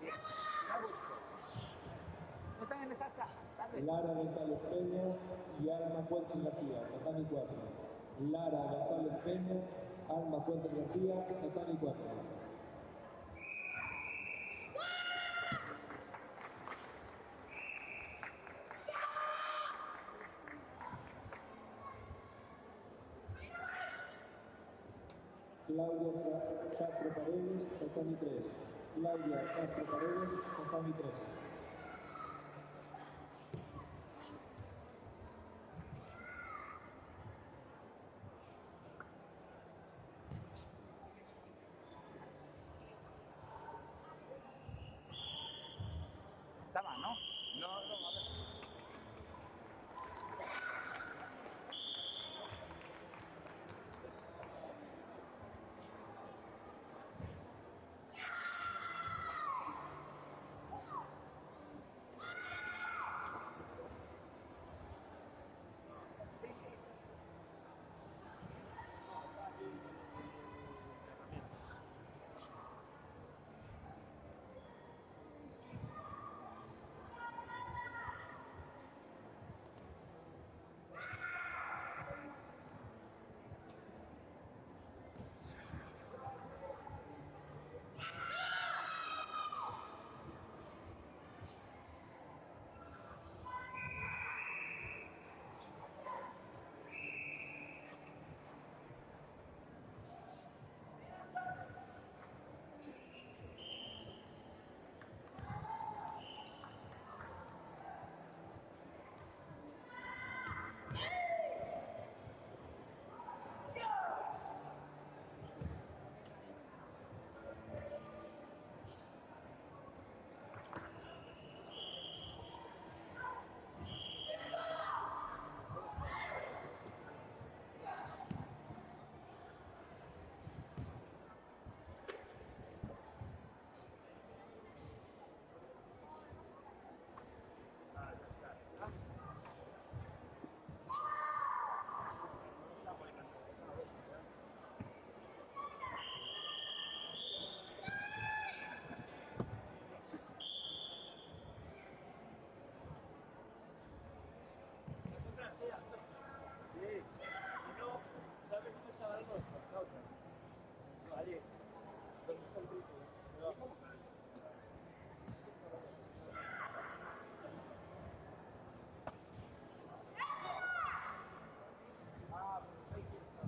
Bien, la busco. No están en esa caja. Lara González Peña y Alma Fuentes García, tatami 4. Lara González Peña, Alma Fuentes García, tatami 4. Claudia Castro Paredes, tatami 3. Claudia Castro Paredes, tatami 3. Estaba, ¿no? No, a ver. Sí, si no, ¿sabes dónde estaba el nuestro? La otra. No, allí. ¿Dónde está el grupo? Debajo. Ah, pues ahí está.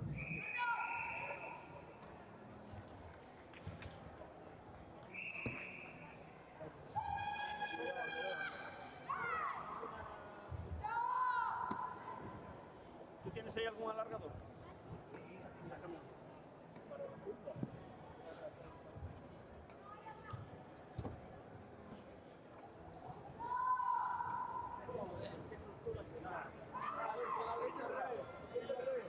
¿Tú tienes ahí algún alargador? Déjame. Para la punta. A ver, se la veis al revés. Al revés.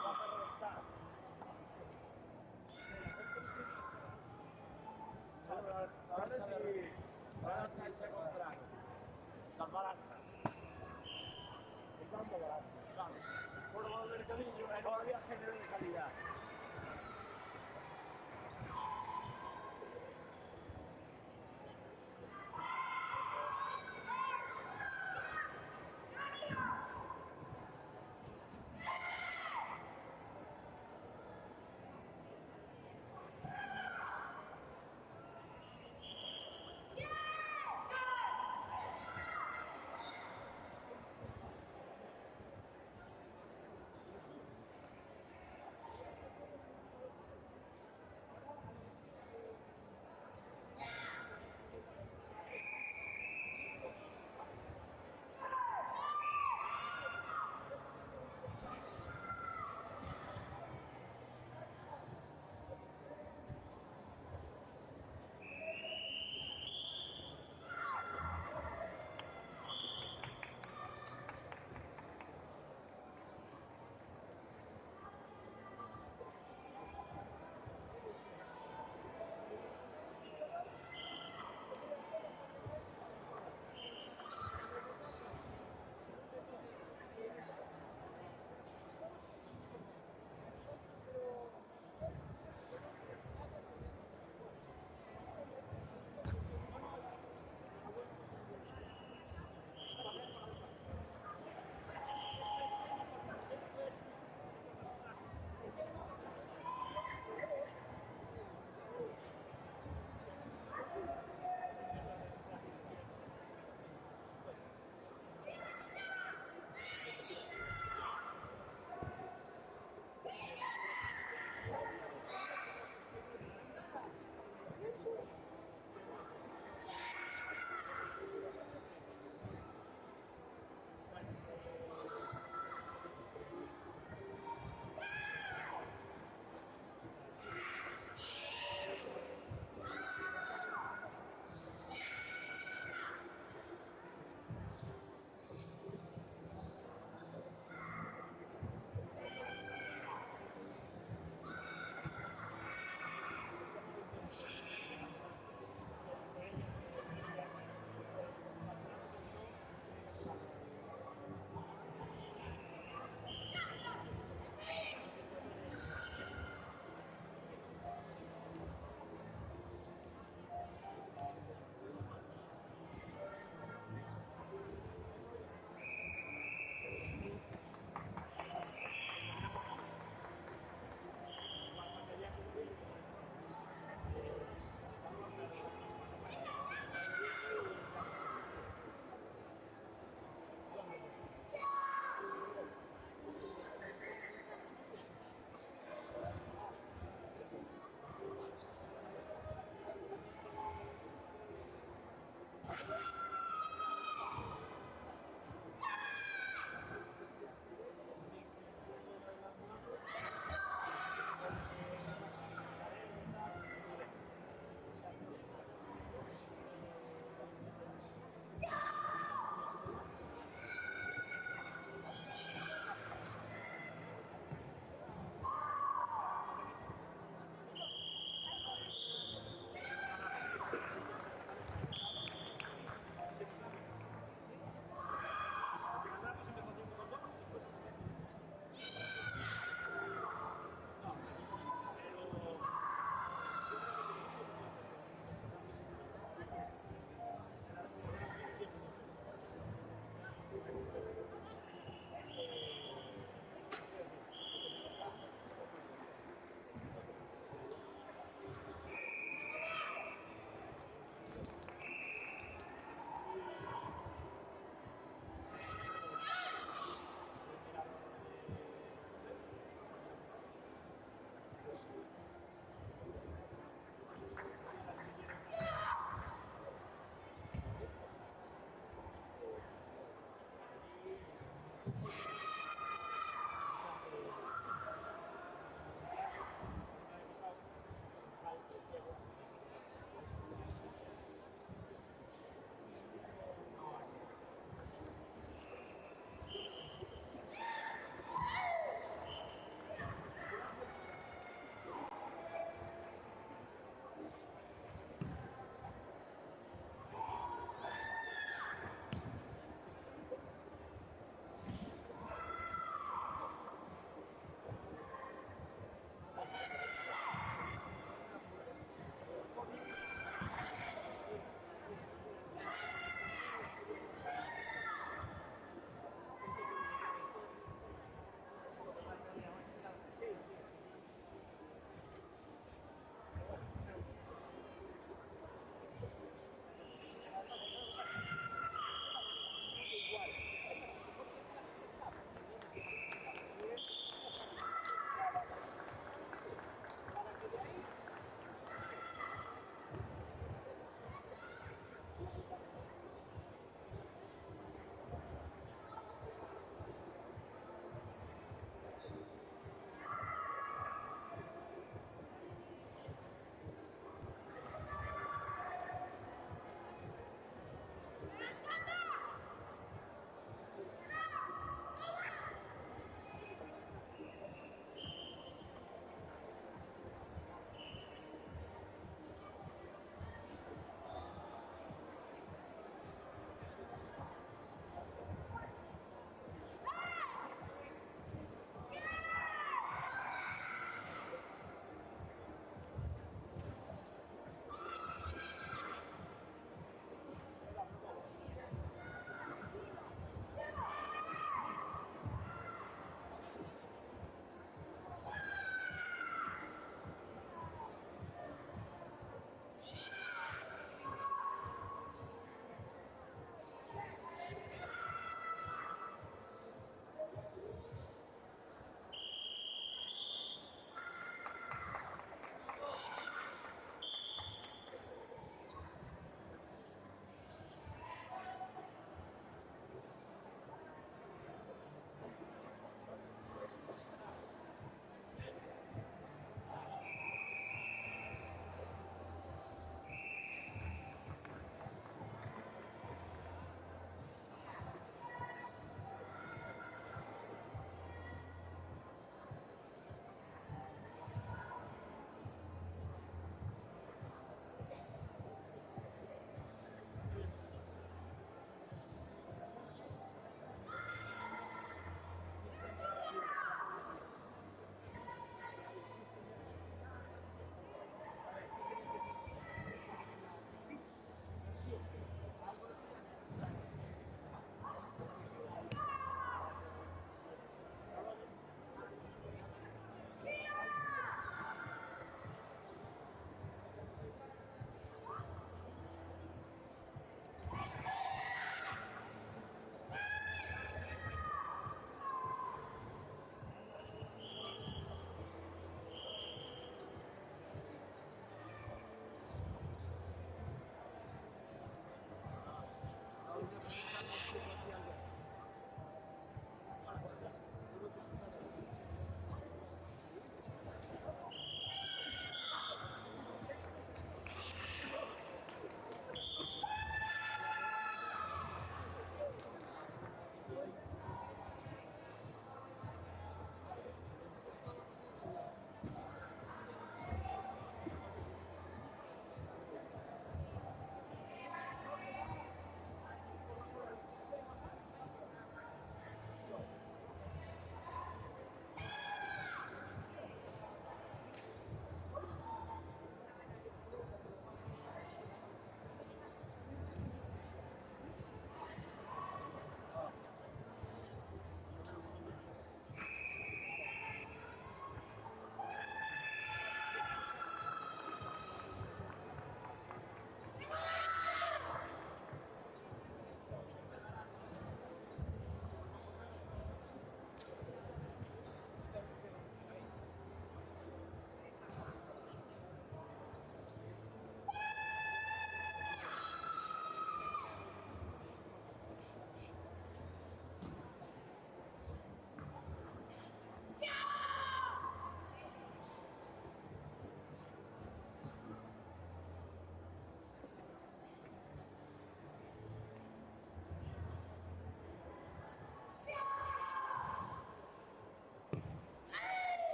Vas a reventar. Ahora sí se compraron las baratas. Comprando baratas, claro. Por el mercadillo, todavía género de calidad.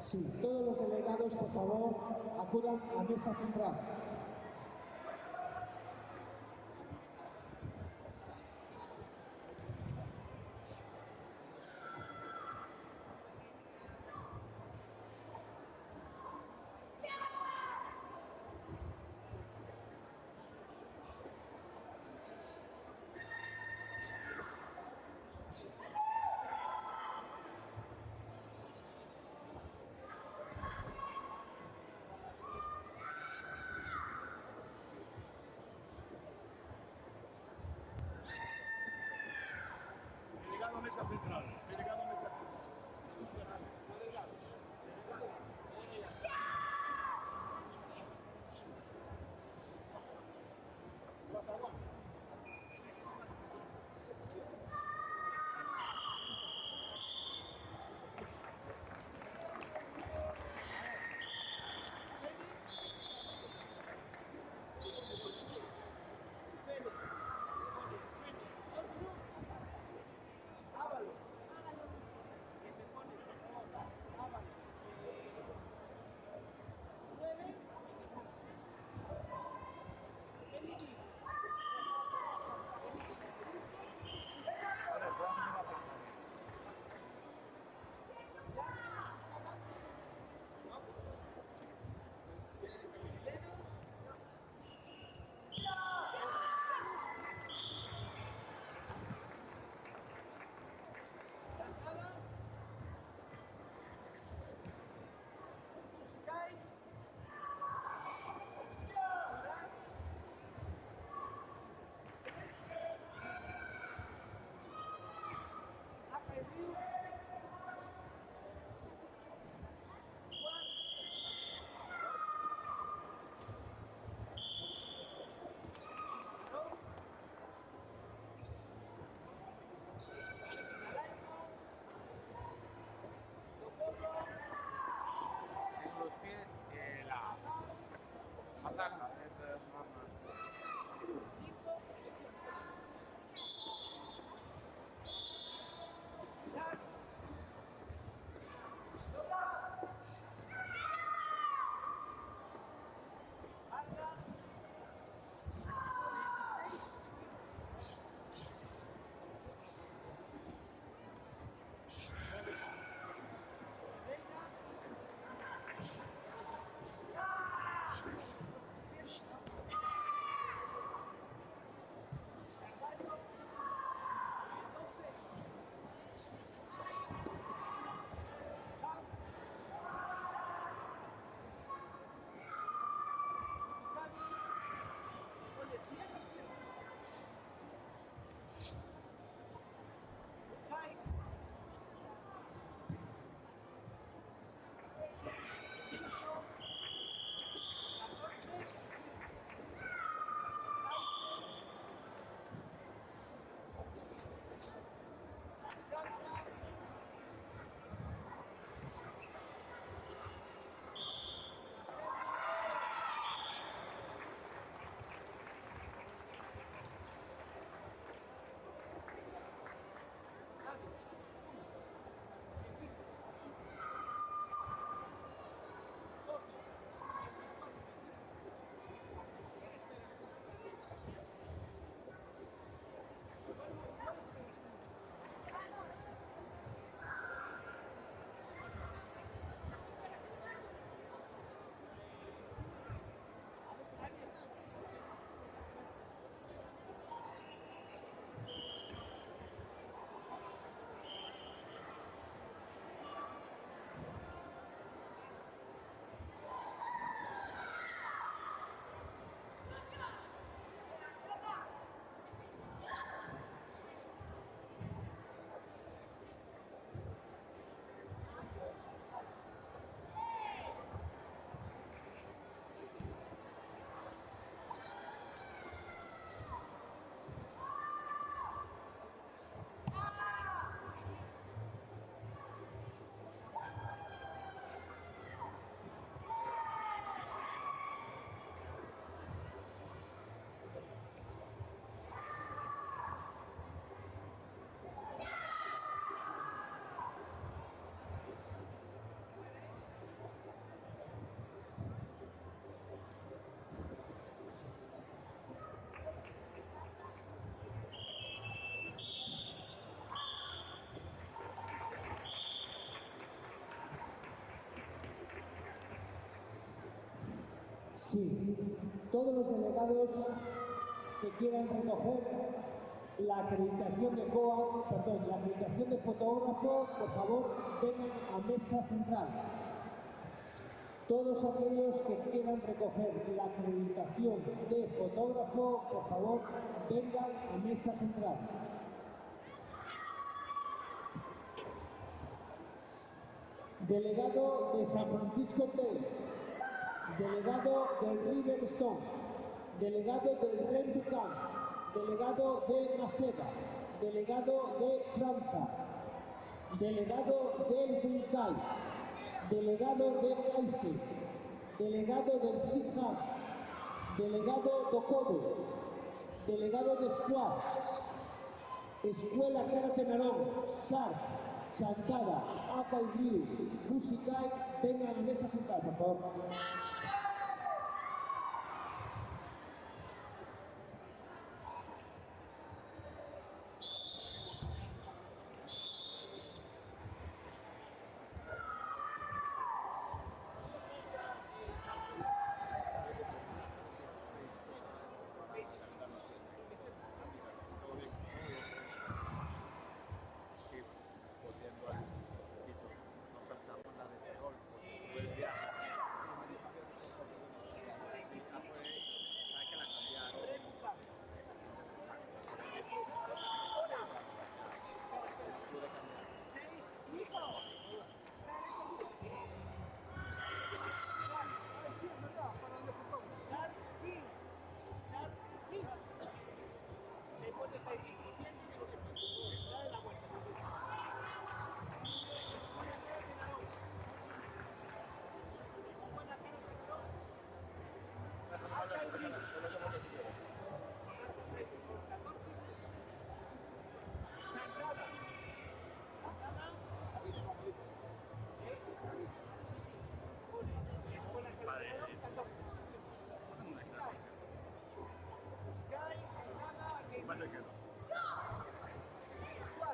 Sí, todos los delegados, por favor, acudan a mesa central. Delegado mesa central. Delegado mesa central. Sí, todos los delegados que quieran recoger la acreditación de COAC, perdón, la acreditación de fotógrafo, por favor, vengan a mesa central. Todos aquellos que quieran recoger la acreditación de fotógrafo, por favor, vengan a mesa central. Delegado de San Francisco Hotel, delegado del River Stone, delegado del Ren Bucan, delegado de Maceda, delegado de Franza, delegado del Bulcay, delegado de Caice, delegado del Siham, delegado de Kodo, delegado de Squash, Escuela Karate Narón, SAR, Chantada, Apa y Ryu, Musikai, vengan a la mesa central, por favor.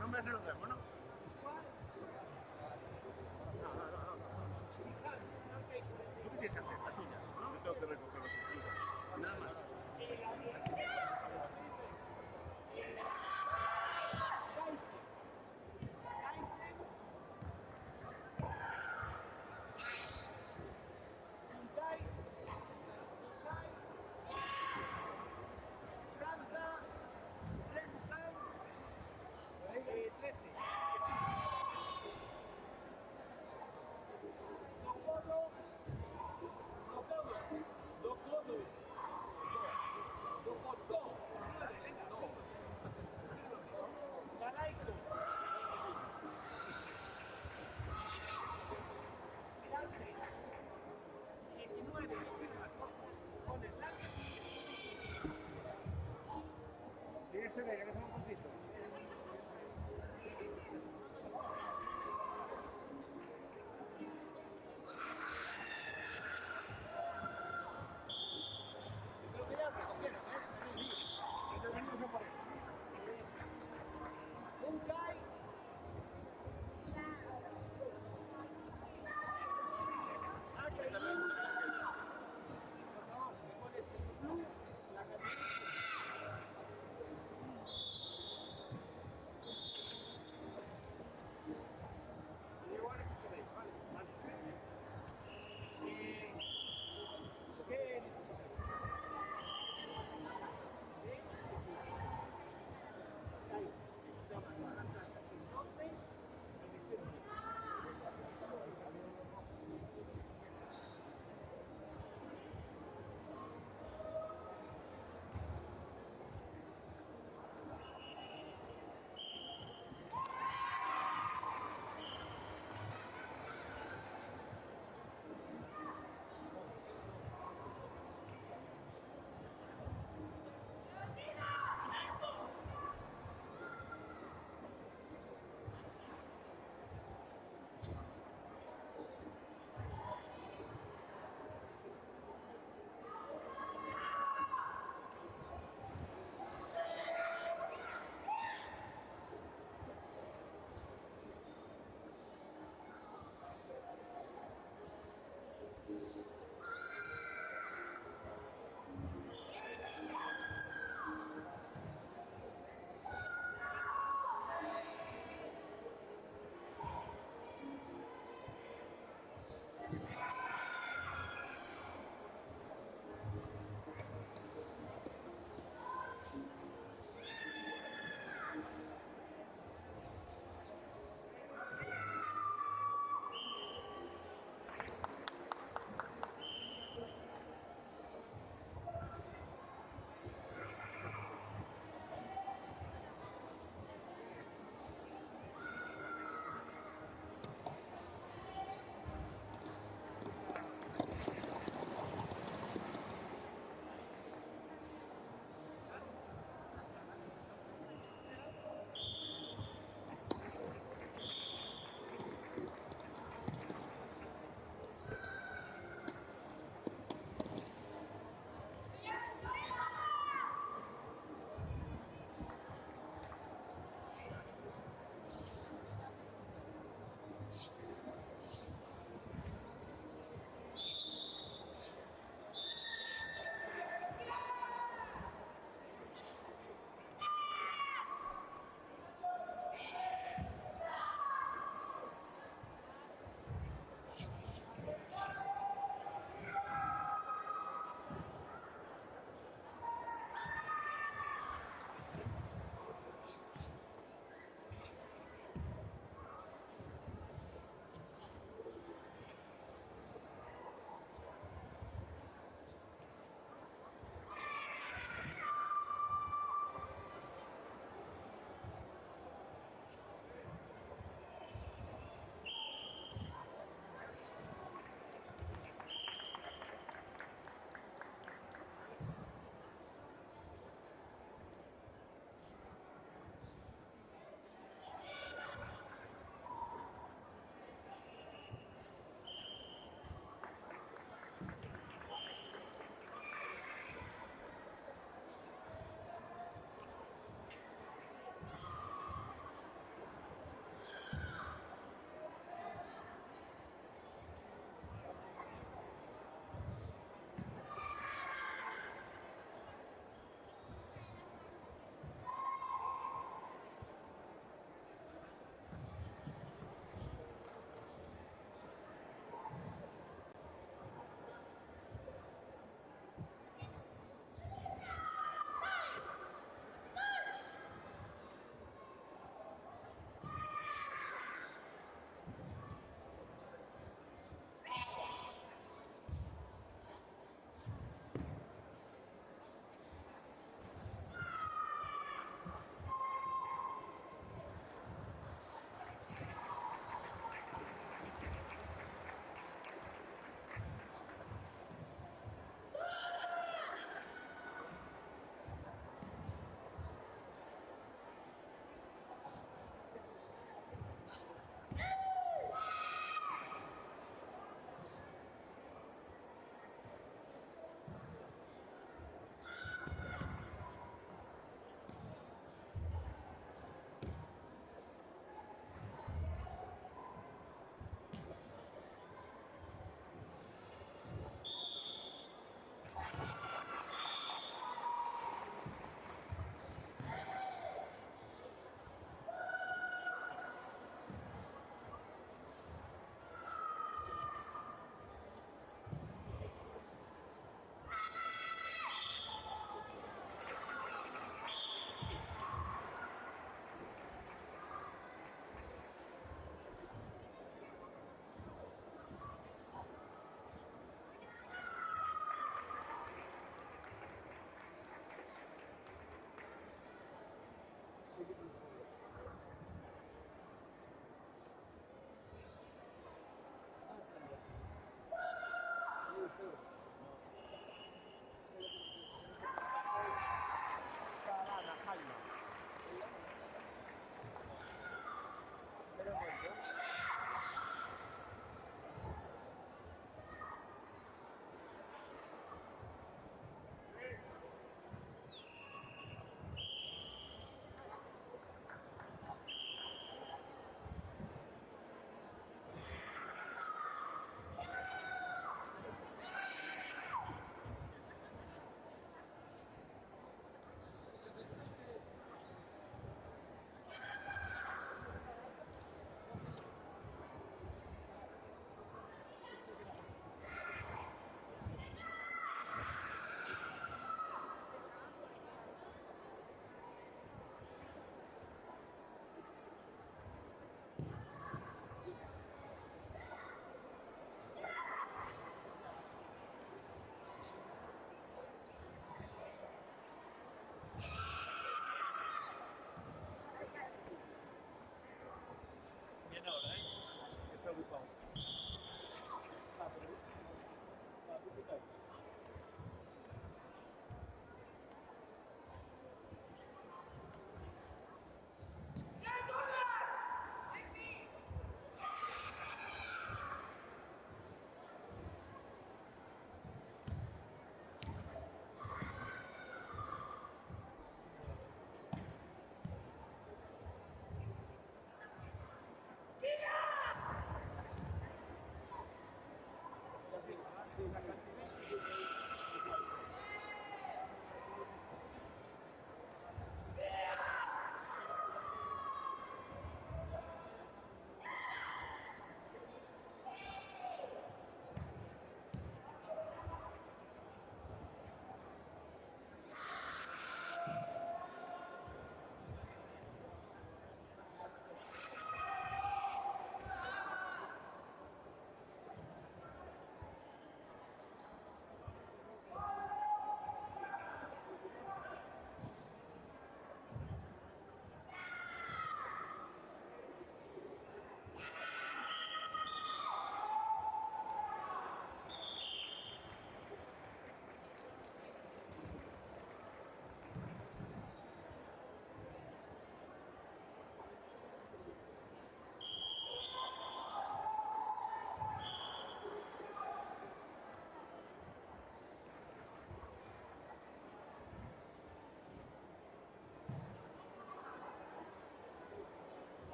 No me hace los dedos, ¿no? ¿Tú qué tienes que hacer? La tuya, ¿no? Yo tengo que recoger los estudios. Nada más.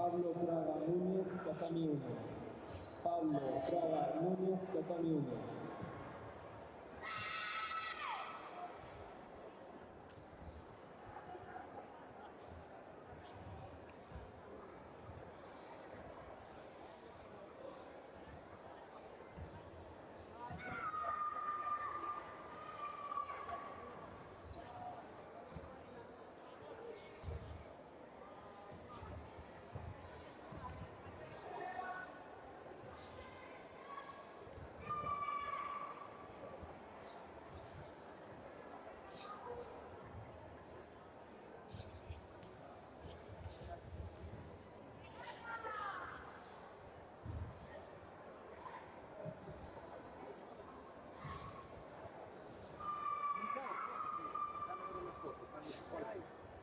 Pablo Fraga Núñez, tatami 1. Pablo Fraga Núñez, tatami 1.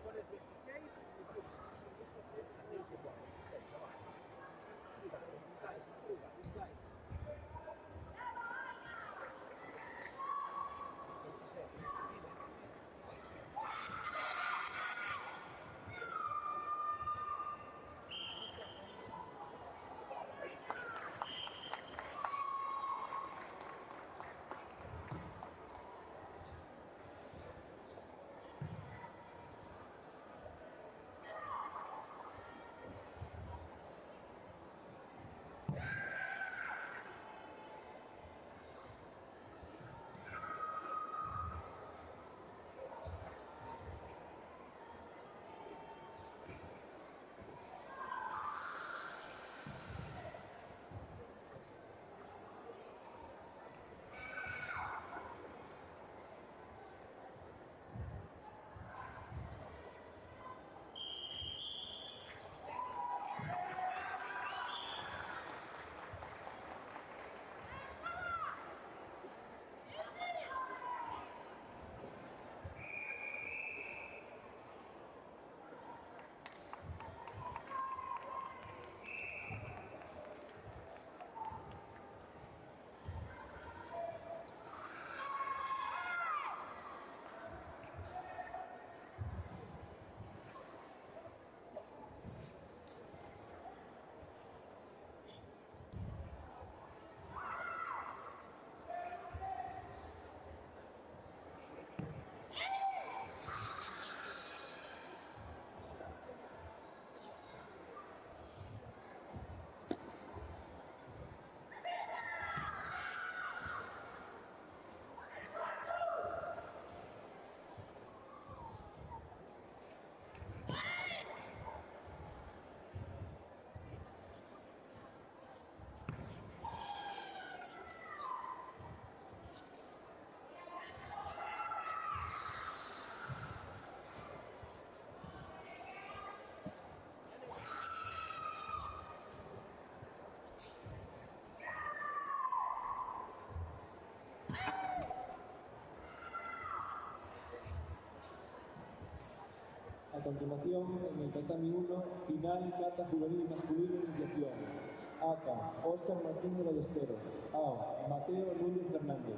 Pones 26 y suba. Que pone 26, abajo. Suba, puntáis, suba, puntáis. 26, 27. A continuación, en el tatami 1, final kata juvenil masculino iniciación. AK, Óscar Martínez Ballesteros. AO, Mateo Núñez Fernández.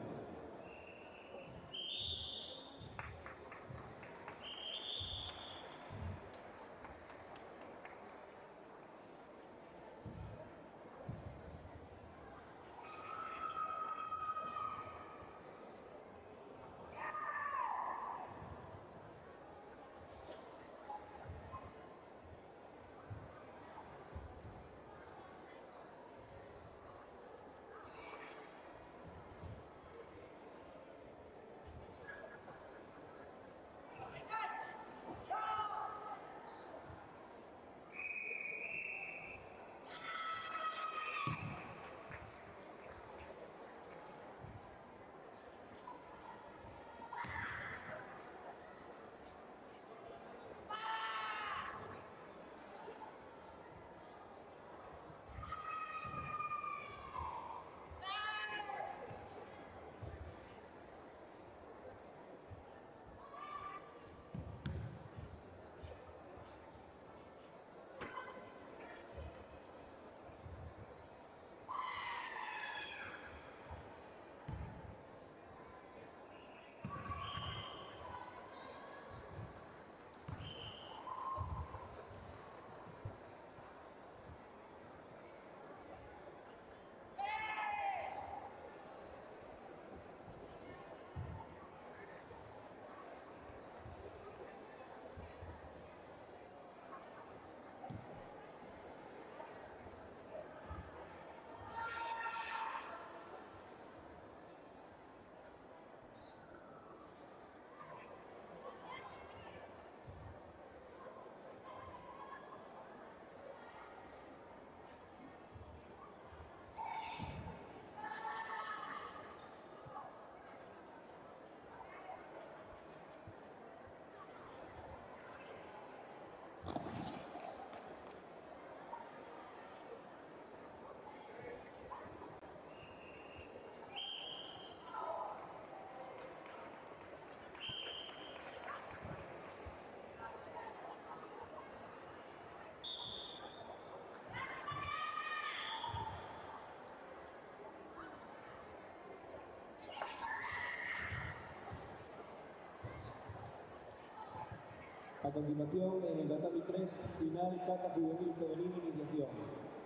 A continuación, en el tatami 3, final kata juvenil femenina iniciación.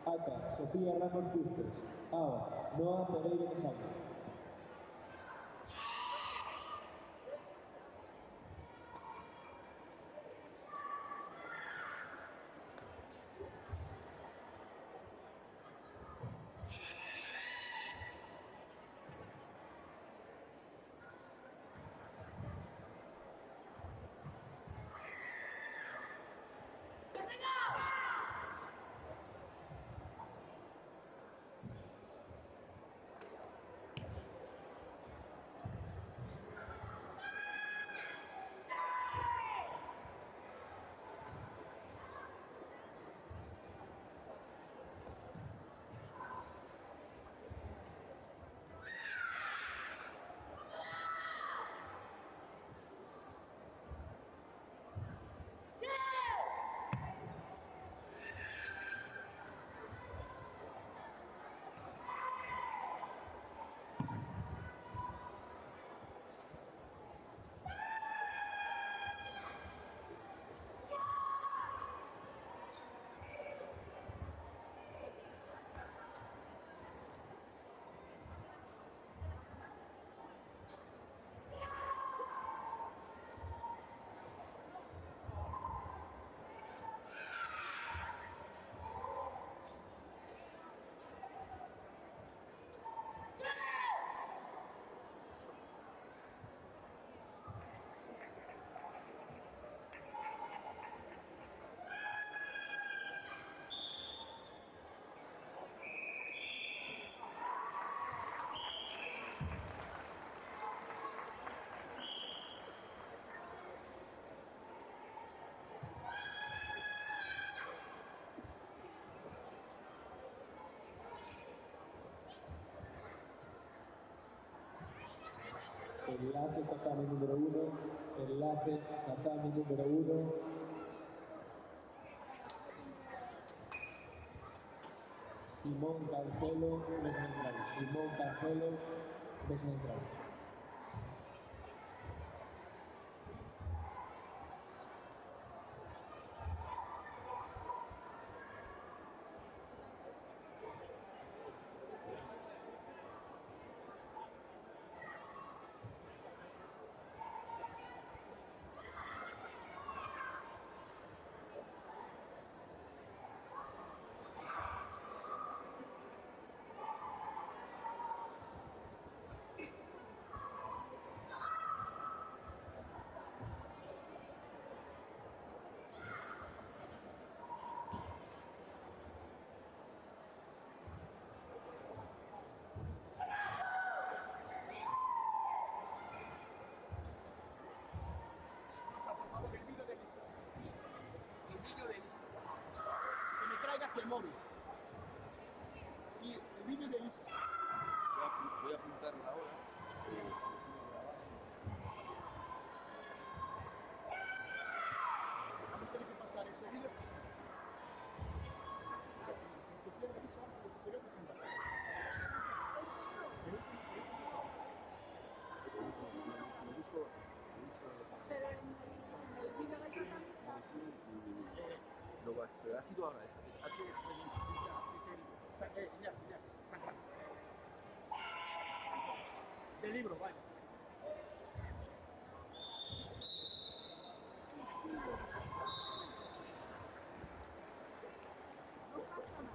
Aka, Sofía Ramos Bustos. Ao, Noa Pereira Casano. Enlace tatami número 1, enlace tatami número 1. Simón Cancelo, mesa central. Simón Cancelo, mesa central. Por favor, el vídeo de Elisa. El vídeo de Elisa. Que me traigas el móvil. Sí, el vídeo de Elisa. Voy a apuntar la hora. Vamos a tener que pasar ese vídeo. Que quiero avisar que lo superior que tengo que pasar. Lo busco. Pero en el vídeo de tatami está. Pero ha sido ahora, hace 30 del libro, vaya. No pasa nada.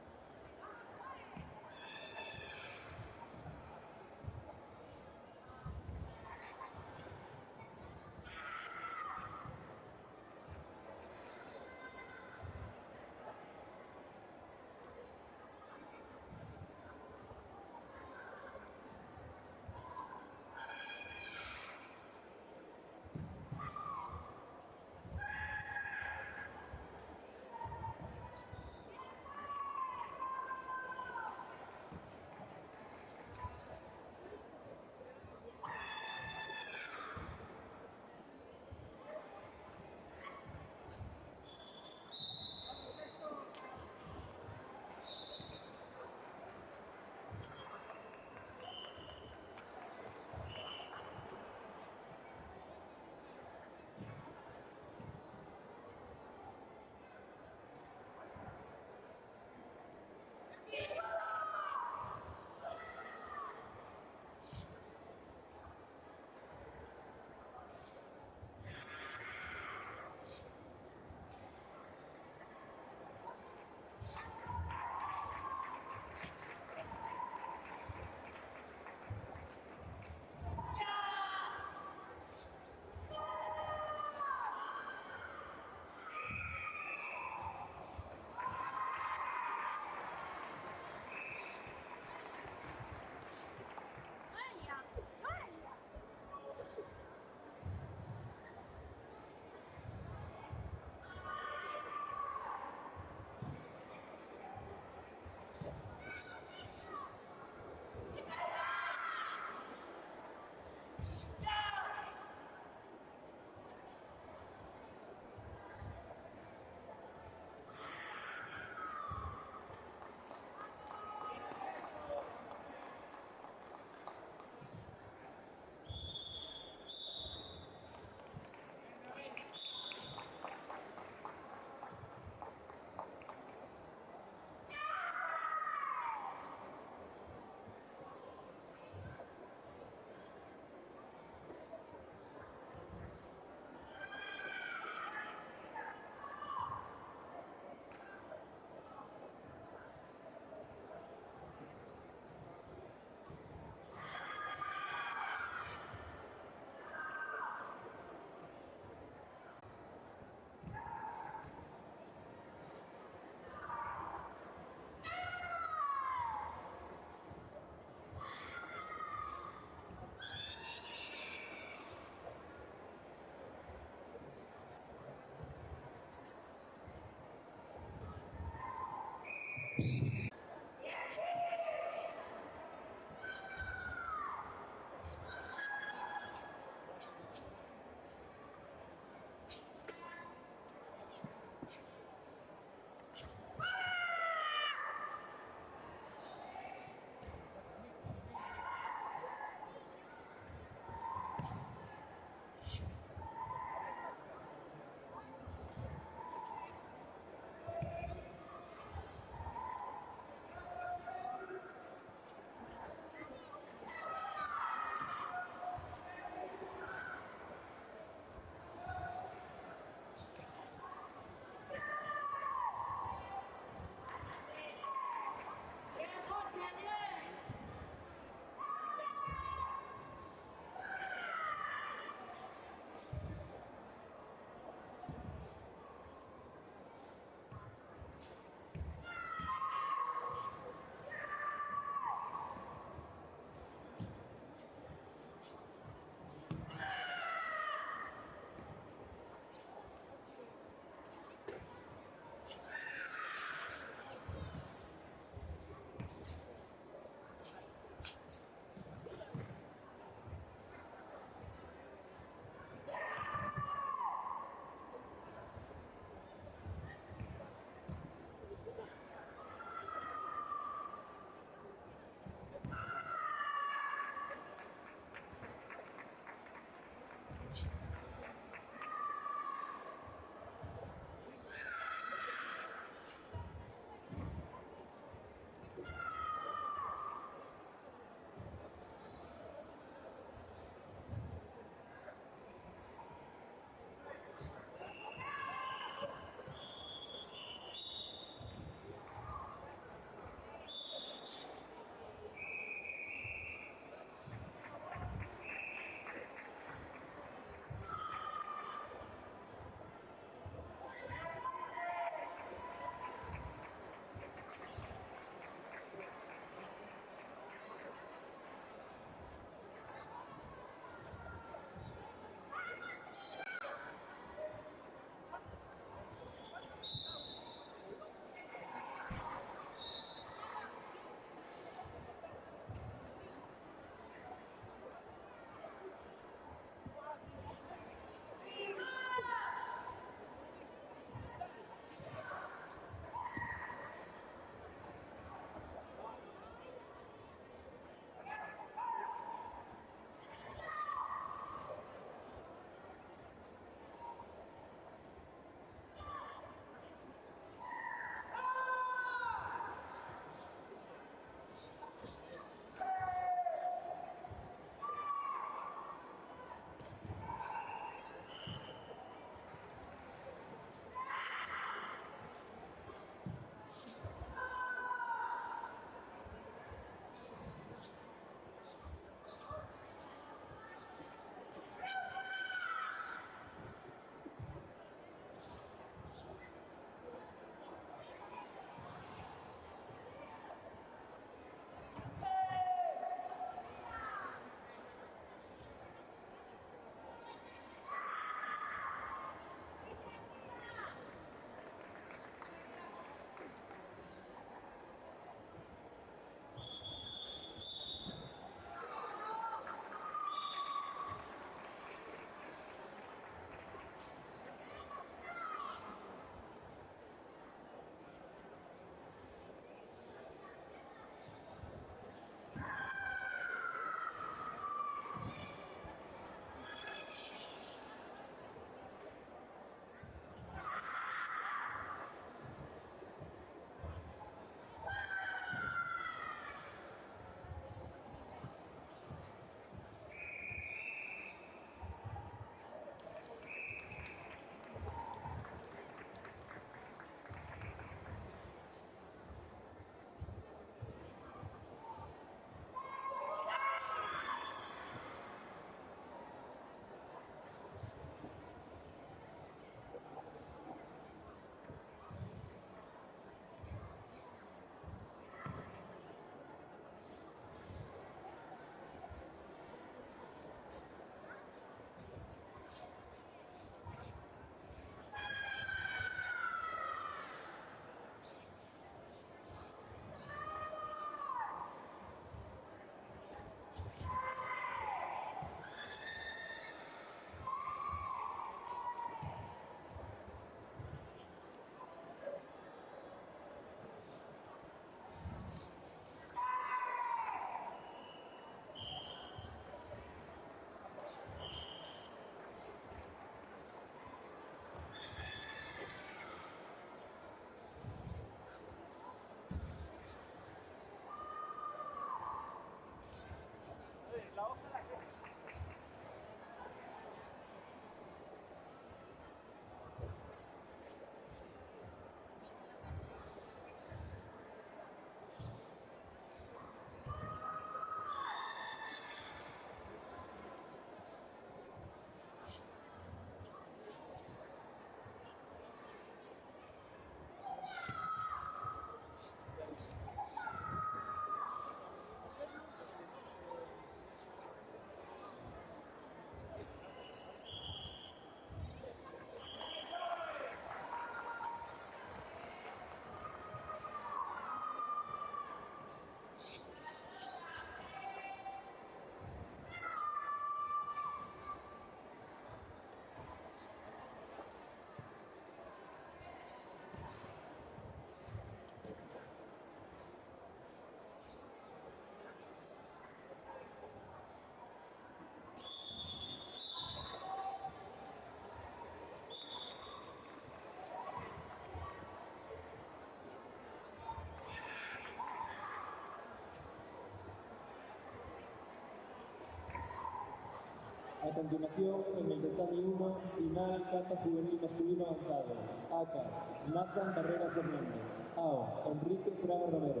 A continuación, en el tatami 1, final kata juvenil masculino avanzado. Aka, Nathan Barrera Fernández. AO, Enrique Fraga Romero.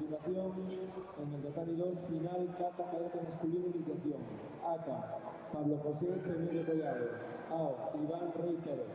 continuación, en el tatami 2, final, kata, cadete masculino, iniciación. Aka, Pablo José Peñero Collado. Ao, Iván Rey Pérez.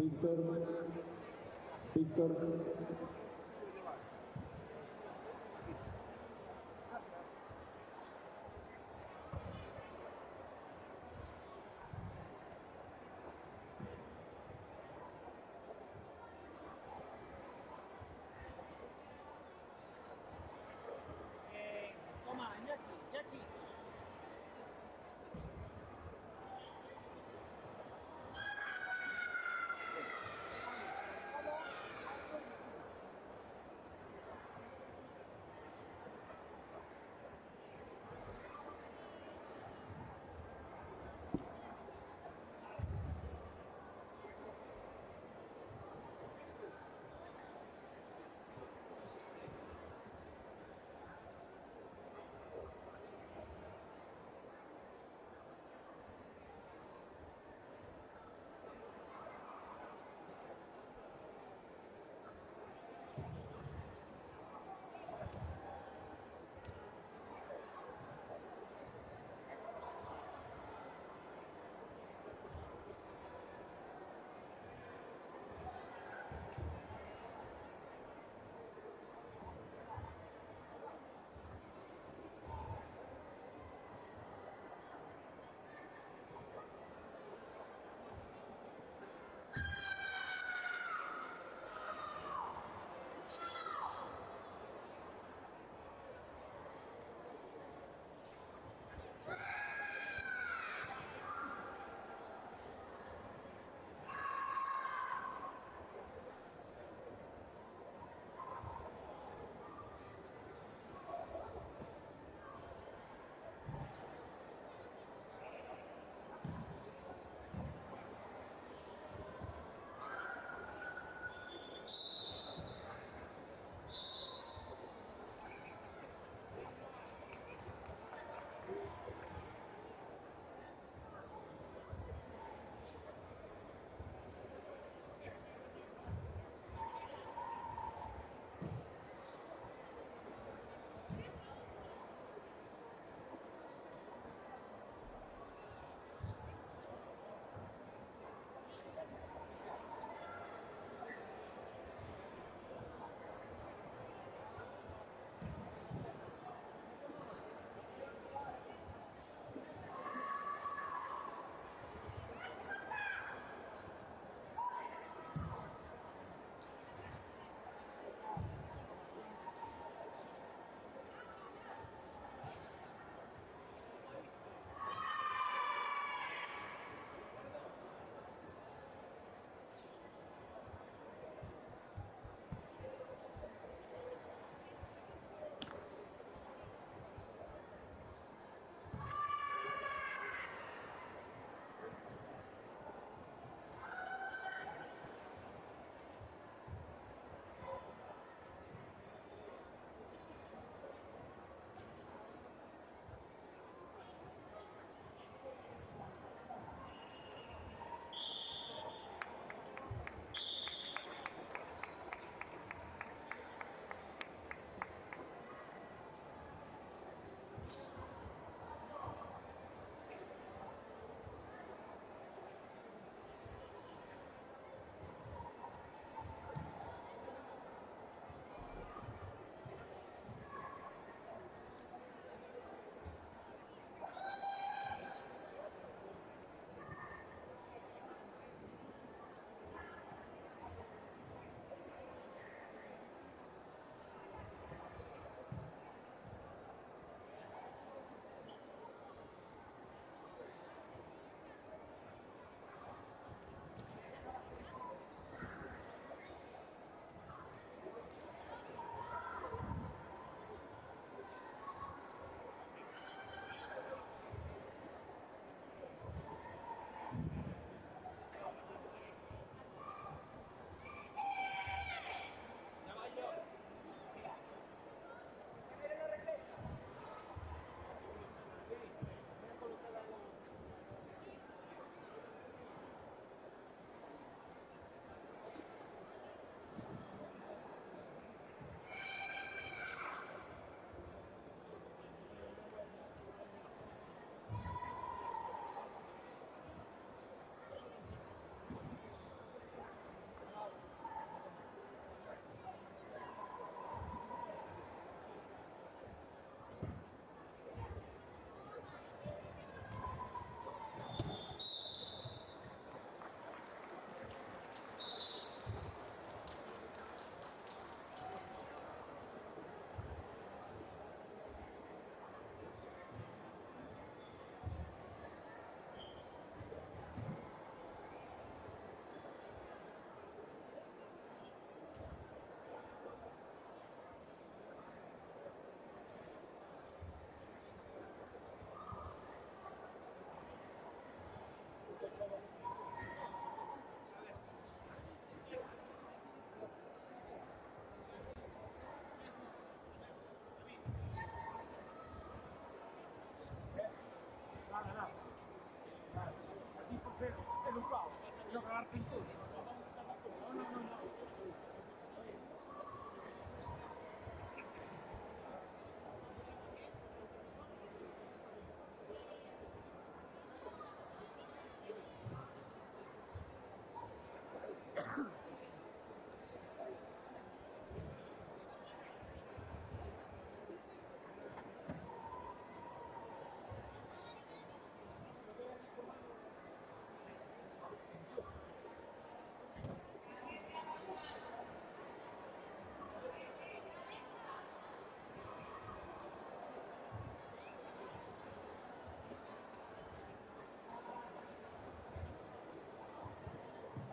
Víctor. Víctor. Toma, Iñaki, Iñaki.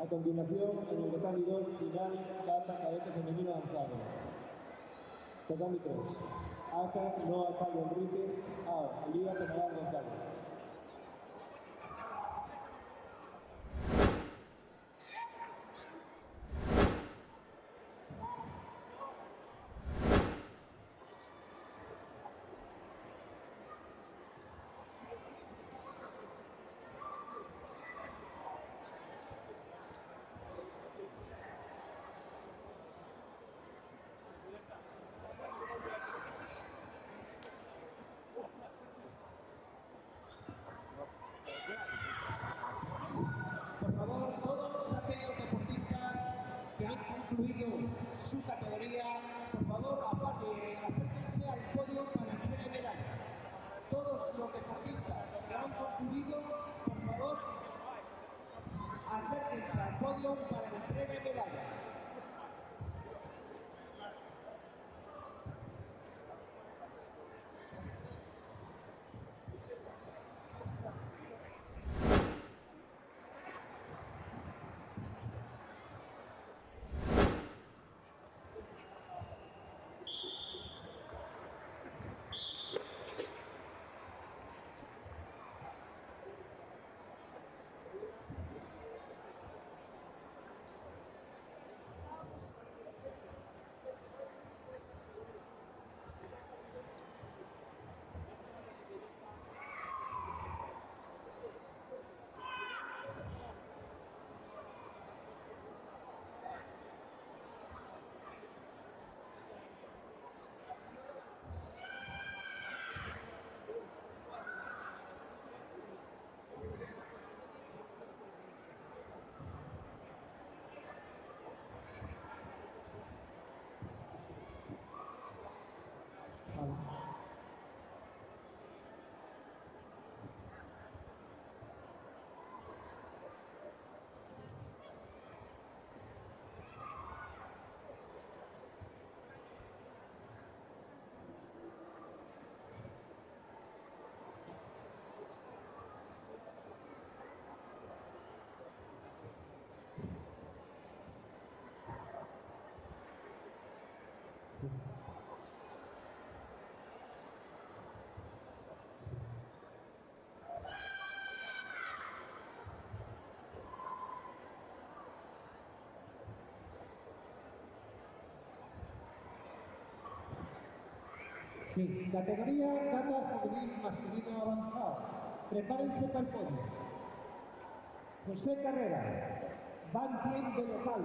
A continuación, en el Tatami 2, final, kata cadete femenino avanzado. Tatami 3. Ata Noa Pablo Enríquez, A. Elía Penadal González. Por favor, todos aquellos deportistas que han concluido su categoría, por favor, acérquense al podio para entrega de medallas. Todos los deportistas que han concluido, por favor, acérquense al podio para la entrega de medallas. Sí, categoría kata juvenil masculino avanzado. Prepárense para el podio. José Carrera, Van Tien de local,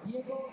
Diego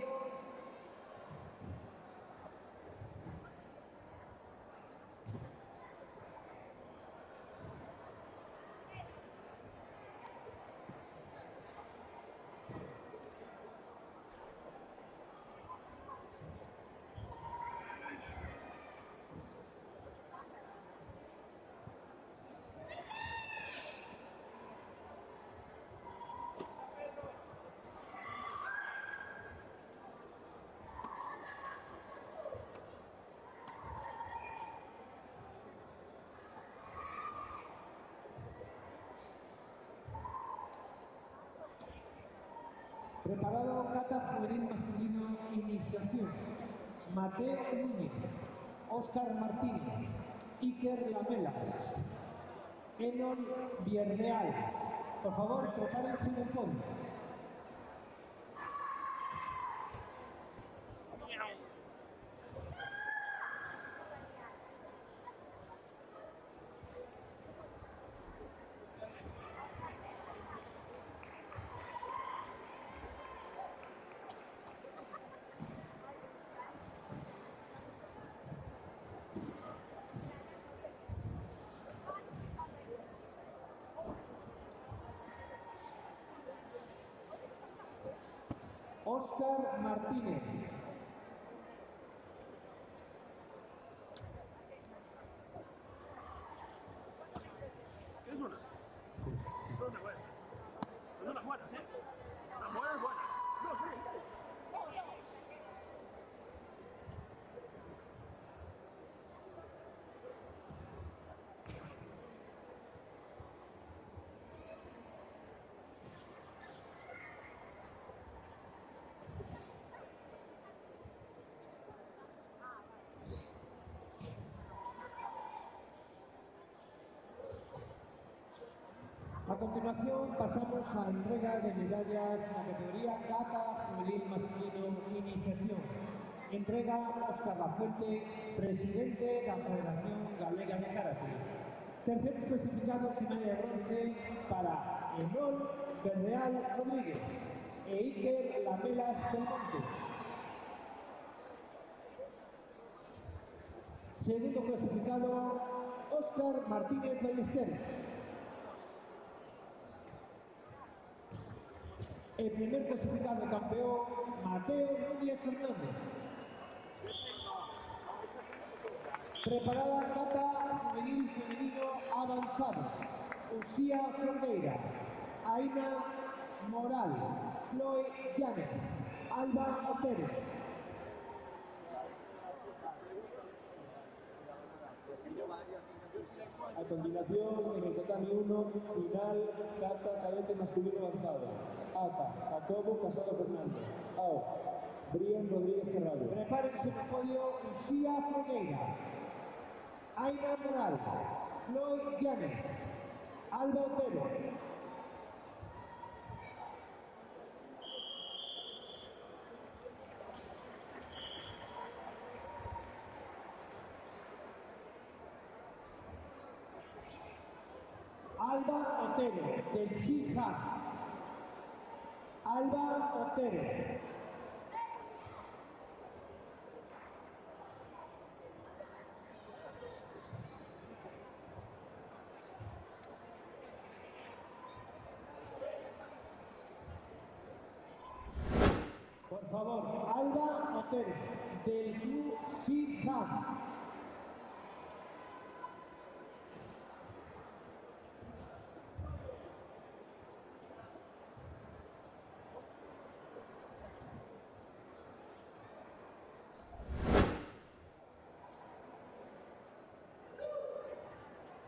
preparado kata juvenil masculino iniciación. Mateo Núñez, Óscar Martínez, Iker Lamelas, Enon Vierreal. Por favor, prepárense en el podio. Óscar Martínez. ¿Quieres una? ¿Dónde puedes? Pues son las buenas, ¿eh? Las buenas, buenas. No, sí. continuación pasamos a entrega de medallas en la categoría Kata Juvenil Masculino Iniciación. Entrega Óscar Lafuente, presidente de la Federación Galega de Karate. Terceros clasificados y medalla de bronce para Enol Verdeal Rodríguez e Iker Lamelas del Monte. Segundo clasificado, Óscar Martínez Ballesteros. El primer clasificado y campeón, Mateo Núñez Fernández. Preparada Kata Juvenil Femenino Avanzado. Uxía Fronteira, Aina Moral, Chloe Llanes, Alba Otero. A continuación, en el tatami 1, final, Kata cadete masculino avanzado. Ata, Jacobo Casado Fernández. AO, Brian Rodríguez Carrallo. Prepárense en el podio, Uxía Fronteira, Aina Moral, Chloe Llanes, Alba Otero. Alba Otero, del Sija. Alba Otero. Por favor, Alba Otero, del Club Sija.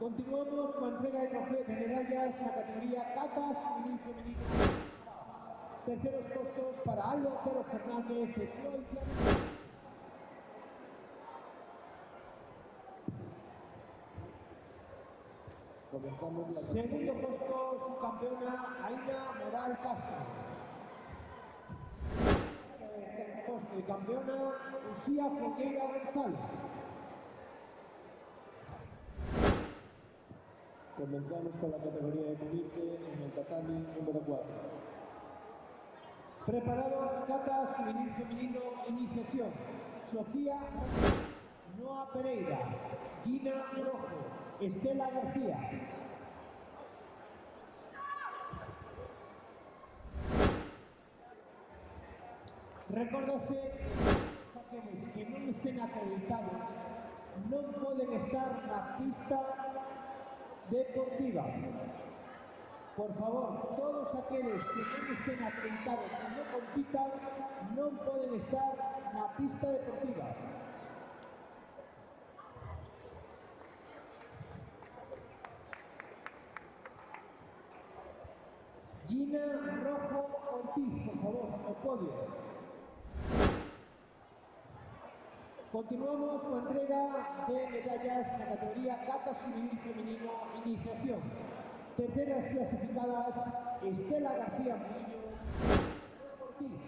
Continuamos con la entrega de trofeos de medallas en la categoría Kata Juvenil Femenino. Terceros puestos para Alba Otero Fernández de Chloe Llanes. Comenzamos la Segundo puesto, su campeona Aina Moral Castro. Tercer puesto y campeona Uxía Fronteira González. Comenzamos con la categoría de Comité en el tatami número 4. Preparados, Kata Juvenil Femenino Iniciación. Sofía Noa Pereira, Gina Rojo, Estela García. Recórdase que aqueles que non estén acreditados non poden estar na pista deportiva. Por favor, todos aqueles que non estén acreditados e non compitan non poden estar na pista deportiva. Gina Rojo Ortiz, por favor, ao podio. Continuamos con entrega de medallas en la categoría Kata Juvenil Femenino Iniciación. Terceras clasificadas, Estela García Murillo Ortiz.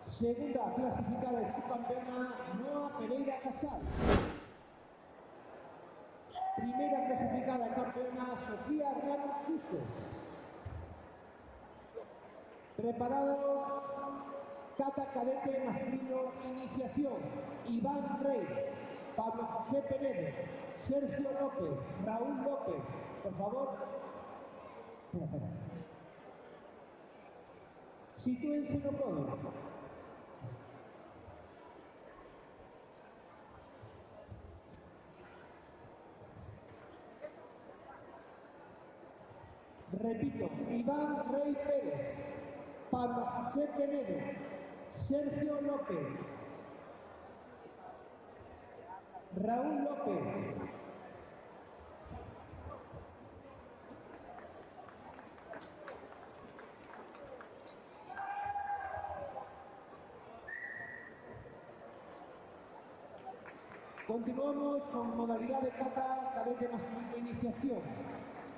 Segunda clasificada es su campeona Noa Pereira Casal. Primera clasificada campeona Sofía Ramos Justos. Preparados, Kata cadete masculino iniciación, Iván Rey, Pablo José Penedo, Sergio López, Raúl López, por favor. Espera. Sitúense no podio. Repito, Iván Rey Pérez, Pablo José Penedo, Sergio López, Raúl López, Continuamos con modalidad de kata cadete masculino iniciación.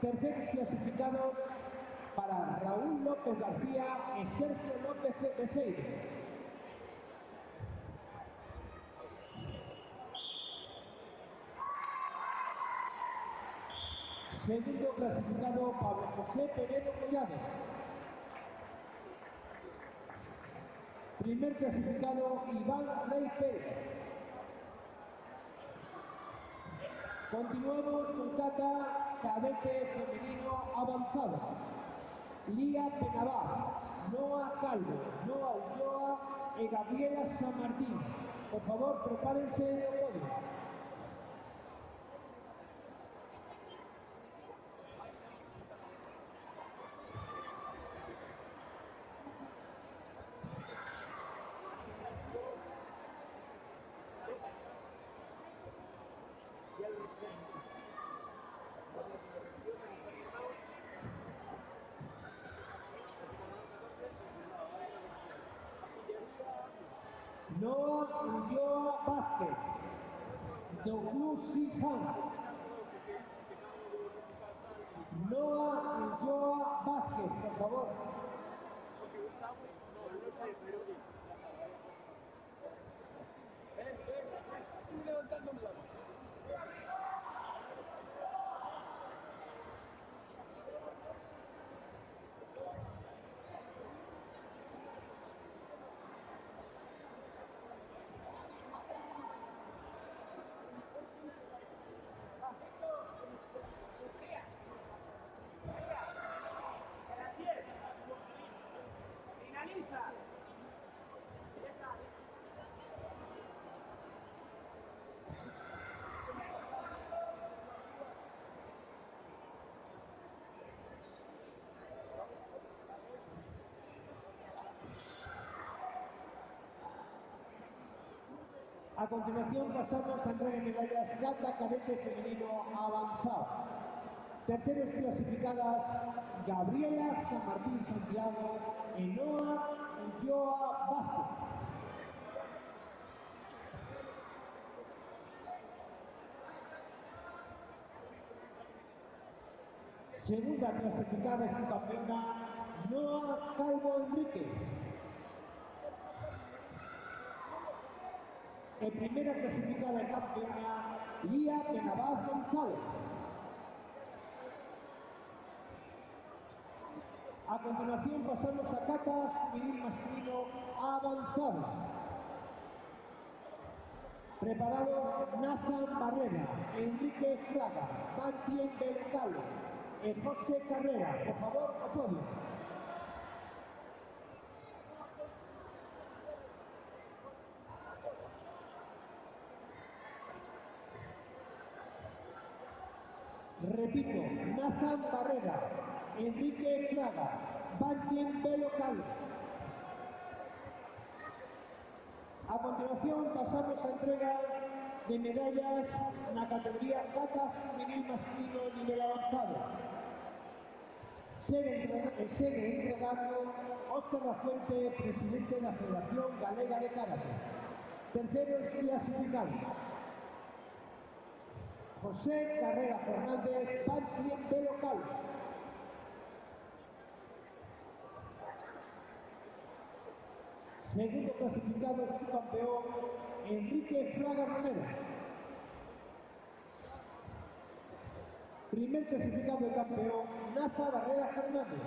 Terceros clasificados para Raúl López García y Sergio López Beceiro. Segundo clasificado Pablo José Peredo Collado. Primer clasificado Iván Rey Pérez. Continuamos con kata cadete femenino avanzado. Lía Penabá, Noa Calvo, Noa Ulloa y Gabriela San Martín. Por favor, prepárense en el podio. Noa Ulloa Vázquez, Douglas Sinhan. Noa Ulloa Vázquez, por favor. A continuación pasamos a entrega de medallas kata cadete femenino avanzado. Terceros clasificadas Gabriela San Martín Santiago y Noa Ulloa Vázquez. Segunda clasificada es su campeona Noa Calvo Enríquez. En primera clasificada y campeona Lía Penabaz González. A continuación pasamos a kata juvenil masculino avanzado. Preparados Nathan Barrera, Enrique Fraga, Bantien Belcalo y José Carrera. Por favor, a podio. Repito, Nathan Barrera, Enrique Fraga, Bantien Belcalo. A continuación pasamos a entrega de medallas en la categoría kata juvenil masculino nivel avanzado. Segue entregando Óscar Lafuente, presidente de la Federación Galega de Karate. Terceros clasificados José Carrera Fernández, Bantien Belcalo. Segundo clasificado es su campeón Enrique Fraga Romero. Primer clasificado y campeón Naza Barrera Fernández.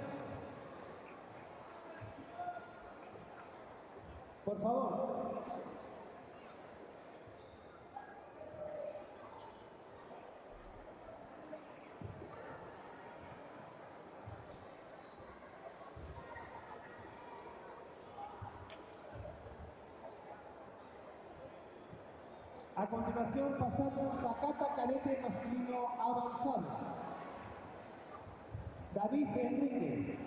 Por favor. A continuación pasamos a kata cadete masculino avanzado. David Enrique,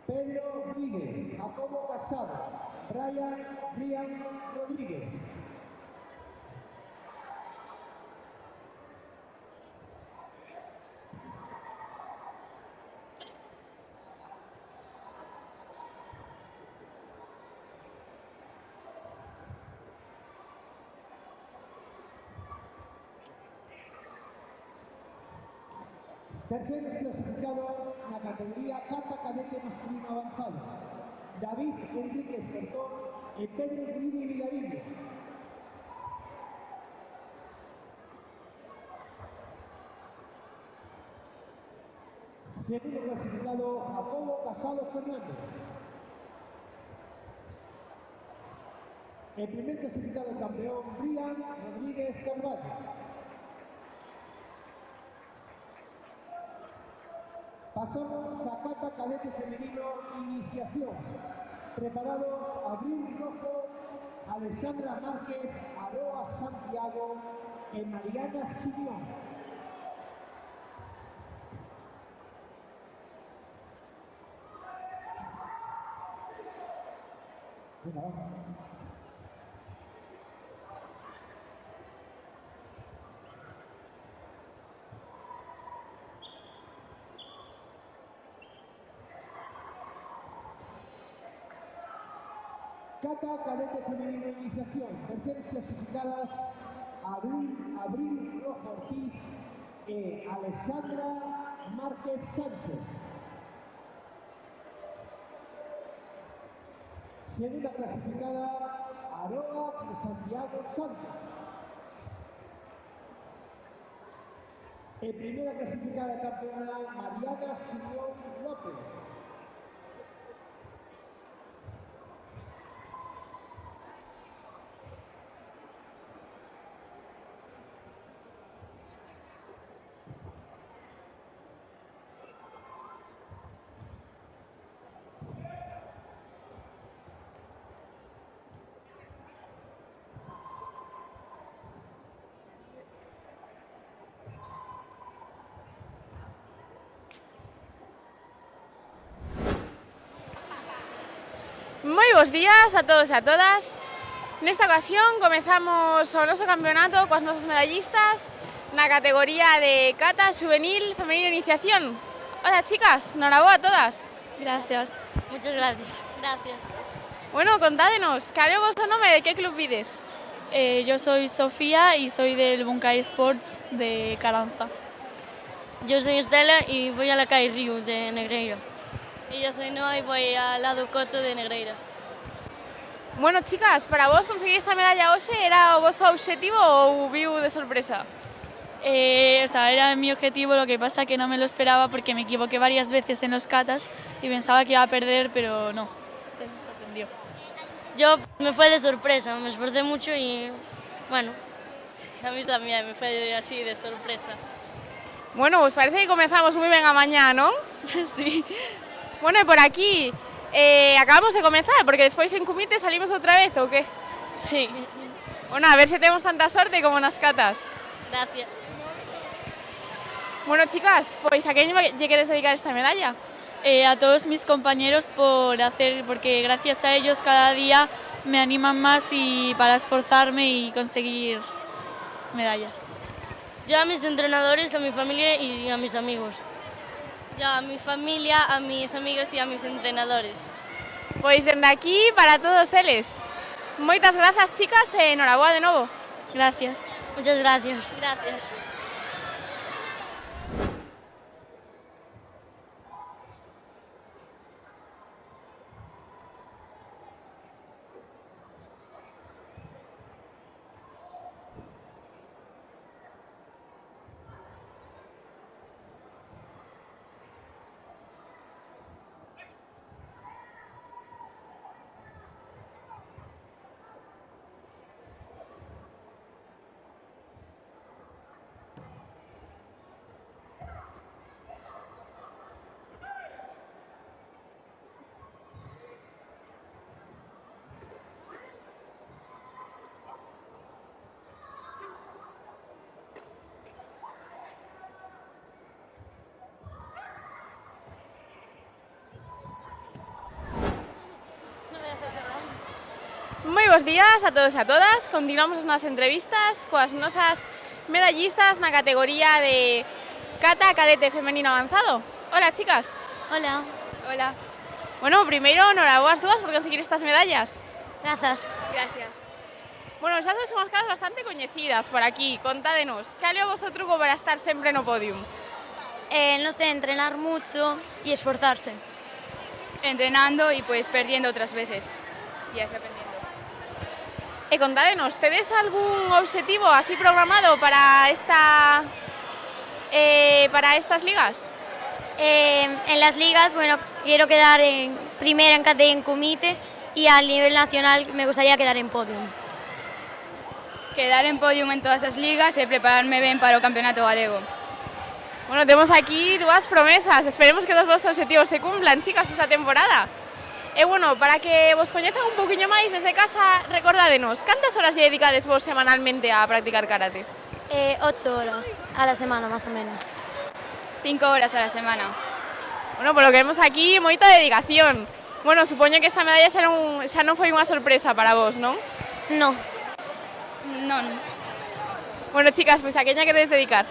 Pedro Miguel, Jacobo Casado, Brian Rodríguez. Terceros clasificados na categoría kata cadete masculino avanzado. David Enríquez Cortón e Pedro Ruido Vilarillo. Segundo clasificado, Jacobo Casado Fernández. El primer clasificado campeón, Brian Rodríguez Carvalho. Pasamos a kata cadete femenino iniciación. Preparados Abril Rojo, Alexandra Márquez, Aroa Santiago y Mariana Simeón. Venga, vamos. Kata cadete femenino iniciación. Terceras clasificadas Abril Rojo Ortiz y Alexandra Márquez Sánchez. Segunda clasificada, Aroa de Santiago Santos. En primera clasificada campeona, Mariana Simeón López. Moi bons días a todos e a todas. Nesta ocasión comezamos o noso campeonato coas nosas medallistas na categoría de kata juvenil femenino iniciación. Hola chicas, noraboa a todas. Gracias. Muchas gracias. Gracias. Bueno, contádenos, cal é o vosso nome e de que club vides? Yo soy Sofía y soy del Bunkai Sports de Caranza. Yo soy Estela y voy a la CAI Río de Negreira. Y yo soy Noa y voy al lado Coto de Negreira. Bueno, chicas, para vos conseguir esta medalla hoxe era o vosso obxectivo ou viu de sorpresa? Era mi objetivo, lo que pasa que no me lo esperaba porque me equivoqué varias veces en los katas y pensaba que iba a perder, pero no. Me sorprendió. Yo me fue de sorpresa, me esforcé mucho y bueno, a mí también me fue así de sorpresa. Bueno, pues parece que comenzamos muy ben a mañá, ¿no? Sí. Bueno, e por aquí acabamos de comenzar, porque despois en Cumite salimos outra vez, ou que? Sí. Bueno, a ver se temos tanta sorte como nas catas. Gracias. Bueno, chicas, pois a quen lle queres dedicar esta medalla? A todos mis compañeros porque gracias a ellos cada día me animan más y para esforzarme y conseguir medallas. Yo a mis entrenadores, a mi familia y a mis amigos. Yo a mi familia, a mis amigos y a mis entrenadores. Pois dende aquí para todos eles. Moitas grazas, chicas, e noraboa de novo. Gracias. Muchas gracias. Gracias. Moi bons días a todos e a todas. Continuamos as nosas entrevistas coas nosas medallistas na categoría de kata cadete femenino avanzado. Hola, chicas. Hola. Hola. Bueno, primeiro, noraboa as dúas por conseguir estas medallas. Gracias. Gracias. Bueno, esas son unhas caras bastante coñecidas por aquí. Contádenos, cal é o vosso truco para estar sempre no podium? No sé, entrenar mucho y esforzarse. Entrenando y pues perdiendo otras veces. Y así aprendiendo. Contádenos, ¿tenéis algún objetivo así programado para estas ligas? En las ligas, bueno, quiero quedar en primera en categoría en comité y a nivel nacional me gustaría quedar en podium. Quedar en podium en todas as ligas e prepararme ben para o campeonato galego. Bueno, temos aquí dúas promesas, esperemos que todos os objetivos se cumplan, chicas, esta temporada. E bueno, para que vos coñezan un poquinho máis desde casa, recordádenos, cantas horas lle dedicades vos semanalmente a practicar karate? 8 horas a la semana, más o menos. 5 horas a la semana. Bueno, por lo que vemos aquí, moita dedicación. Bueno, supoño que esta medalla xa non foi unha sorpresa para vos, non? No. Non. Bueno, chicas, pues ¿a qué año queréis dedicar?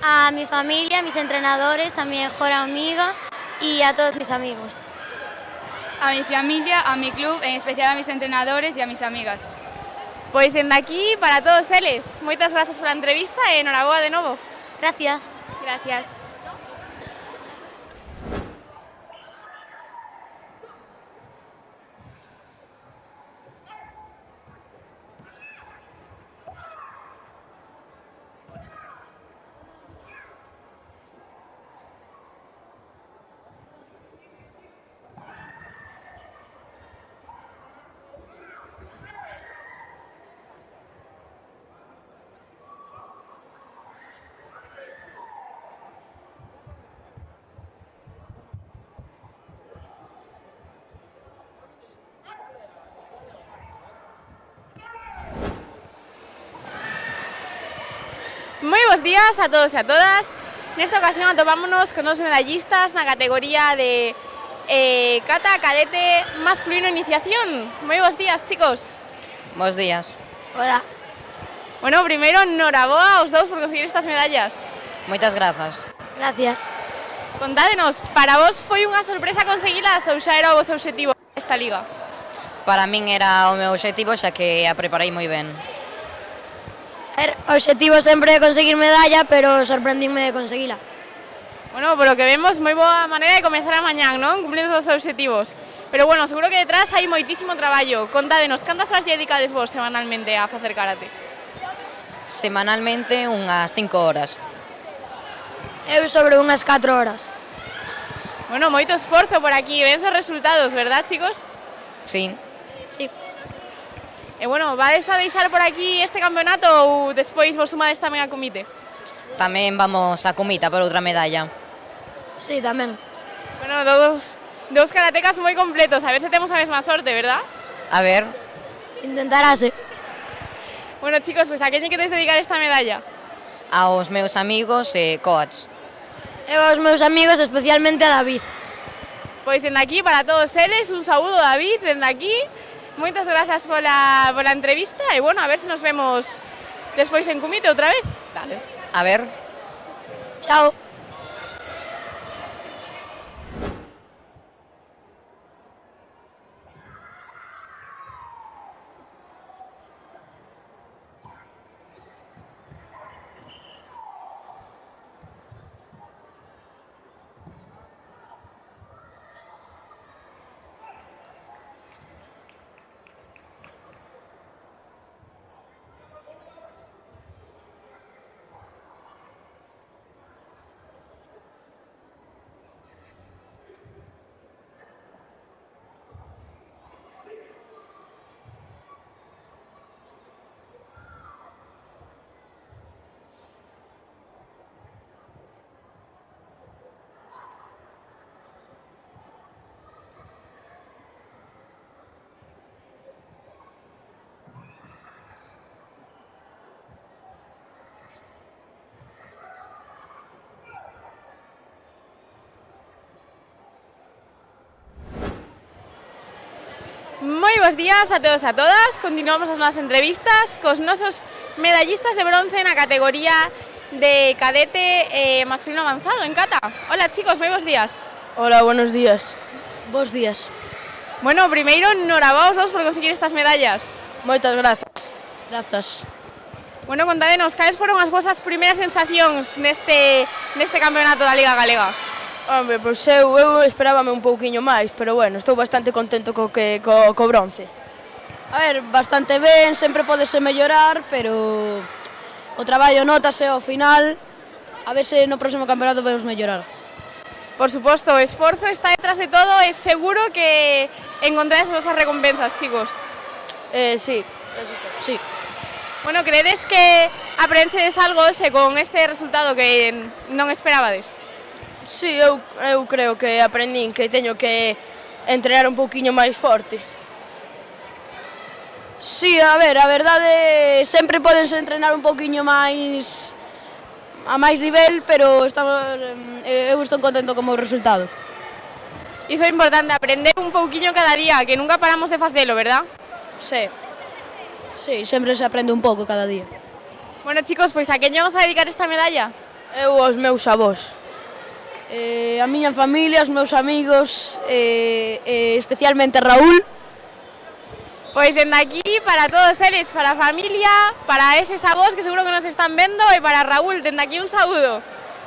A mi familia, a mis entrenadores, a mi mejor amiga y a todos mis amigos. A mi familia, a mi club, en especial a mis entrenadores y a mis amigas. Pois dende aquí, para todos eles, moitas gracias pola entrevista e enhoraboa de novo. Gracias. Gracias. Moi bons días a todos e a todas. Nesta ocasión atopámonos con dos medallistas na categoría de kata cadete masculino iniciación. Moi bons días, chicos. Bos días. Hola. Bueno, primeiro, enhoraboa aos dous por conseguir estas medallas. Moitas grazas. Gracias. Contádenos, para vos foi unha sorpresa conseguilas ou xa era o vosso obxectivo esta liga? Para min era o meu obxectivo, xa que a preparei moi ben. O objetivo sempre é conseguir medalla, pero sorprendíme de conseguila. Bueno, por lo que vemos, moi boa maneira de comezar a mañán, non? Cumplindo os obxectivos. Pero bueno, seguro que detrás hai moitísimo traballo. Contádenos, cantas horas lle dedicades vos semanalmente a facer karate? Semanalmente unhas 5 horas. Eu sobre unhas 4 horas. Bueno, moito esforzo por aquí, ven os resultados, verdad, chicos? Sí. Sí. E bueno, vades a deixar por aquí este campeonato ou despois vos sumades tamén a comité? Tamén vamos a comita por outra medalla. Sí, tamén. Bueno, dous karatecas moi completos, a ver se temos a mesma sorte, verdad? A ver. Intentarase. Bueno, chicos, pues a quen lle queres dedicar esta medalla? Aos meus amigos e coach. Eu aos meus amigos, especialmente a David. Pois dende aquí, para todos eles, un saúdo, David, dende aquí. Moitas grazas pola entrevista e, bueno, a ver se nos vemos despois en comité outra vez. Vale. A ver. Chao. Moi bons días a todos e a todas. Continuamos as nosas entrevistas cos nosos medallistas de bronce na categoría de cadete masculino avanzado en kata. Hola, chicos, moi bons días. Hola, buenos días. Bos días. Bueno, primeiro, enhoraboa aos dous por conseguir estas medallas. Moitas grazas. Grazas. Bueno, contádenos, cales foron as vosas primeiras sensacións neste campeonato da Liga Galega? Hombre, pois eu esperábame un pouquiño máis, pero bueno, estou bastante contento co bronce. A ver, bastante ben, sempre podese mellorar, pero o traballo notase ao final, a ver se no próximo campeonato podemos mellorar. Por suposto, o esforzo está detrás de todo, é seguro que encontráis as vosas recompensas, chicos. Sí. Bueno, credes que aprendedes algo con este resultado que non esperabades? Sí, eu creo que aprendín que teño que entrenar un pouquiño máis forte. Sí, a ver, a verdade, sempre podes entrenar un pouquiño máis a máis nivel, pero eu estou contento como resultado. Iso é importante, aprender un pouquiño cada día, que nunca paramos de facelo, verdad? Sí, sempre se aprende un pouco cada día. Bueno, chicos, pois a quen vamos a dedicar esta medalla? Eu aos meus avós. A miña familia, os meus amigos, especialmente Raúl. Pois dende aquí, para todos eles, para a familia, para eses avós que seguro que nos están vendo, e para Raúl, dende aquí un saúdo.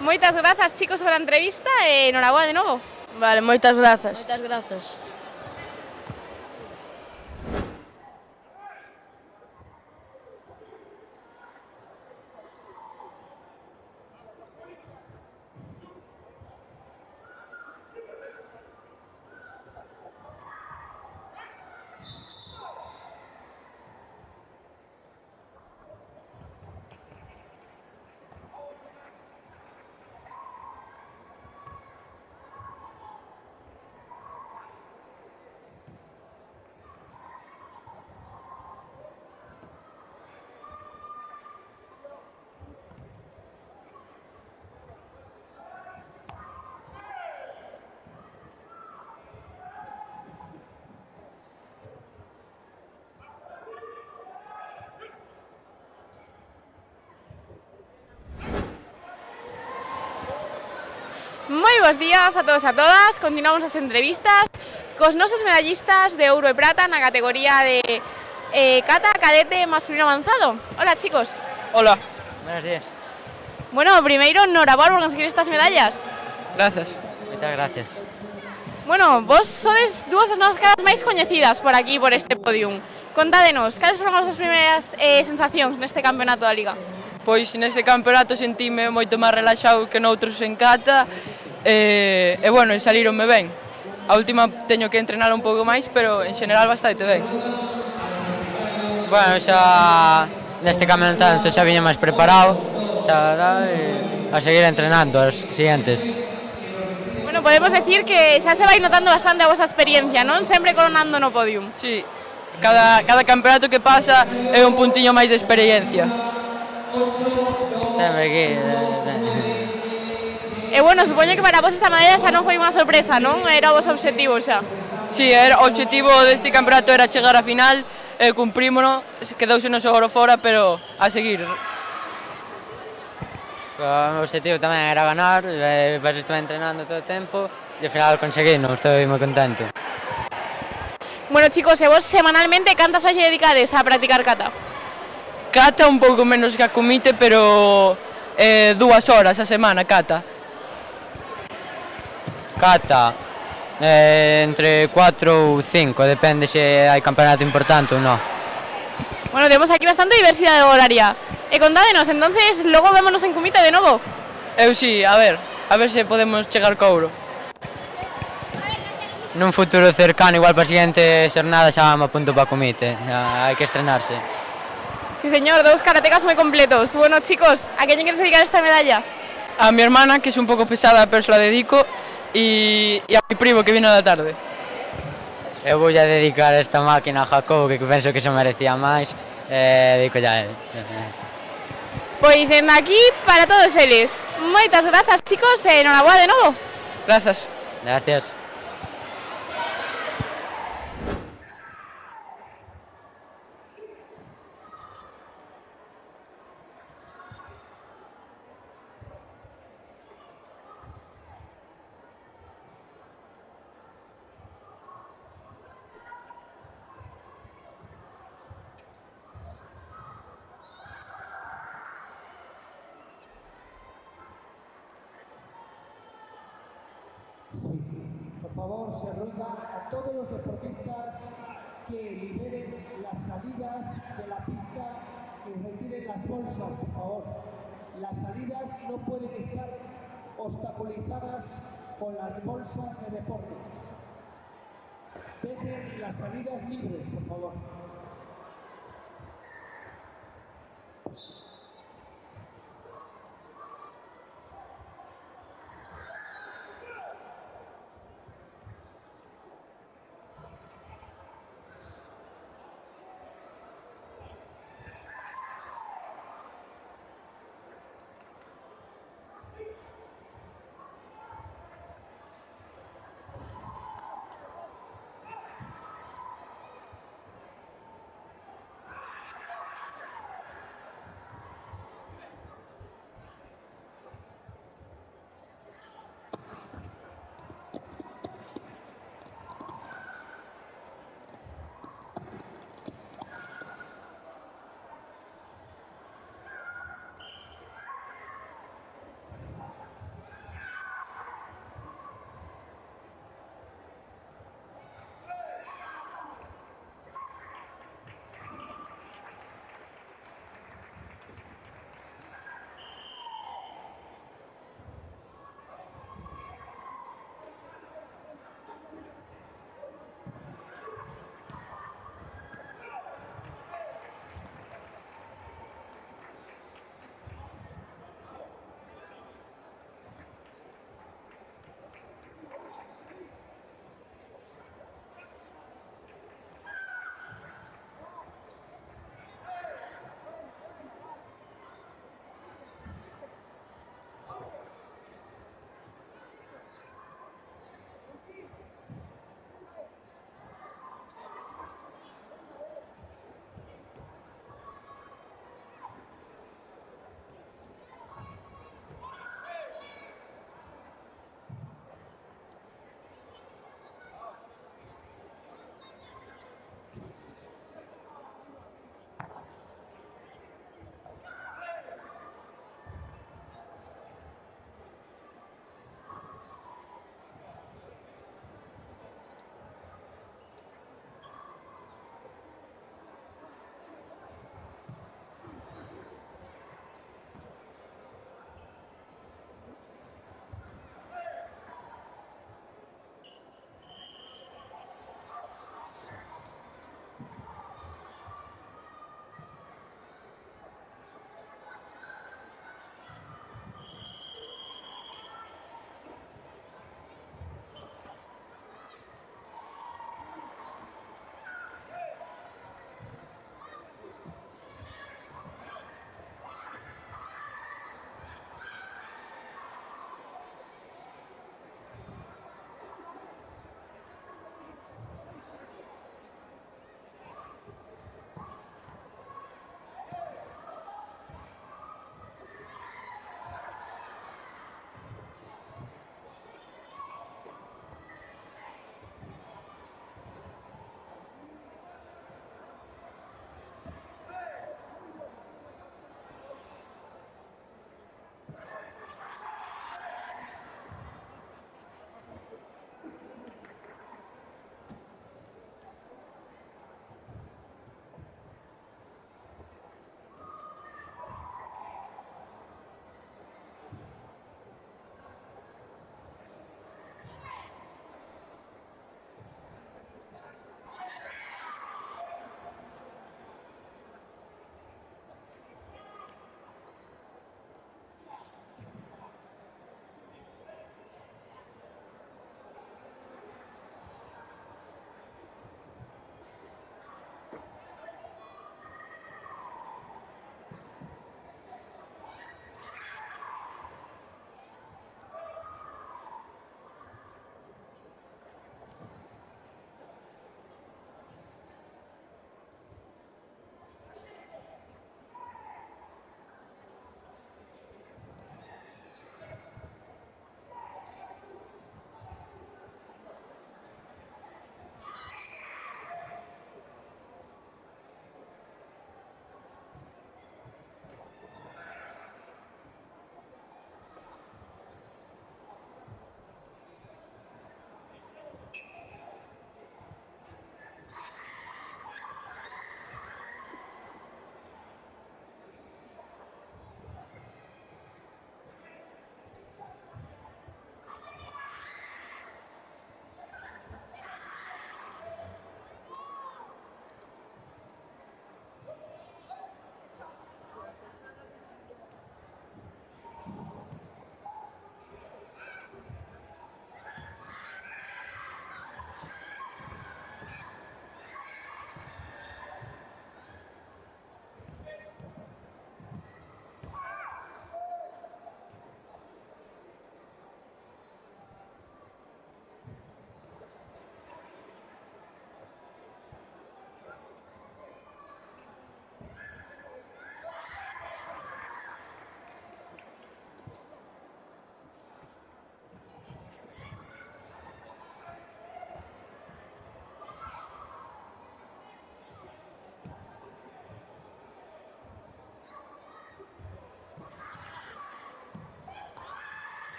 Moitas grazas, chicos, pola entrevista e enhorabuena de novo. Vale, moitas grazas. Moitas grazas. Moi bons días a todos e a todas, continuamos as entrevistas cos nosos medallistas de ouro e prata na categoría de kata cadete masculino avanzado. Hola, chicos. Hola. Buenos días. Bueno, primeiro, enhorabuena por conseguir estas medallas. Gracias. Moitas gracias. Bueno, vos sodes dúas das nosas caras máis coñecidas por aquí, por este podium. Contádenos, cales foron as primeiras sensacións neste campeonato da Liga? Pois neste campeonato sentime moito máis relaxado que noutros en kata e bueno, salíronme ben. A última teño que entrenar un pouco máis, pero en xeral bastante ben. Bueno, xa neste campeonato xa viña máis preparado, xa a seguir entrenando as siguientes. Bueno, podemos decir que xa se vai notando bastante a vosa experiencia, non? Sempre coronando no podium. Sí, cada campeonato que pasa é un puntiño máis de experiencia. Sempre aquí. E bueno, supoño que para vos esta medalla xa non foi unha sorpresa, non? Era o vosso obxectivo xa. Sí, o obxectivo deste campeonato era chegar á final, cumprímono, quedouse o oro fora, pero a seguir. O meu obxectivo tamén era ganar, pois estuve entrenando todo o tempo e ao final conseguino, estou moi contento. Bueno, chicos, e vos semanalmente cantas horas dedicades a practicar kata? Kata un pouco menos que a comite, pero 2 horas a semana, kata. Kata, entre 4 ou 5, depende se hai campeonato importante ou non. Bueno, temos aquí bastante diversidade horaria. E contádenos, entonces, logo vémonos en Kumite de novo. Eu sí, a ver se podemos chegar co ouro. Nun futuro cercano, igual para a seguinte xornada xa me apunto para Kumite, hai que estrenarse. Sí, señor, 2 karatecas moi completos. Bueno, chicos, a quen queres dedicar esta medalla? A mi hermana, que es un pouco pesada, pero se la dedico, e a mi primo, que vino da tarde. Eu vou a dedicar esta máquina a Jacobo, que penso que se merecía máis, dedico a ele. Pois dende aquí para todos eles. Moitas grazas, chicos, e enhorabuena de novo. Grazas. Gracias. Sí. Por favor, se ruega a todos los deportistas que liberen las salidas de la pista y retiren las bolsas, por favor. Las salidas no pueden estar obstaculizadas con las bolsas de deportes. Dejen las salidas libres, por favor.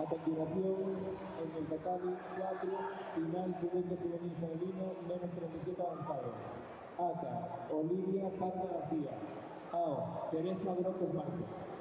A continuación, en el tatami 4, final juvenil juvenil femenino, menos 37 avanzado. Ata, Olivia Parda García. AO, Teresa Brocos Márquez.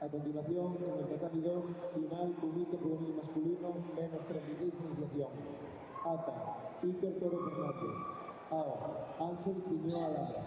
A continuación, en el tatami 2, final, Kumite juvenil masculino, menos 36 iniciación. Ata, Iker Toro Fernández. Ao, Ángel Piñoa Lara.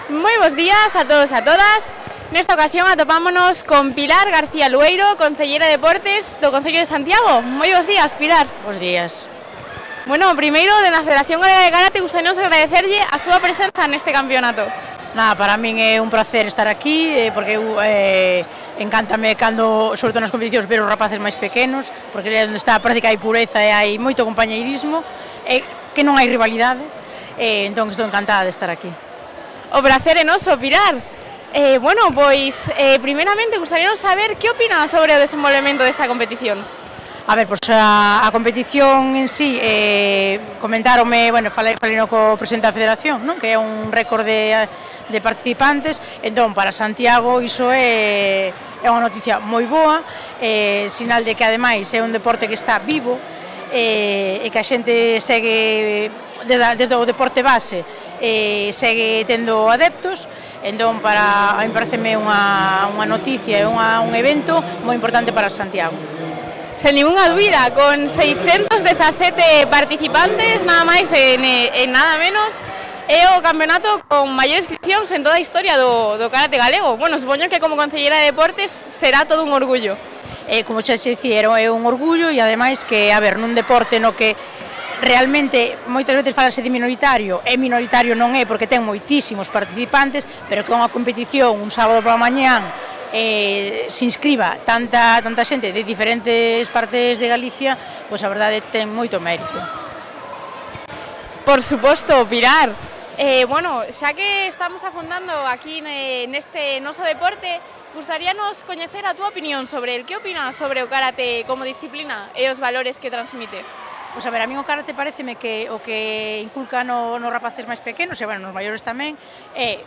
Moi bons días a todos e a todas. Nesta ocasión atopámonos con Pilar García Lueiro, concelleira de Deportes do Concello de Santiago. Moi bons días, Pilar. Bos días. Bueno, primeiro, de la Federación Galega de Karate, gustaríamos agradecerlle a súa presenza neste campeonato. Nada, para min é un placer estar aquí, porque encántame cando, sobre todo nas competicións, ver os rapaces máis pequenos, porque é onde está a práctica e pureza e hai moito compañeirismo, que non hai rivalidade, entón estou encantada de estar aquí. O prazer é noso, Pilar. Bueno, pois, primeiramente, gustaríamos saber que opina sobre o desenvolvemento desta competición. A ver, pois a competición en sí, comentáronme, bueno, falei co presidente da federación, non? Que é un récord de participantes, entón para Santiago iso é unha noticia moi boa, sinal de que ademais é un deporte que está vivo, e que a xente segue desde o deporte base, segue tendo adeptos, entón a mí pareceme unha noticia e un evento moi importante para Santiago. Sen ninguna dúbida, con 617 participantes, nada máis e nada menos, é o campeonato con maior inscripcións en toda a historia do karate galego. Bueno, supoño que como concelleira de Deportes será todo un orgullo. Como xa te dicía, é un orgullo e ademais que, a ver, nun deporte no que realmente moitas veces falase de minoritario, e minoritario non é porque ten moitísimos participantes, pero que unha competición un sábado pola mañán se inscriba tanta xente de diferentes partes de Galicia, pois a verdade ten moito mérito. Por suposto, Pilar. Bueno, xa que estamos afondando aquí neste noso deporte, gustaríanos coñecer a túa opinión sobre el que opinas sobre o karate como disciplina e os valores que transmite. Pois a ver, a mí o karate pareceme que o que inculca nos rapaces máis pequenos, e bueno, nos maiores tamén, é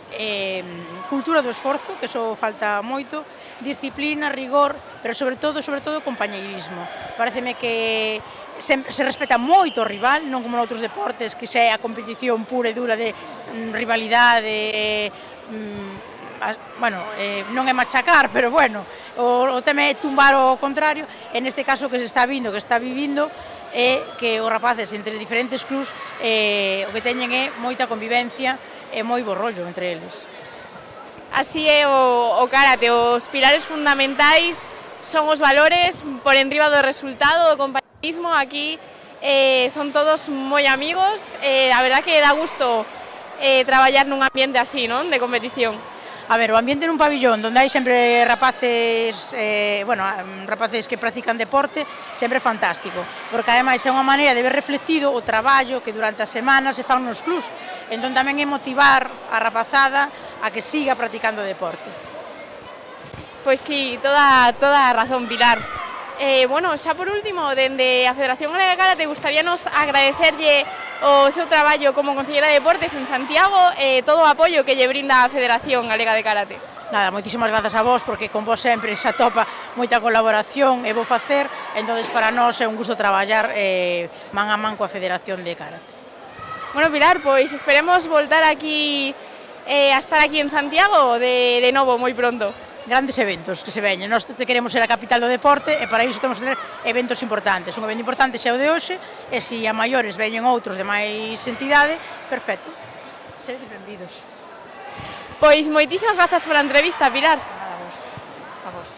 cultura do esforzo, que iso falta moito, disciplina, rigor, pero sobre todo compañeirismo. Pareceme que se respeta moito o rival, non como noutros deportes que xa é a competición pura e dura de rivalidade, non é machacar, pero bueno, o tema é tumbar o contrario, e neste caso que se está vivindo é que os rapaces entre diferentes clubs o que teñen é moita convivencia e moi bo rollo entre eles. Así é o karate, os pilares fundamentais son os valores por enriba do resultado, do compañerismo. Aquí son todos moi amigos, a verdad que dá gusto traballar nun ambiente así, non? De competición. A ver, o ambiente nun pabillón onde hai sempre rapaces, rapaces que practican deporte, sempre é fantástico, porque ademais é unha maneira de ver reflectido o traballo que durante a semana se fan nos clubs, entón tamén é motivar a rapazada a que siga practicando deporte. Pois sí, toda a razón, Pilar. Xa por último, dende a Federación Galega de Karate, gustaríanos agradecerlle o seu traballo como Concelleira de Deportes en Santiago e todo o apoio que lle brinda a Federación Galega de Karate. Nada, moitísimas grazas a vos, porque con vos sempre se atopa moita colaboración e vou facer, entón para nós é un gusto traballar man a man coa Federación de Karate. Bueno, Pilar, pois esperemos voltar aquí a estar aquí en Santiago de novo moi pronto. Grandes eventos que se veñen. Nós queremos ser a capital do deporte e para iso temos que ter eventos importantes. Un evento importante xa o de hoxe e se a maiores veñen outros de máis entidade, perfecto. Seredes benvidos. Pois moitísimas grazas pola entrevista, Pilar. Nada, a vos. A vos.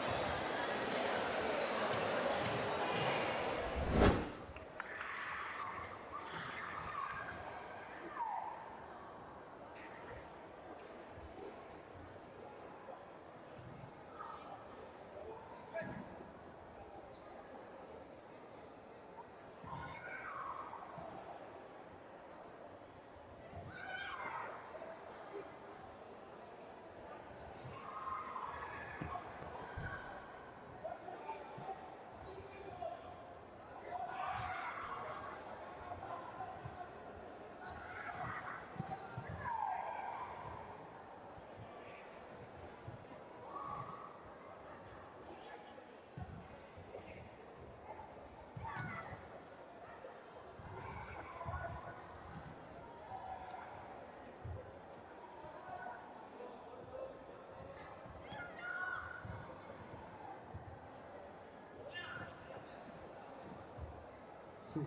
Sí.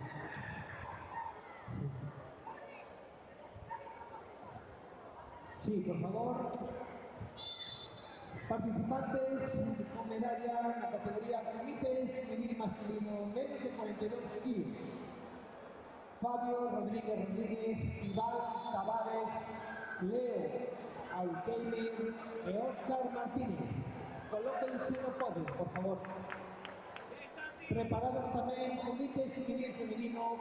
Sí, por favor. Participantes con medalla en la categoría Comité Femenil Masculino menos de 42 kilos. Fabio Rodríguez, Iván Tavares, Leo Alqueime y Óscar Martínez. Colóquense no podio, por favor. Preparados tamén Comité Civil Femenino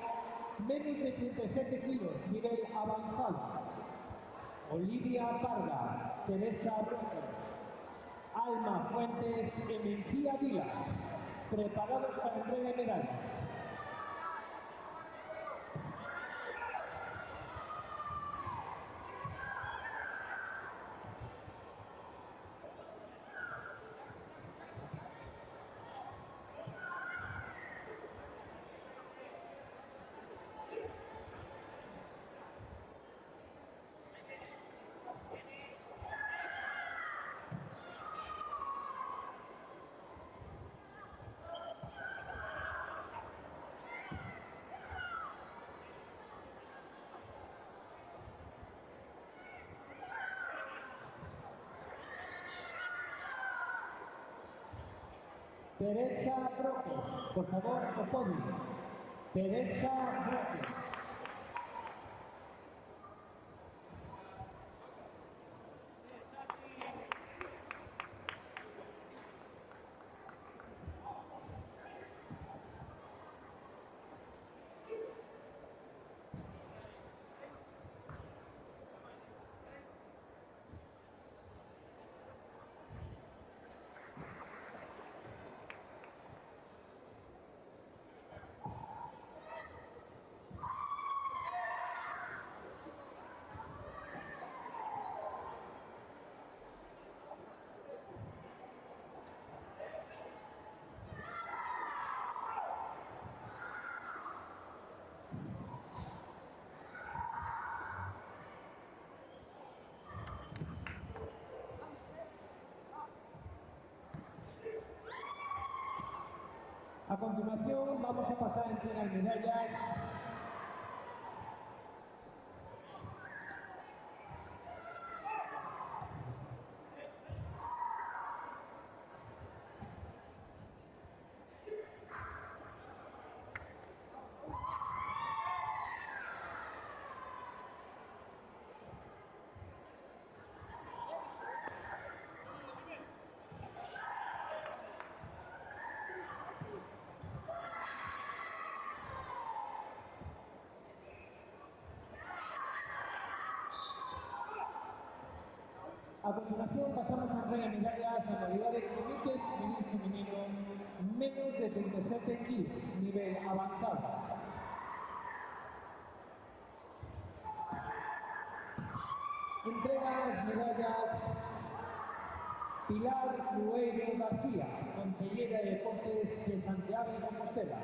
menos de 37 kilos, nivel avanzado. Olivia Parga, Teresa Broncos, Alma Fuentes y Mencía Vilas. Preparados para entrega de medallas. Teresa Broques, por favor, o podio. Teresa Broques. A continuación vamos a pasar a entregar medallas. A continuación pasamos a entregar medallas de modalidad de comité juvenil femenino menos de 37 kilos, nivel avanzado. Entrega las medallas Pilar Lueiro García, consellera de Deportes de Santiago de Compostela.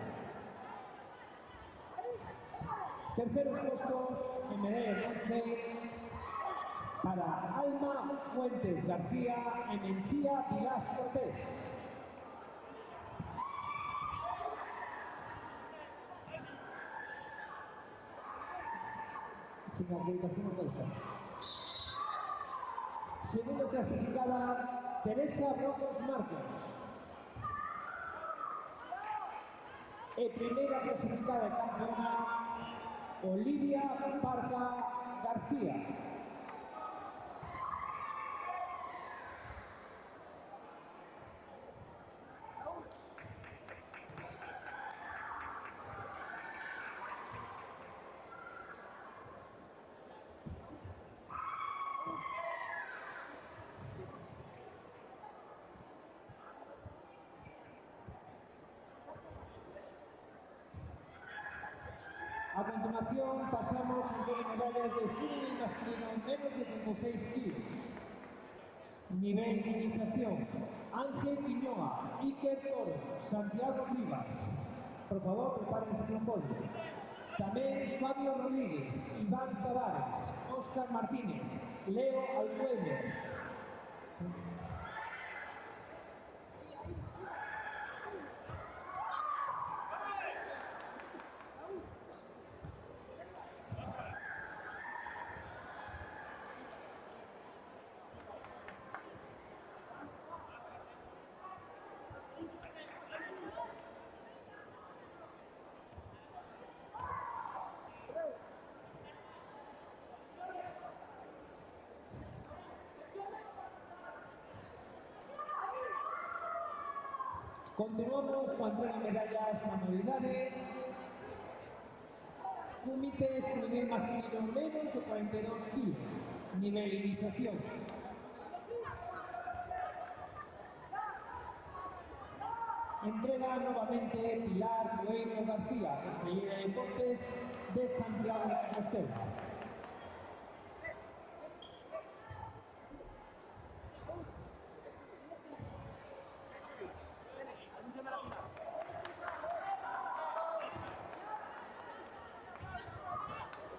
Terceros puestos en medalla de bronce para Alma Fuentes García en Encía Vilás Cortés. Sin acreditación no puede estar. Segundo clasificada, Teresa Rocos Marcos. Primera clasificada y campeona, Olivia Parca García. A continuación pasamos a entregar medallas de juvenil masculino menos de 36 kilos. Nivel iniciación, Ángel Quiñoa, Iker Toro, Santiago Rivas. Por favor, prepárense con podio. También Fabio Rodríguez, Iván Tavares, Óscar Martínez, Leo Alcuello. Continuamos con entrega de medallas manualidades. Comité juvenil masculino menos de 42 kilos. Nivel iniciación. Entrega nuevamente Pilar Lueiro García, consellera de Deportes de Santiago de Compostela.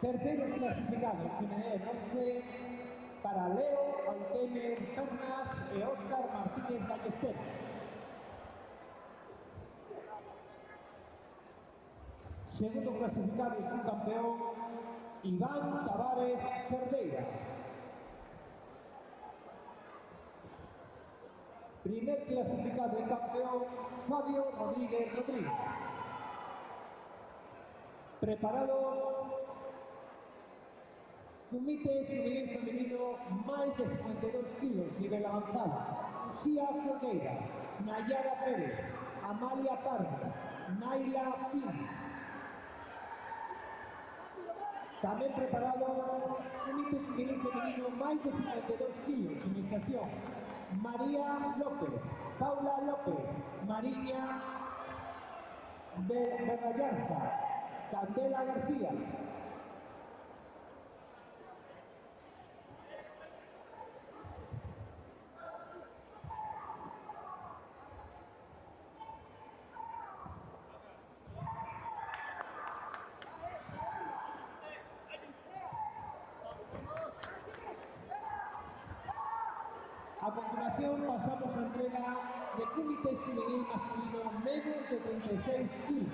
Terceros clasificados en el bronce para Leo Alquemer Pernas y Óscar Martínez Ballesteros. Segundo clasificado y subcampeón Iván Tavares Cerdeira. Primer clasificado y campeón Fabio Rodríguez Rodríguez. Preparados. Comité juvenil femenino más de 52 kilos, nivel avanzado. Lucía Fogueira, Nayara Pérez, Amalia Pardo, Naila Pin. También preparado Comité juvenil femenino más de 52 kilos, iniciación. María López, Paula López, Mariña Bergallarza, Candela García. A continuación pasamos a entrega de Comité Juvenil masculino menos de 36 kilos.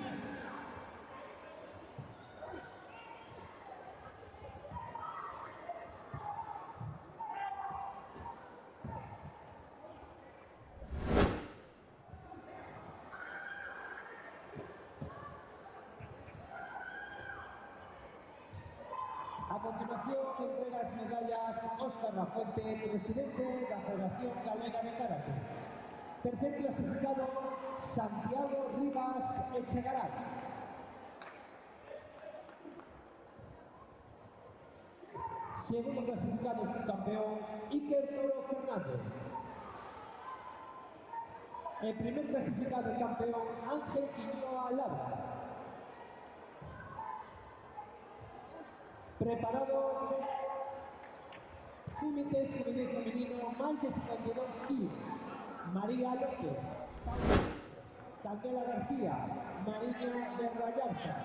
A continuación, entrega as medallas Óscar Lafuente, presidente da Federación Galega de Karate. Tercer clasificado, Santiago Rivas Echegaray. Segundo clasificado, subcampeón, Iker Toro Fernández. El primer clasificado y campeón, Ángel Quiñoa Labra. Preparados, Comité Juvenil Femenino, más de 52 kilos. María López, Candela García, Mariña Berrayarza.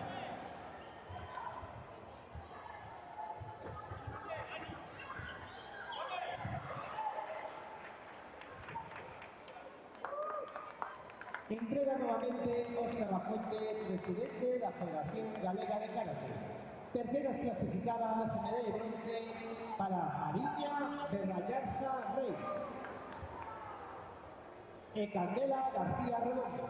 Entrega nuevamente Óscar Lafuente, presidente de la Federación Galega de Karate. Terceras clasificadas, medalla de bronce para Mariña Berrayarza Rey y Candela García Redondo.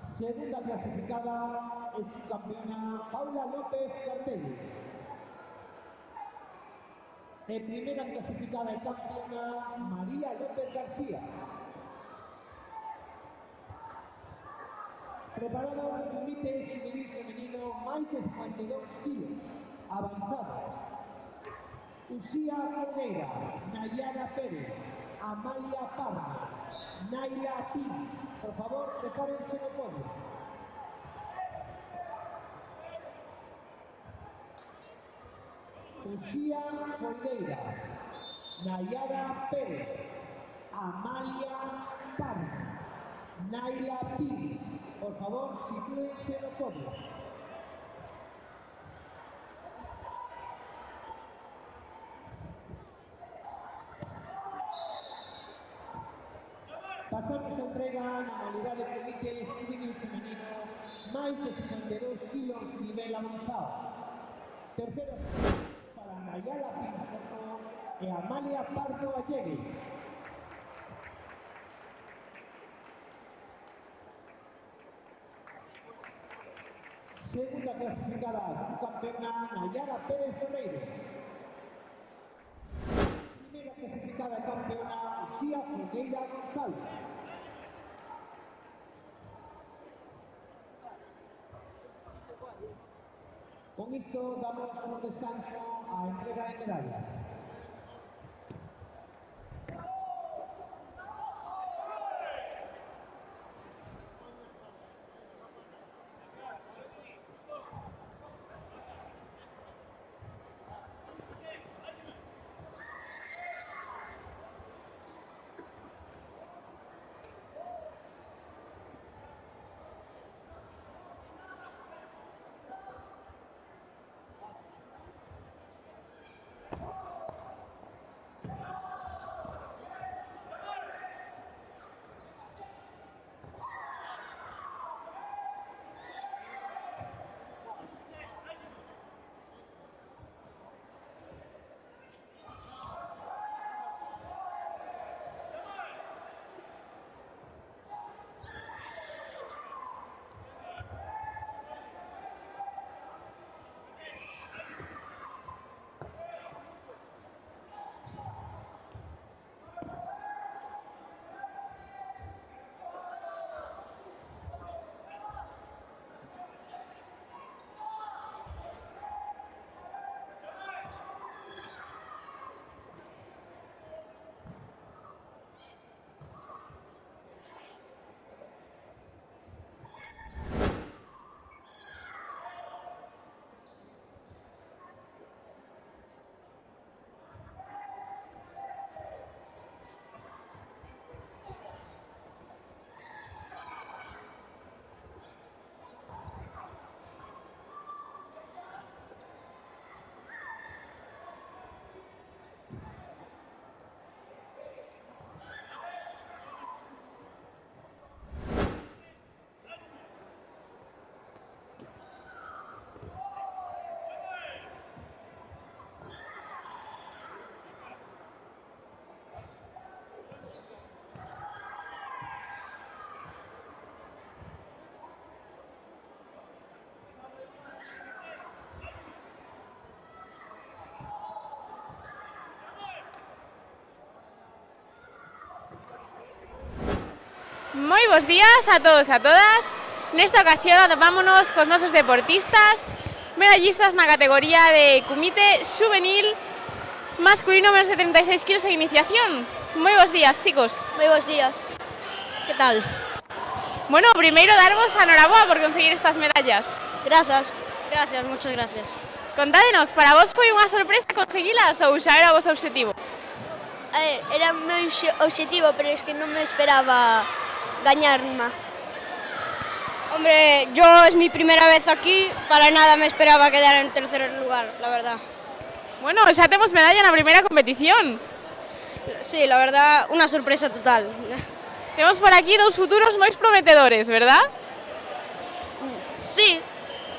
Segunda clasificada es su campeona Paula López Cartelli. Primera clasificada y campeona María López García. Preparado el Comité Juvenil Femenino, más de 52 kilos, avanzado. Uxía Fogueira, Nayara Pérez, Amalia Parma, Naila Pin. Por favor, prepárense en el podio. Uxía Fogueira, Nayara Pérez, Amalia Parma, Naila Pin. Por favor, sitúense en el podio. Pasamos a entrega la modalidad de Comité Juvenil Femenino, más de 52 kilos, nivel avanzado. Tercero para Nayala Pinsoto y Amalia Pardo Allegui. Segunda clasificada, subcampeona Nayara Pérez Ferreira. Primera clasificada campeona, Uxía Fogueira González. Con esto damos un descanso a entrega de medallas. Moi bons días a todos e a todas. Nesta ocasión atopámonos cos nosos deportistas medallistas na categoría de Kumite Juvenil masculino menos de 36 kilos en iniciación. Moi bons días, chicos. Moi bons días. Que tal? Bueno, primeiro darvos a noraboa por conseguir estas medallas. Gracias, muchas gracias. Contádenos, para vos foi unha sorpresa conseguilas ou xa era o vosso obxectivo? A ver, era o meu obxectivo, pero es que non me esperaba gañar má. Hombre, yo es mi primera vez aquí, para nada me esperaba quedar en tercer lugar, la verdad. Bueno, xa temos medalla na primeira competición. Sí, la verdad, unha sorpresa total. Temos por aquí dous futuros moi prometedores, verdad? Sí,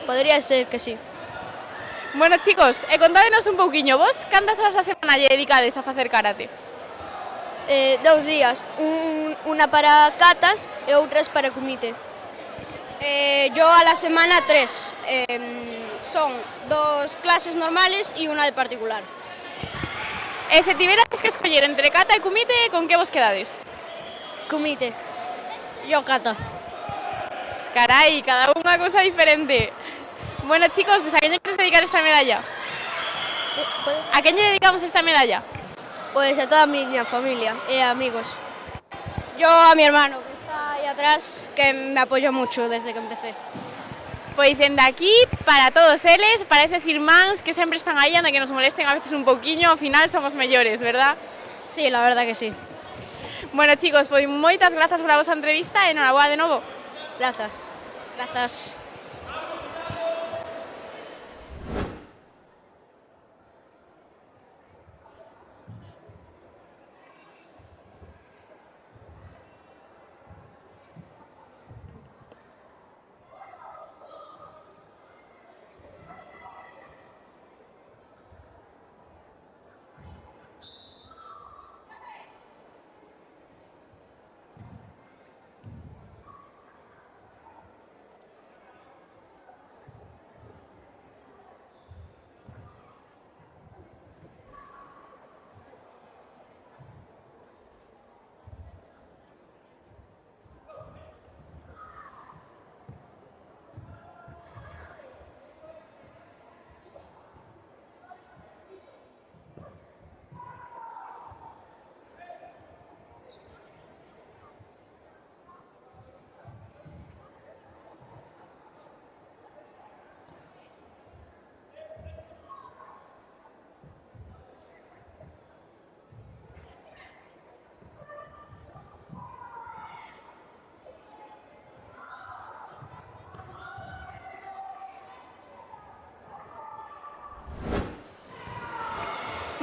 podría ser que sí. Bueno, chicos, contádenos un pouquiño, vos cantas horas a semana lle dedicades a facer karate? 2 días, unha para katas e outras para kumite. Yo a la semana 3, son 2 clases normales y una de particular. Se tiverades que escoller entre kata e kumite, con que vos quedades? Kumite. Yo kata. Carai, cada unha cousa diferente. Bueno, chicos, pues ¿a quién queréis dedicar esta medalla? ¿A quién le dedicamos esta medalla? Pues a toda mi familia y amigos. Yo a mi hermano, que está ahí atrás, que me apoyó mucho desde que empecé. Pois dende aquí, para todos eles, para eses irmáns que sempre están aí, anda que nos molesten a veces un pouquiño, ao final somos mellores, verdad? Sí, la verdad que sí. Bueno, chicos, pois moitas grazas por a vosa entrevista e noraboa de novo. Grazas. Grazas.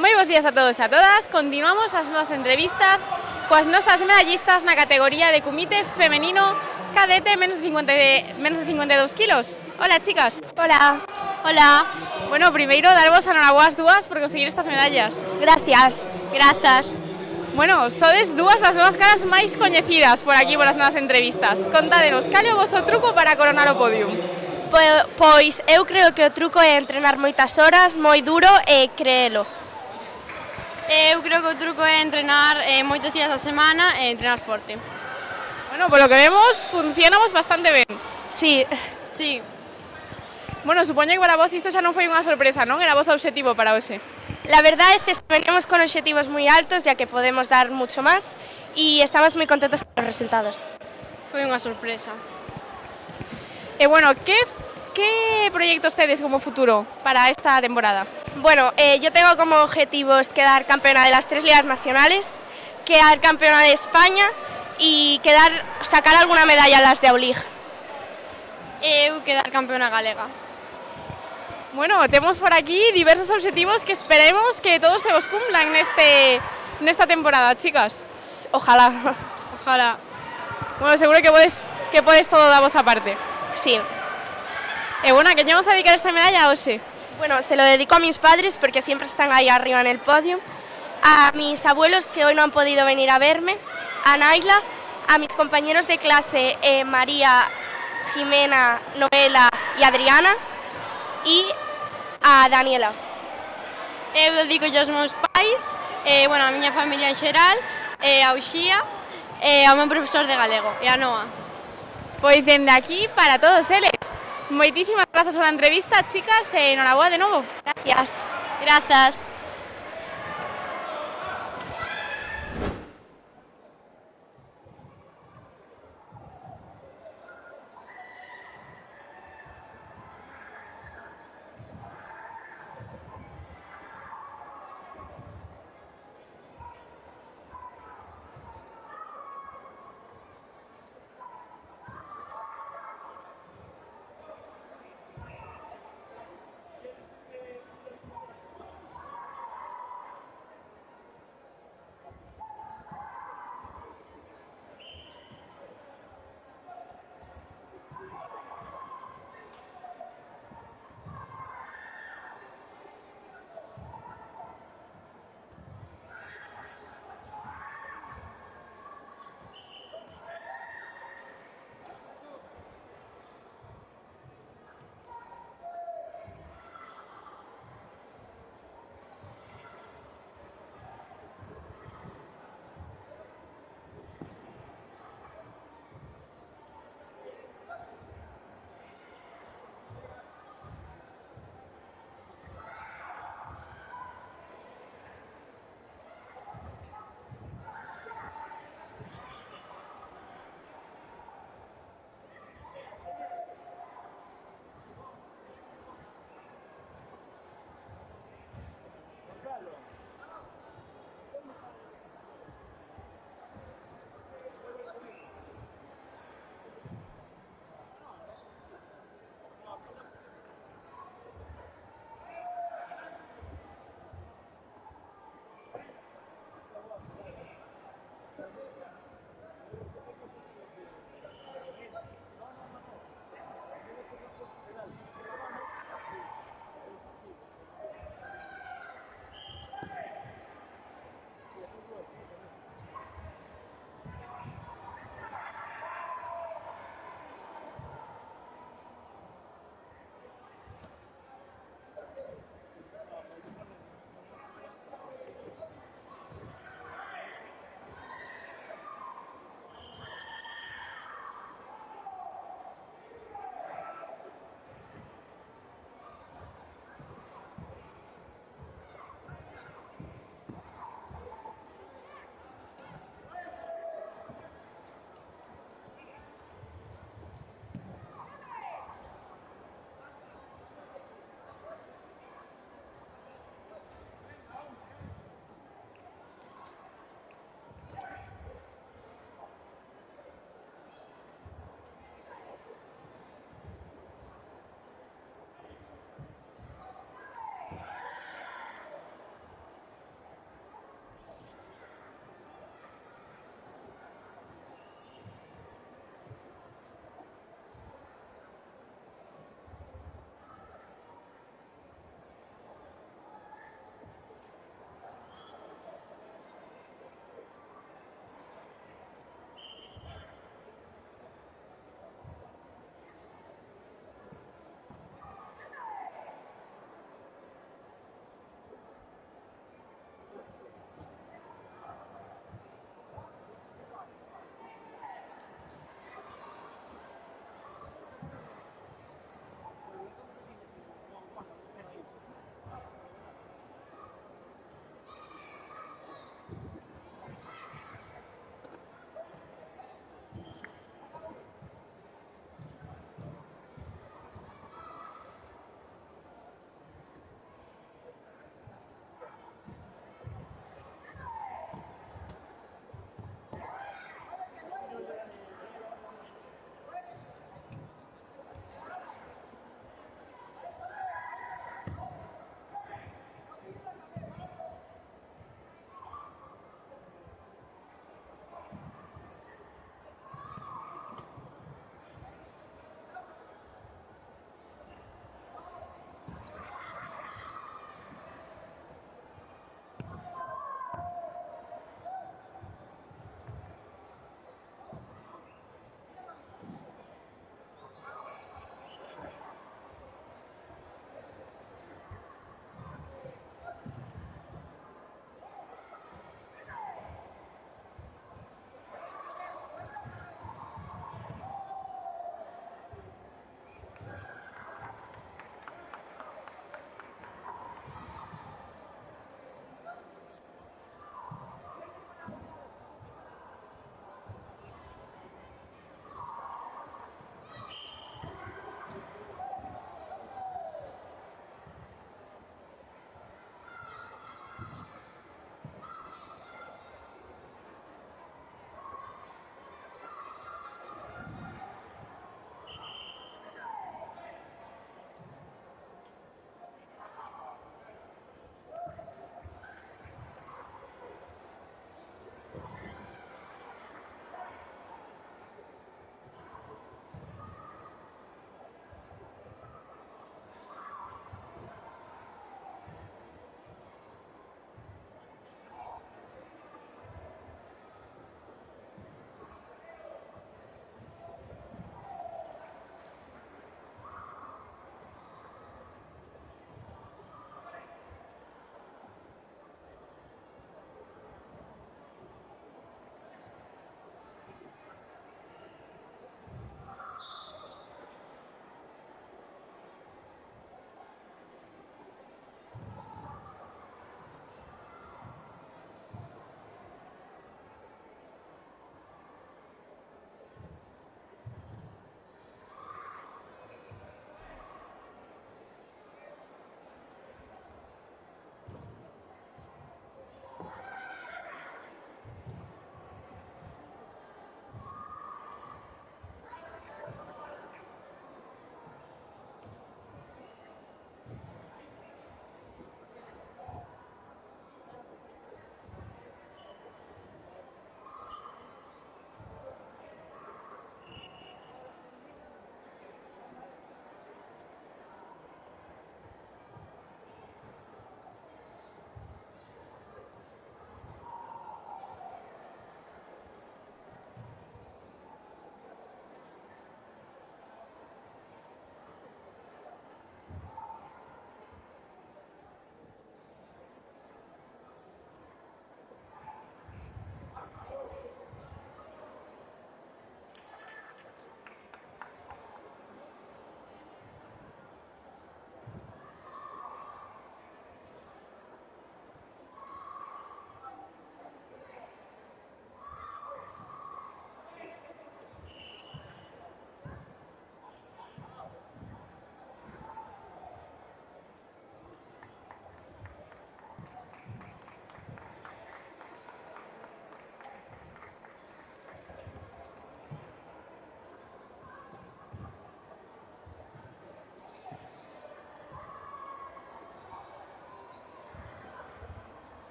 Moi bons días a todos e a todas. Continuamos as nosas entrevistas coas nosas medallistas na categoría de kumite femenino cadete menos de 52 kilos. Hola, chicas. Hola. Hola. Bueno, primeiro darvos a noraboa as dúas por conseguir estas medallas. Gracias. Grazas. Bueno, sodes dúas das novas caras máis coñecidas por aquí por as nosas entrevistas. Contádenos, cal é o voso truco para coronar o podium? Pois eu creo que o truco é entrenar moitas horas, moi duro e creelo. Eu creo que o truco é entrenar moitos días da semana e entrenar forte. Bueno, polo que vemos, funcionamos bastante ben. Sí, sí. Bueno, supoño que para vos isto xa non foi unha sorpresa, non? Era vos objetivo para hoxe. La verdad es que venimos con objetivos muy altos, ya que podemos dar mucho más, y estamos muy contentos con los resultados. Fue una sorpresa. Bueno, ¿qué proyectos tenéis como futuro para esta temporada? Bueno, yo tengo como objetivos quedar campeona de las 3 ligas nacionales, quedar campeona de España y sacar alguna medalla en las de Aulig. Quedar campeona galega. Bueno, tenemos por aquí diversos objetivos que esperemos que todos se os cumplan en esta temporada, chicas. Ojalá. Ojalá. Bueno, seguro que podéis todo dar vos aparte. Sí. Bueno, ¿a qué vamos a dedicar esta medalla, Ose? Bueno, se lo dedico a mis padres porque siempre están ahí arriba en el podio, a mis abuelos que hoy no han podido venir a verme, a Naila, a mis compañeros de clase María, Jimena, Noela y Adriana, e a Daniela. Eu dedico aos meus pais, bueno, a miña familia en xeral, a Uxía, Ao meu profesor de galego e a Noa. Pois dende aquí para todos eles. Moitísimas grazas pola entrevista, chicas, e enhoraboa de novo. Gracias. Grazas.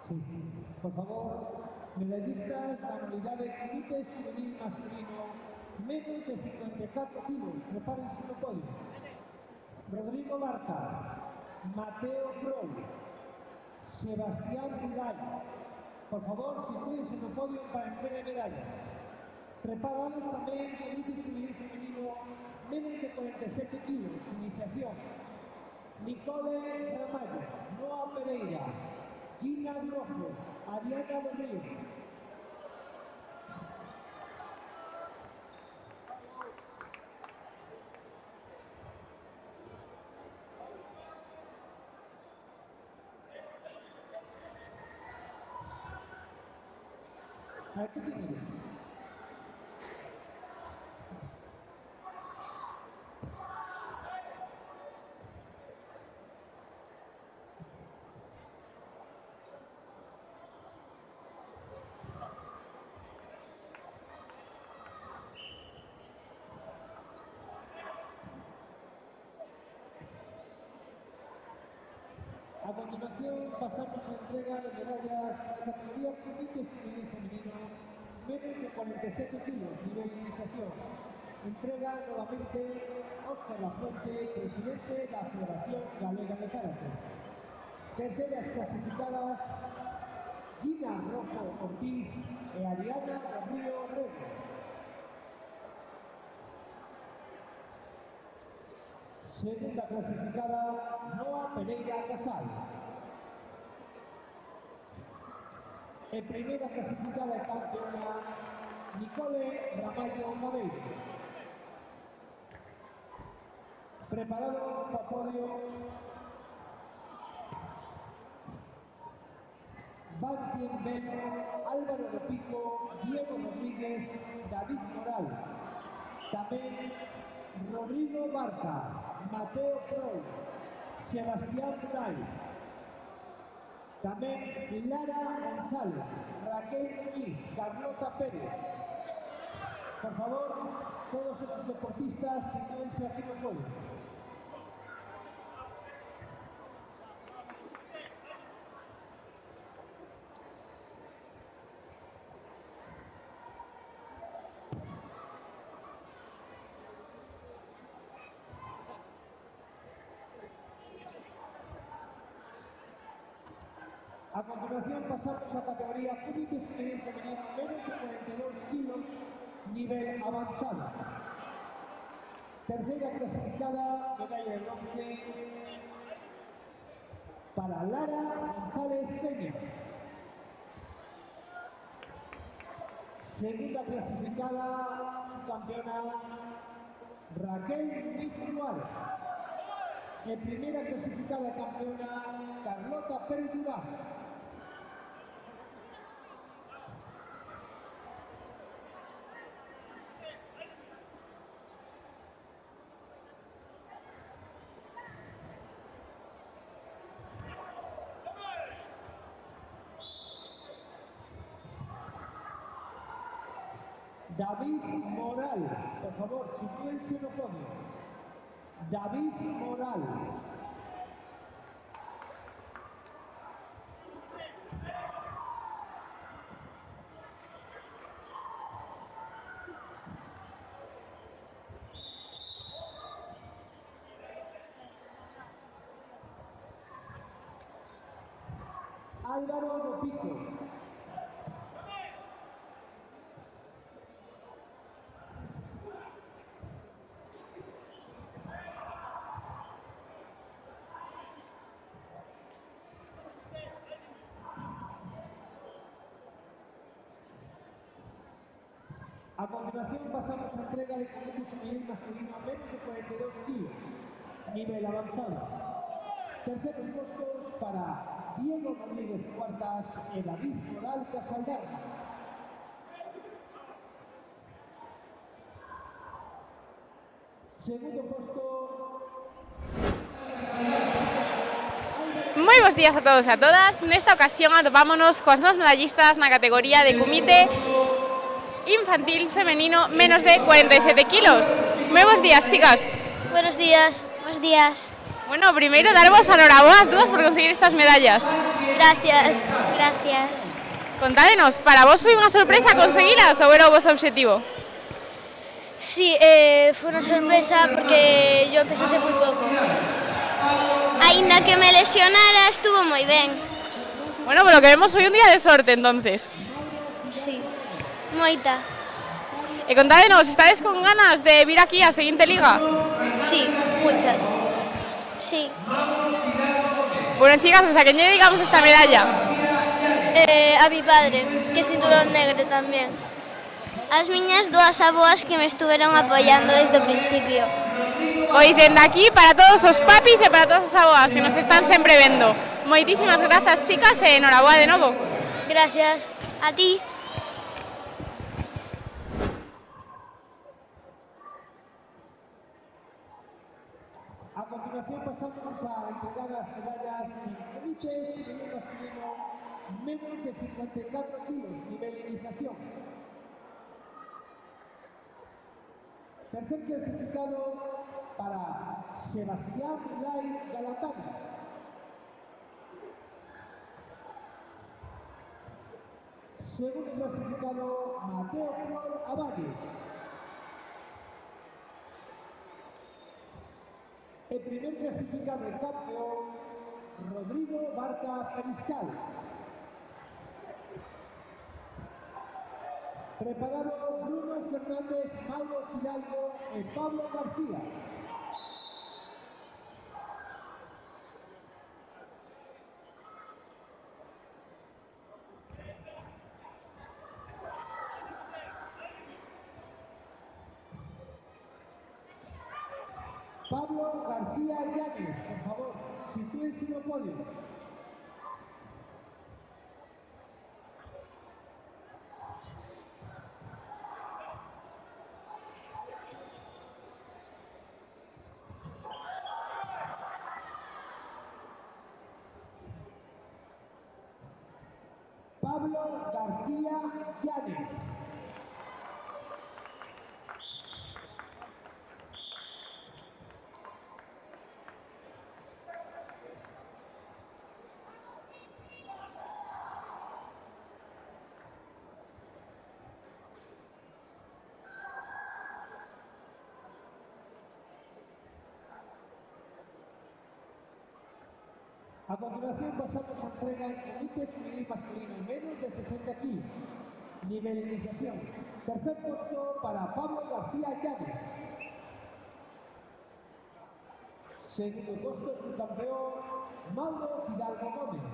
Sí. Por favor, medallistas da unidade comité juvenil masculino, menos de 54 kilos, prepárense no podio. Rodrigo Barca, Mateo Kroll, Sebastián Bulay. Por favor, sitúense no podio para entrega de medallas. Preparados tamén comité juvenil femenino, menos de 47 kilos, iniciación. Nicole Ramallo, Noa Pereira, Gina Rojo, Ariana del Río. Aquí tiene. A continuación pasamos a la entrega de medallas a la categoría comité juvenil femenino, menos de 47 kilos, nivel de iniciación. Entrega nuevamente Óscar Lafuente, presidente de la Federación Galega de Karate. Terceras clasificadas Gina Rojo Ortiz e Ariana del Río Rego. Segunda clasificada, Noa Pereira Casal. En primera clasificada y campeona, Nicole Ramallo Gabeiro. Preparados para podio. Bantien Beno, Álvaro de Pico, Diego Rodríguez, David Moral. También Rodrigo Barca, Mateo Kroll, Sebastián Bulay. También Lara González, Raquel Muñiz, Carlota Pérez. Por favor, todos esos deportistas sitúense aquí no pueden. A continuación pasamos a la categoría comité juvenil femenino, menos de 42 kilos, nivel avanzado. Tercera clasificada, medalla de bronce para Lara González Peña. Segunda clasificada, campeona Raquel Muñiz Suárez. En primera clasificada campeona Carlota Pérez Durán. David Moral, por favor, sitúense en el podio. David Moral. Álvaro Dopico. A continuación pasamos a entrega de comité juvenil masculino a menos de 42 kilos, nivel avanzado. Terceros puestos para Diego Rodríguez Cuartas y David Moral Casaldarna. Segundo puesto. Moi bons días a todos e a todas. Nesta ocasión atopámonos coas novas medallistas na categoría de comité infantil femenino menos de 47 kilos. Muy buenos días, chicas. Buenos días. Buenos días. Bueno, primero daros enhorabuena a las dos por conseguir estas medallas. Gracias. Gracias. Contádenos, para vos foi unha sorpresa conseguilas ou era o vosso obxectivo? Sí, fue una sorpresa porque yo empecé hace muy poco. Ainda que me lesionara, estuvo moi ben. Bueno, pero lo que vemos foi un día de sorte, entonces. Sí, moita. E contádenos, estades con ganas de vir aquí á seguinte liga? Sí, muchas. Sí. Bueno, chicas, pues a quen lle dedicamos esta medalla? A mi padre, que es cinturón negro tamén. As miñas dúas avoas que me estuveron apoiando desde o principio. Pois dende aquí para todos os papis e para todas as avoas que nos están sempre vendo. Moitísimas grazas, chicas, e enhoraboa de novo. Gracias. A ti. A continuación pasamos a entregar las medallas en comité femenino masculino menos de 54 kilos, nivel iniciación. Tercer clasificado para Sebastián Lai Galatano. Segundo clasificado Mateo Flor Avalle. El primer clasificado y campeón Rodrigo Barca Periscal. Preparado Bruno Fernández, Mauro Fidalgo y Pablo García. Pablo García Llanes, por favor, sitúense en el podio. Pablo García Llanes. A continuación pasamos a entrega en comité femenil masculino menos de 60 kilos. Nivel iniciación. Tercer puesto para Pablo García Llanes. Segundo puesto su campeón Mauro Fidalgo Gómez.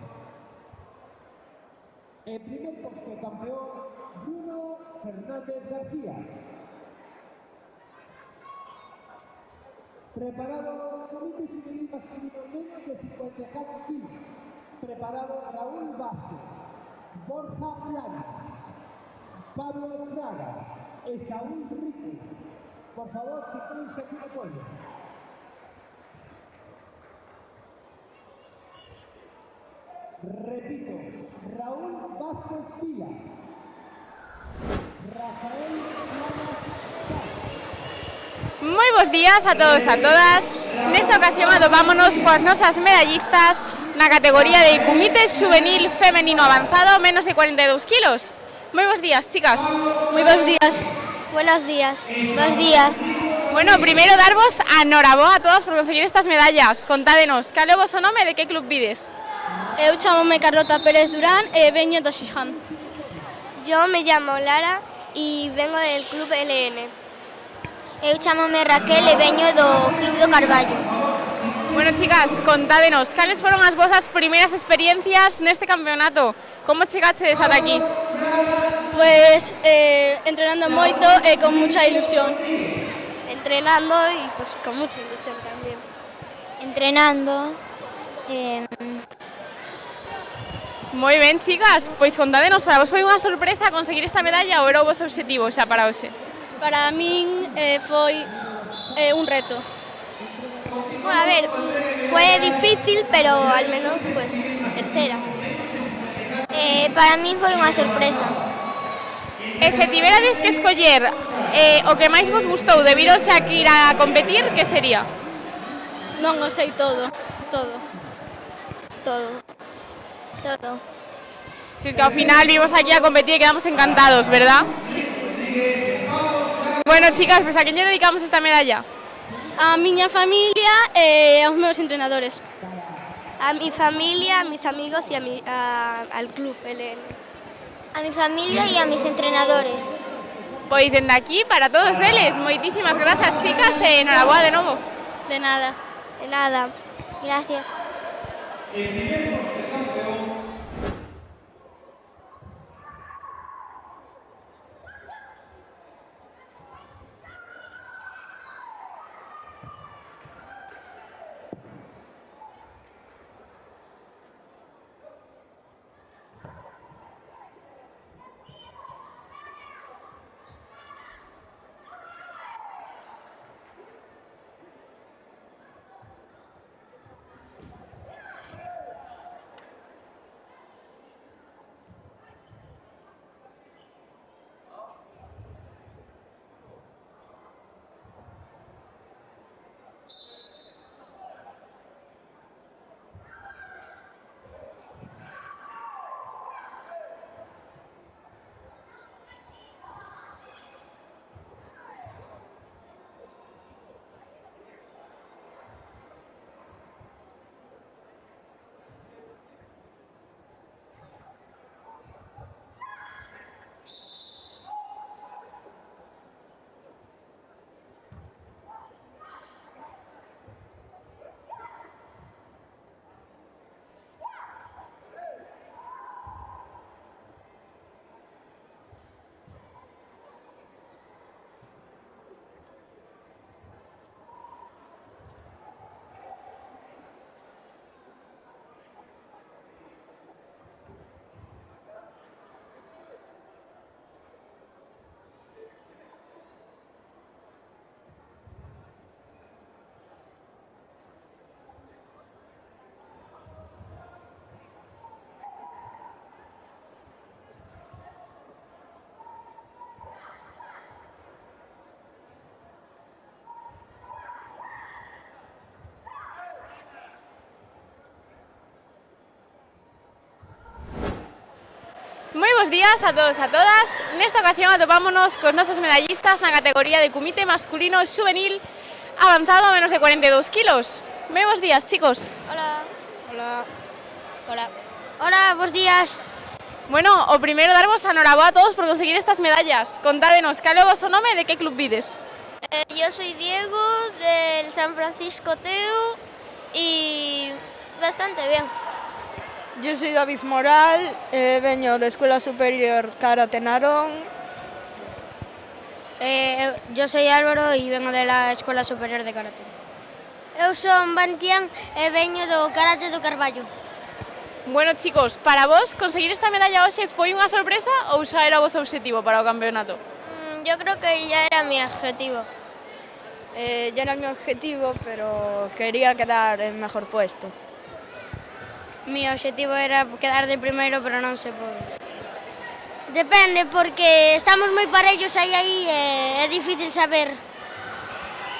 En primer puesto campeón Bruno Fernández García. Preparado comité femenil masculino menos de 54 kilos. Preparado Raúl Vázquez, Borja Planas, Pablo Fraga, Esaúl Rico. Por favor, sitúense aquí en el pueblo. Repito, Raúl Vázquez Pía, Rafael Planas Casa. Moi bons días a todos e a todas. Nesta ocasión atopámonos coas nosas medallistas na categoría de comité juvenil femenino avanzado menos de 42 kilos. Moi bons días, chicas. Moi bons días. Buenos días. Bons días. Bueno, primeiro darvos a enhoraboa a todas por conseguir estas medallas. Contádenos, cal é o voso nome e de que club vides? Eu chamome Carlota Pérez Durán e veño do Xiján. Yo me llamo Lara e vengo del club LN. Eu chamome Raquel e veño do Club do Carballo. Bueno, chicas, contádenos, cales foron as vosas primeiras experiencias neste campeonato? Como chegastedes ata aquí? Pues entrenando moito e con mucha ilusión. Entrenando y pues con mucha ilusión también. Entrenando. Moi ben, chicas, pois contádenos, para vos foi unha sorpresa conseguir esta medalla ou era o vosso obxectivo xa para hoxe? Para min foi un reto. Bueno, a ver, fue difícil, pero al menos pues tercera. Para mí foi unha sorpresa. E se tiverades que escoller o que máis vos gustou de viros aquí ir a competir, que sería? Non o sei todo, todo. Si es que al final vimos aquí a competir y quedamos encantados, ¿verdad? Sí. Bueno, chicas, pues ¿a quién le dedicamos esta medalla? A miña familia e aos meus entrenadores. A mi familia, a mis amigos y al club LN. A mi familia e a mis entrenadores. Pois dende aquí para todos eles. Moitísimas grazas, chicas, e enhoraboa de novo. De nada. De nada. Gracias. Moi bons días a todos e a todas. Nesta ocasión atopámonos cos nosos medallistas na categoría de comité masculino xuvenil avanzado a menos de 42 kilos. Moi bons días, chicos. Hola. Hola. Hola. Hola, bons días. Bueno, o primeiro darvos a enhoraboa a todos por conseguir estas medallas. Contádenos, cal é o vosso nome e de que club vides? Yo soy Diego del San Francisco Teu y bastante bien. Yo soy David Moral, veño da Escuela Superior Karate Narón. Yo soy Álvaro y vengo de la Escuela Superior de Karate. Eu son Bantián e veño do Karate do Carballo. Bueno, chicos, para vos conseguir esta medalla hoxe foi unha sorpresa ou xa era o vosso objetivo para o campeonato? Yo creo que ya era mi objetivo. Ya era mi objetivo, pero quería quedar en mejor puesto. Mi objetivo era quedar de primeiro, pero non se pode. Depende, porque estamos moi parellos aí é difícil saber.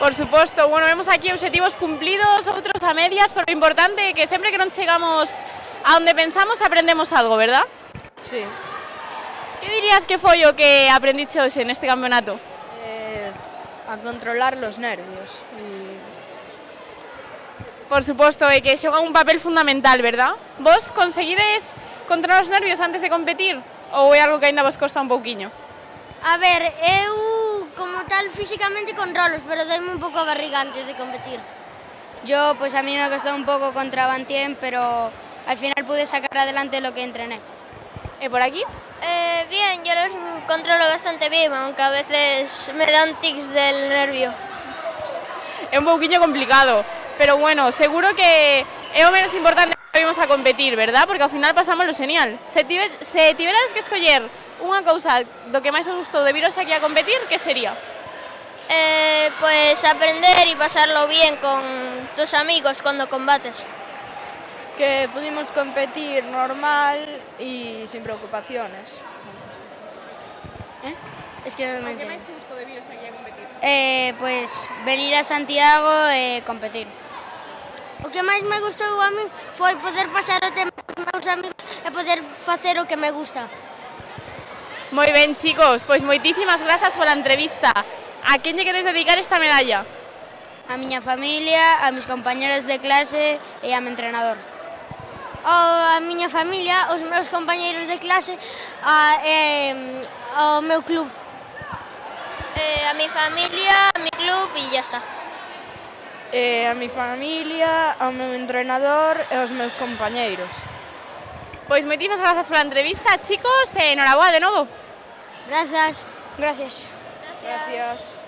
Por suposto, bueno, vemos aquí objetivos cumplidos, outros a medias, pero o importante é que sempre que non chegamos a onde pensamos aprendemos algo, verdad? Sí. Que dirías que foi o que aprendiche hoxe neste campeonato? A controlar los nervios. Por suposto, é que xoga un papel fundamental, verdad? Vos conseguides controlar os nervios antes de competir? Ou é algo que ainda vos costa un pouquiño? A ver, eu como tal físicamente controlos, pero doime un pouco a barriga antes de competir. Yo, pues a mí me costó un poco contra Bantien, pero al final pude sacar adelante lo que entrené. ¿Y por aquí? Bien, yo los controlo bastante bien, aunque a veces me dan tics del nervio. É un pouquiño complicado, pero bueno, seguro que é o menos importante que vimos a competir, verdad? Porque ao final pasamos lo genial. Se tiverades que escoller unha cousa do que máis os gustou de viros aquí a competir, que sería? Pues aprender y pasarlo bien con tus amigos cuando combates. Que pudimos competir normal y sin preocupaciones. Es que no me entiendo. ¿Qué máis te gustou de viros aquí a competir? Pues venir a Santiago y competir. O que máis me gustou a min foi poder pasar o tempo cos meus amigos e poder facer o que me gusta. Moi ben, chicos, pois moitísimas grazas pola entrevista. A quen lle queres dedicar esta medalla? A miña familia, a mis compañeros de clase e a meu entrenador. A miña familia, os meus compañeiros de clase ao meu club. A mi familia, a mi club e ya está. A mi familia, ao meu entrenador e aos meus compañeiros. Pois moitísimas grazas pola entrevista, chicos, e enhoraboa de novo. Grazas. Gracias. Gracias.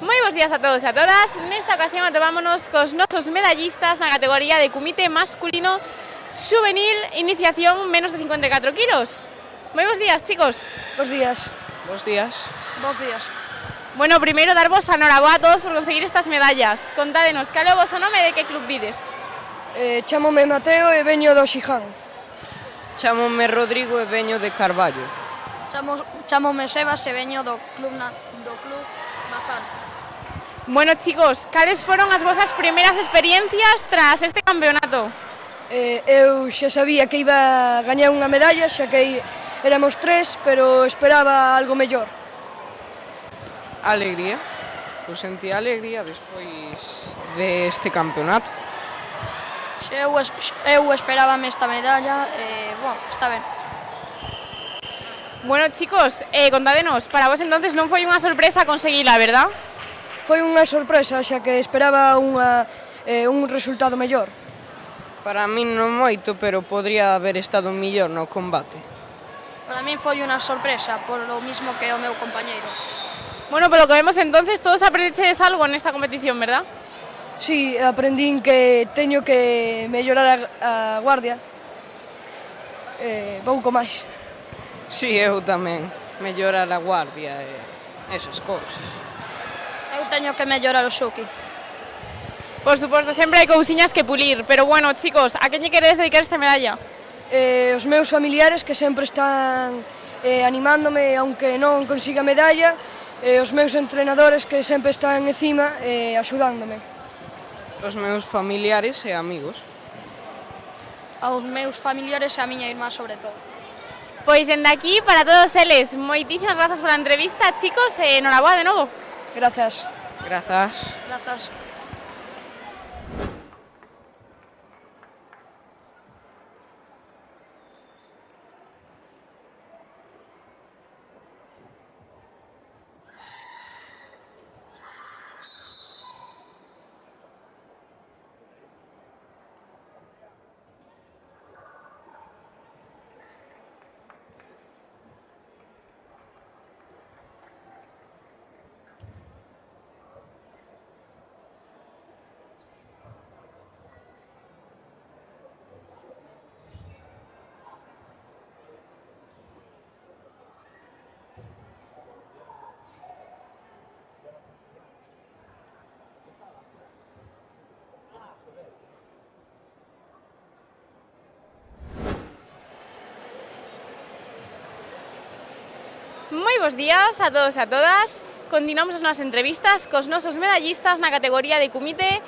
Moi bons días a todos e a todas. Nesta ocasión atopámonos cos nosos medallistas na categoría de comité masculino juvenil iniciación menos de 54 kilos. Moi bons días, chicos. Bos días. Bos días. Bos días. Bueno, primeiro darvos a noraboa a todos por conseguir estas medallas. Contádenos, cal é o voso nome e de que club vides? Chámome Mateo e veño do Xiján. Chámome Rodrigo e veño de Carballo. Chámome Sebas e veño do club Mazán. Bueno, chicos, cales foron as vosas primeiras experiencias tras este campeonato? Eu xa sabía que iba a gañar unha medalla, xa que éramos 3, pero esperaba algo mellor. Alegría. Eu sentí alegría despois deste campeonato. Eu esperábame esta medalla e, bueno, está ben. Bueno, chicos, contádenos, para vos entonces non foi unha sorpresa conseguila, verdad? Foi unha sorpresa, xa que esperaba un resultado mellor. Para min non moito, pero podría haber estado mellor no combate. Para min foi unha sorpresa, por lo mismo que o meu compañeiro. Bueno, por lo que vemos entonces, todos aprendedes algo nesta competición, verdad? Sí, aprendín que teño que mellorar a guardia. Pouco máis. Si, eu tamén. Mellorar a guardia e esas cousas. Eu teño que mellorar o Suki. Por suposto, sempre hai cousiñas que pulir, pero bueno, chicos, a quen lle queredes dedicar esta medalla? Os meus familiares que sempre están animándome, aunque non consiga medalla, e os meus entrenadores que sempre están encima axudándome. Os meus familiares e amigos. Aos meus familiares e a miña irmá, sobre todo. Pois dende aquí, para todos eles, moitísimas grazas pola entrevista, chicos, e enhoraboa de novo. Grazas. Grazas. Grazas. Moi bons días a todos e a todas. Continuamos as nosas entrevistas cos nosos medallistas na categoría de comité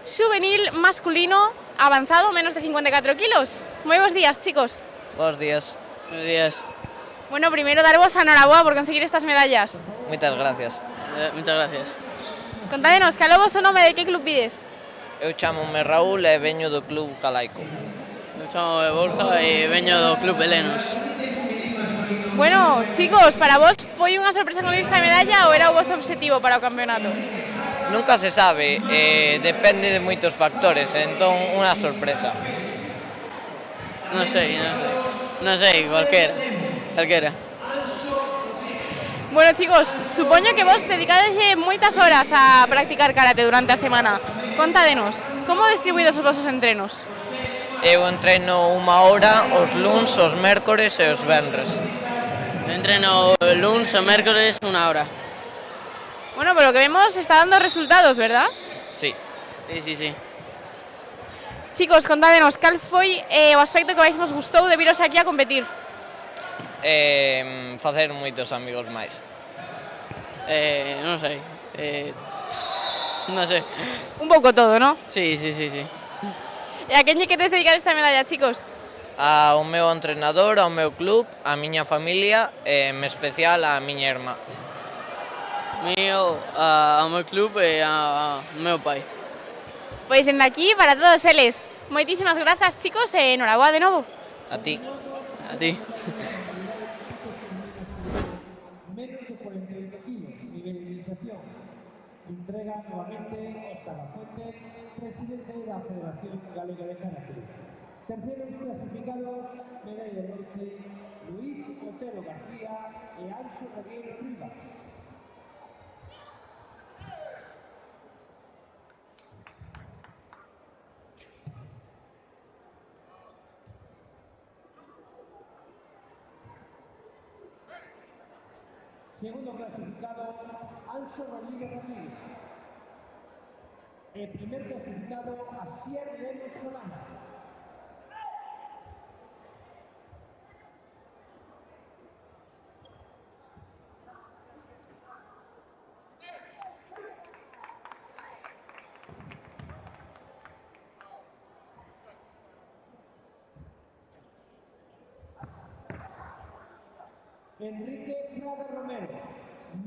juvenil masculino avanzado menos de 54 kilos. Moi bons días, chicos. Bos días. Bos días. Bueno, primeiro darvos a noraboa por conseguir estas medallas. Moitas gracias. Moitas gracias. Contádenos, cal é o voso nome e de que club vides? Eu chámome Raúl e veño do club Calaico. Eu chámome Borja e veño do club Helenos. Bueno, chicos, para vos foi unha sorpresa con esta medalla ou era o vosso objetivo para o campeonato? Nunca se sabe, depende de moitos factores, entón unha sorpresa. Non sei, calquera. Bueno, chicos, supoño que vos dedicades moitas horas a practicar karate durante a semana. Contádenos, como distribuídos os vosos entrenos? Eu entreno 1 hora os luns, os mércores e os venres. Entreno luns e mércores 1 hora. Bueno, por lo que vemos está dando resultados, ¿verdad? Sí. Sí. Chicos, contádenos, cal foi o aspecto que máis vos gustou de viros aquí a competir? Facer moitos amigos máis. Non sei. Un pouco todo, ¿no? Sí. E a quen lle queres dedicar esta medalla, chicos? Ao meu entrenador, ao meu club, á miña familia e, en especial, á miña irmá. Ao meu club e ao meu pai. Pois dende aquí, para todos eles, moitísimas grazas, chicos, e enhoraboa de novo. A ti. Menos de 48 kilos, nivel de iniciación. Entrega nuevamente Óscar Lafuente, presidente de la Federación Galega de Karate. Terceros clasificados, medalla de bronce, Luis Otero García e Anxo Javier Rivas. Segundo clasificado, Anxo Rodríguez. El primer clasificado, Asier Lemos Solana. Enrique Fraga Romero,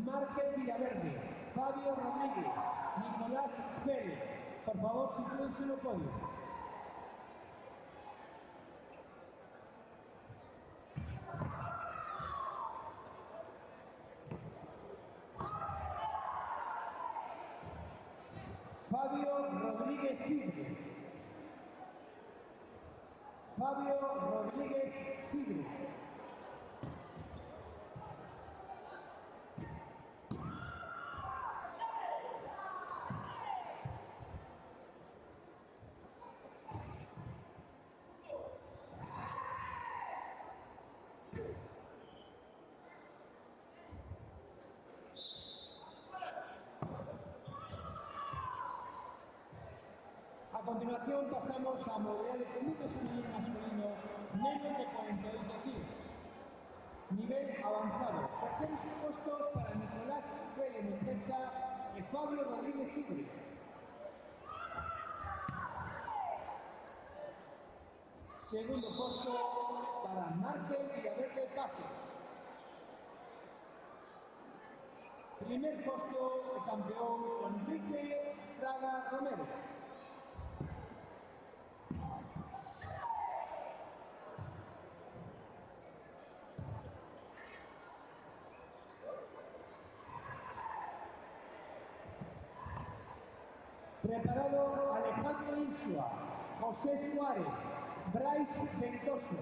Márquez Villaverde, Fabio Rodríguez, Nicolás Pérez. Por favor, sitúense en el podio. Fabio Rodríguez Tigre. A continuación pasamos a modalidad de comité femenino masculino menos de 48 kilos. Nivel avanzado. Terceros puestos para Nicolás Félix Montesa y Fabio Rodríguez Tigre. Segundo puesto para Márquez Villaverde Pazos. Primer puesto, campeón Enrique Fraga Romero. Preparado Alejandro Insua, José Suárez, Bryce Ventoso.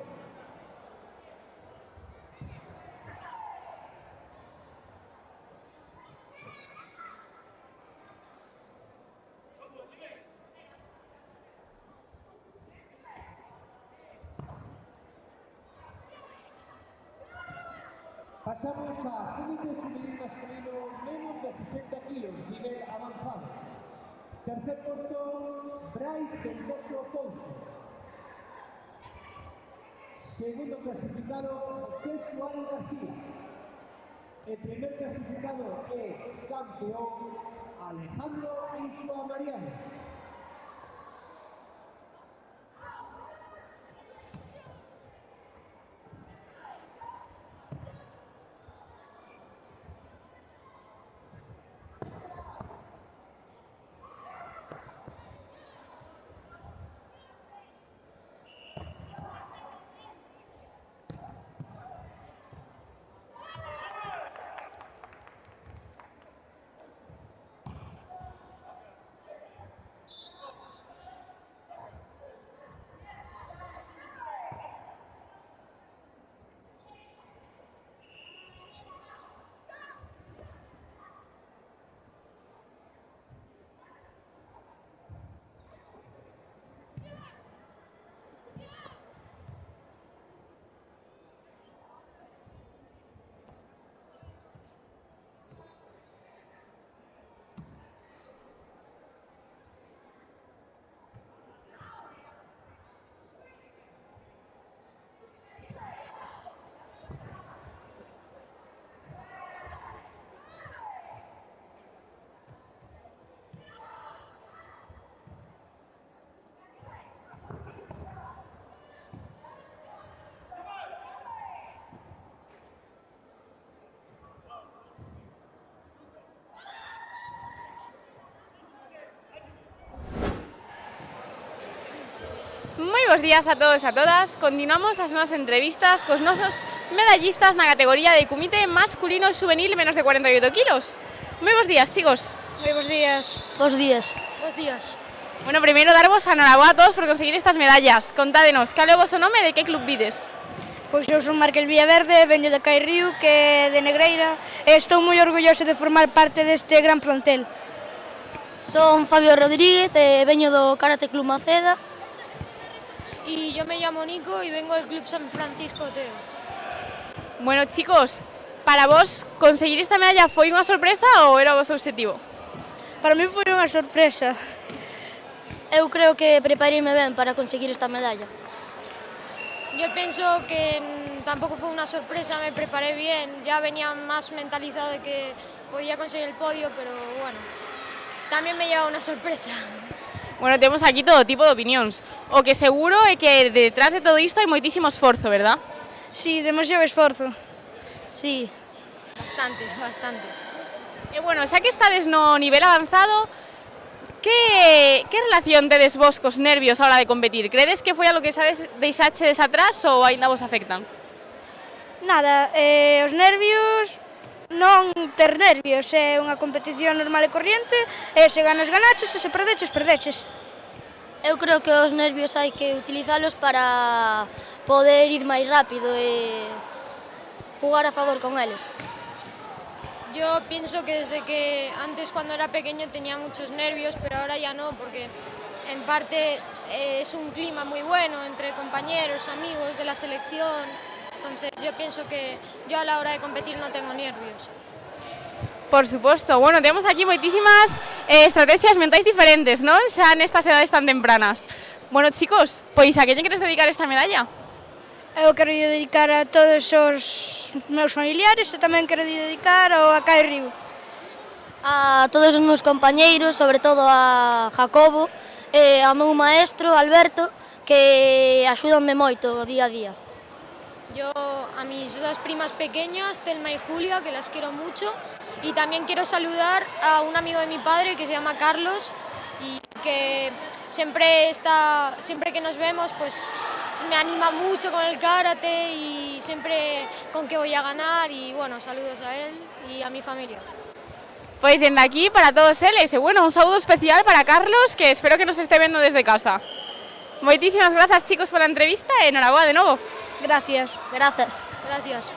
Pasamos a comité femenino masculino menos de 60 kilos, nivel avanzado. Tercer puesto, Bryce Ventoso Pouso. Segundo clasificado, José Suárez García. El primer clasificado es campeón Alejandro Insua Mariano. bons días a todos e a todas. Continuamos as nosas entrevistas cos nosos medallistas na categoría de comité masculino juvenil menos de 48 kilos. Moi bons días, chicos. Moi bons días. Bos días. Bos días. Bueno, primeiro darvos a enhoraboa a todos por conseguir estas medallas. Contádenos, cal é o vosso nome e de que club vides? Pois eu son Marqués Villaverde, veño de Cairrío, que é de Negreira, e estou moi orgulloso de formar parte deste gran plantel. Son Fabio Rodríguez, veño do Karate Club Maceda. Y yo me llamo Nico y vengo del Club San Francisco Teo. Bueno, chicos, para vos conseguir esta medalla foi unha sorpresa ou era o vosso objetivo? Para mí foi unha sorpresa. Eu creo que prepareime ben para conseguir esta medalla. Yo pienso que tampoco fue una sorpresa, me preparé bien, ya venía más mentalizado de que podía conseguir el podio, pero bueno, también me lleva una sorpresa. Bueno, temos aquí todo tipo de opinións. O que seguro é que detrás de todo isto hai moitísimo esforzo, verdad? Sí, demasiado esforzo. Sí. Bastante. E bueno, xa que estades no nivel avanzado, que relación tedes vos cos nervios a hora de competir? Credes que foi algo que xa deixachedes atrás ou aínda vos afectan? Nada, os nervios, non ter nervios, é unha competición normal e corriente, e se ganas, ganaches, e se perdeches, perdeches. Eu creo que os nervios hai que utilizalos para poder ir máis rápido e jugar a favor con eles. Yo pienso que desde que antes cuando era pequeño tenía muchos nervios, pero ahora ya no, porque en parte es un clima muy bueno entre compañeros, amigos de la selección. Entonces yo pienso que yo a la hora de competir no tengo nervios. Por suposto. Bueno, temos aquí moitísimas estrategias mentais diferentes, non? Xa nestas edades tan tempranas. Bueno, chicos, pois a que lle queres dedicar esta medalla? Eu quero dedicar a todos os meus familiares e tamén quero dedicar ao a Cairrío. A todos os meus compañeiros, sobre todo a Jacobo e ao meu maestro Alberto, que axúdanme moito día a día. Yo a mis dos primas pequeñas, Telma y Julia, que las quiero mucho, y también quiero saludar a un amigo de mi padre que se llama Carlos y que siempre que nos vemos pues me anima mucho con el karate y siempre con que voy a ganar, y bueno, saludos a él y a mi familia. Pois dende aquí para todos eles, e bueno, un saúdo especial para Carlos, que espero que nos este vendo desde casa. Moitísimas grazas, chicos, pola entrevista e enhoraboa de novo. Gracias. Gracias. Gracias.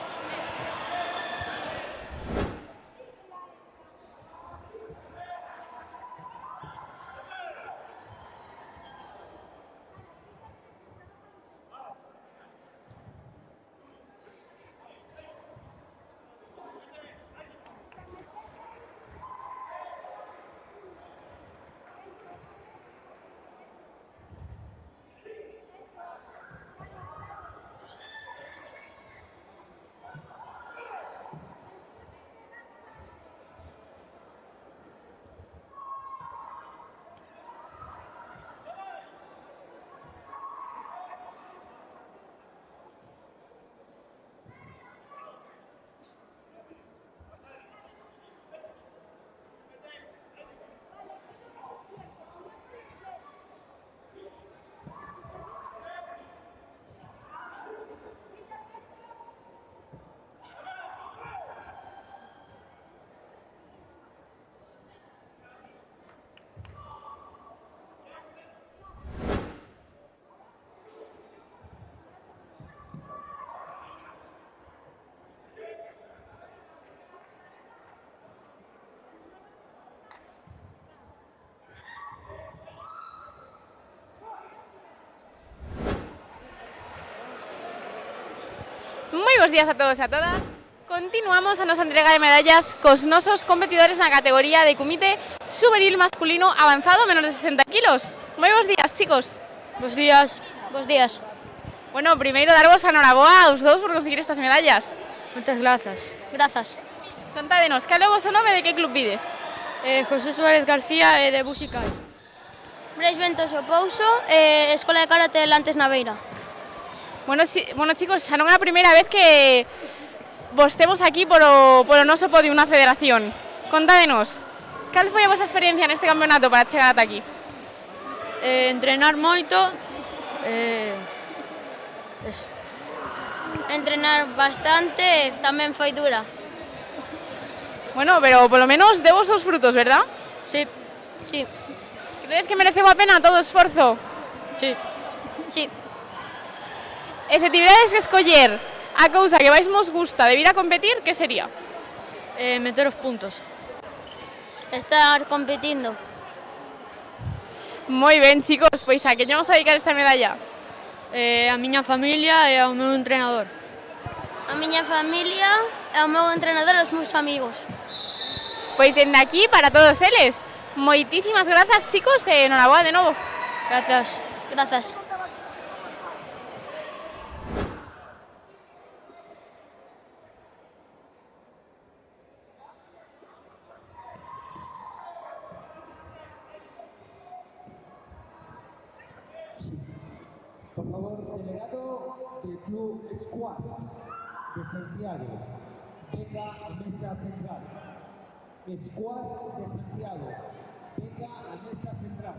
Moi bons días a todos e a todas. Continuamos a nosa entrega de medallas cos nosos competidores na categoría de comité juvenil masculino avanzado menos de 60 kilos. Moi bons días, chicos. Bos días. Bos días. Bueno, primeiro darvos a enhoraboa aos dous por conseguir estas medallas. Moitas grazas. Grazas. Contádenos, cal é o voso nome e de que club vides? José Suárez García e de Buxical. Brais Ventoso Pouso, Escola de Karate Lantes na Beira. Bueno, chicos, xa non é a primeira vez que vos temos aquí polo noso podio unha federación. Contádenos, cal foi a vosa experiencia neste campeonato para chegar ata aquí? Entrenar moito Eso. Entrenar bastante tamén foi dura. Bueno, pero polo menos deu os seus frutos, verdad? Sí. Sí. Crees que mereceu a pena todo o esforzo? Sí. Sí. E se tiveres que escoller a cousa que máis vos gusta de vir a competir, que sería? Meter os puntos. Estar competindo. Moi ben, chicos, pois a que lle vamos a dedicar esta medalla? A miña familia e ao meu entrenador. A miña familia e ao meu entrenador e aos meus amigos. Pois dende aquí, para todos eles, moitísimas grazas, chicos, e enhoraboa de novo. Grazas. Grazas. Por favor, delegado del Club Squash de Santiago, venga a mesa central. Squash de Santiago, venga a mesa central.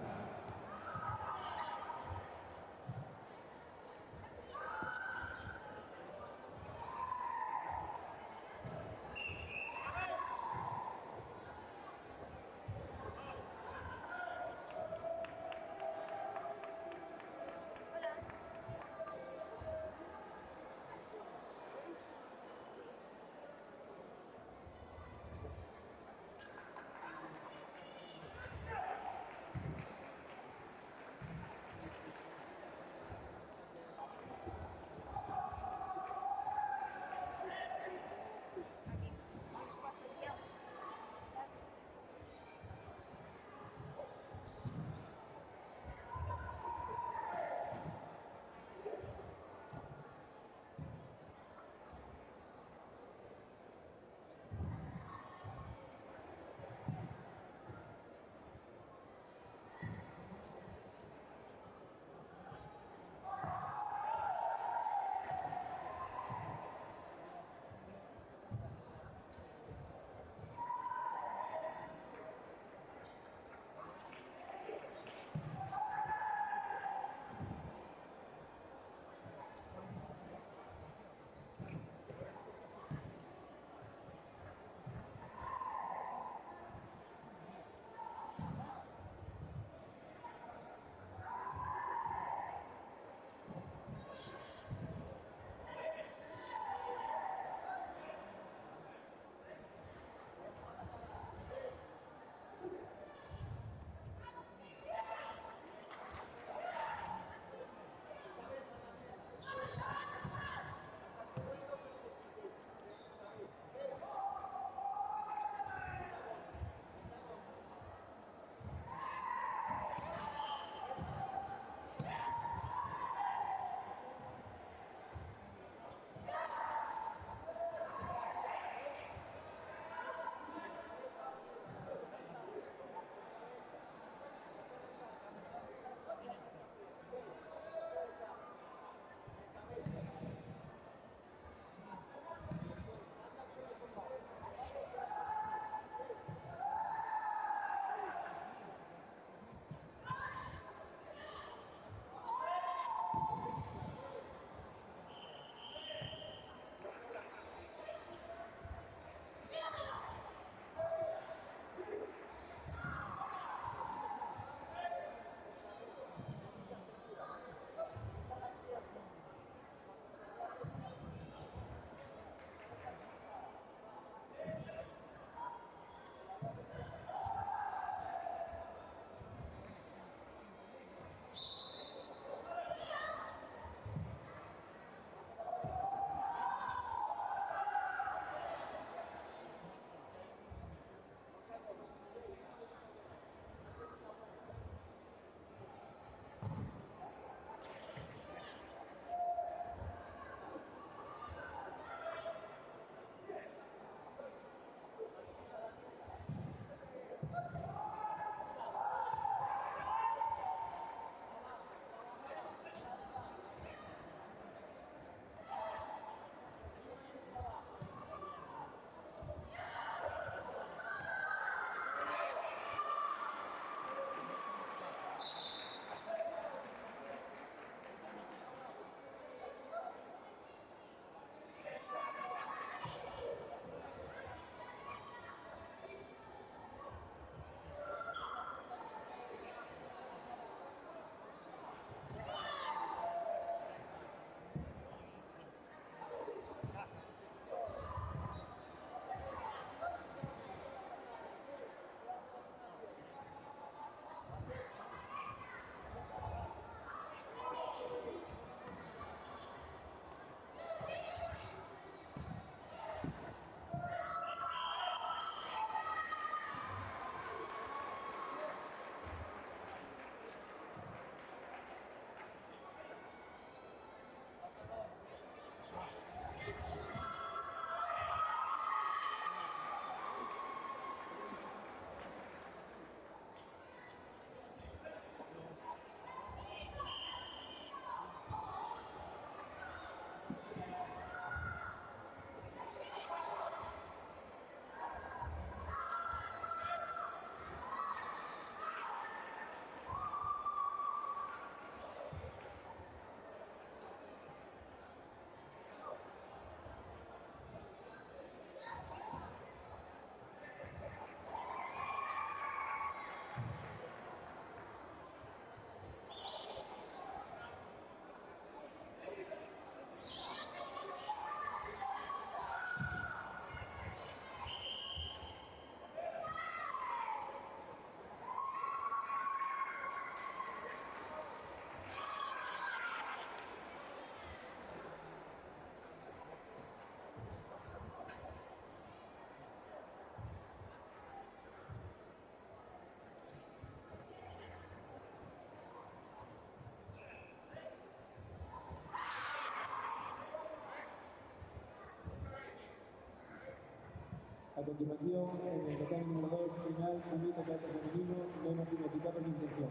A continuación, en el total número 2, final, Unite Cadete Femenino, menos 54 de intención.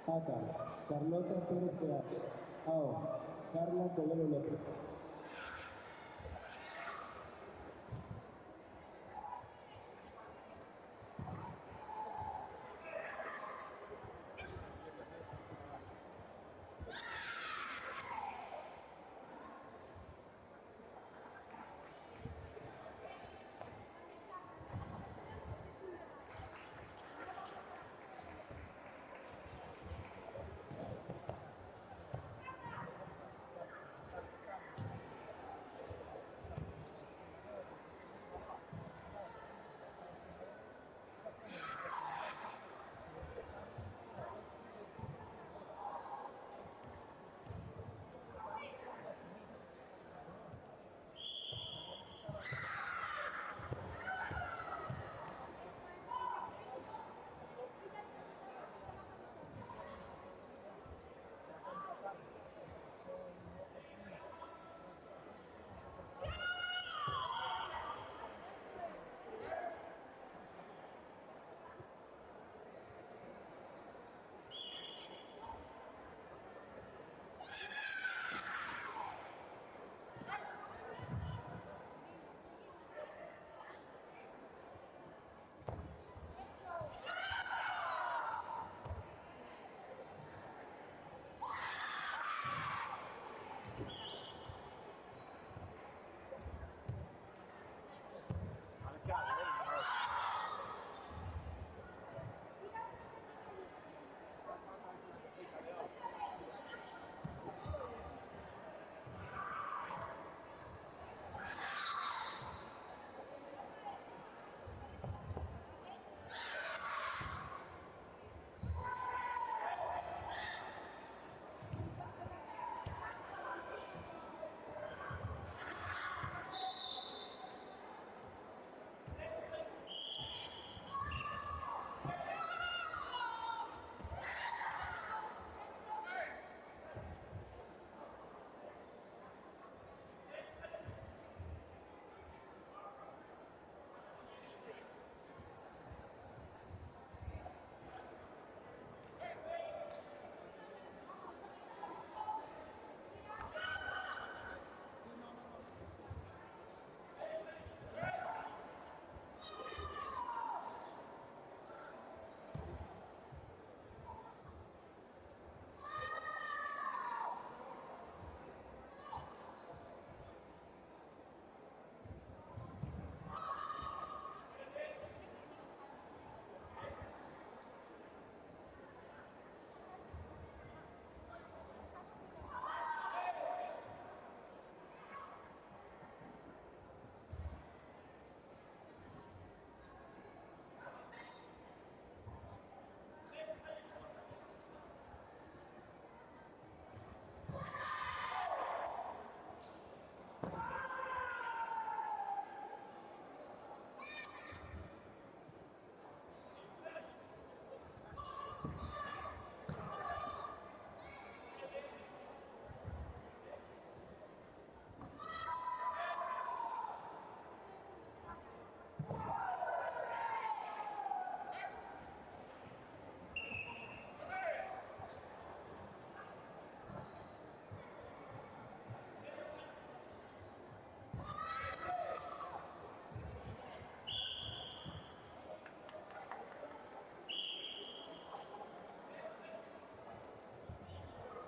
Ata, Carlota Pérez Ceas. AO, Carla Tobelo López.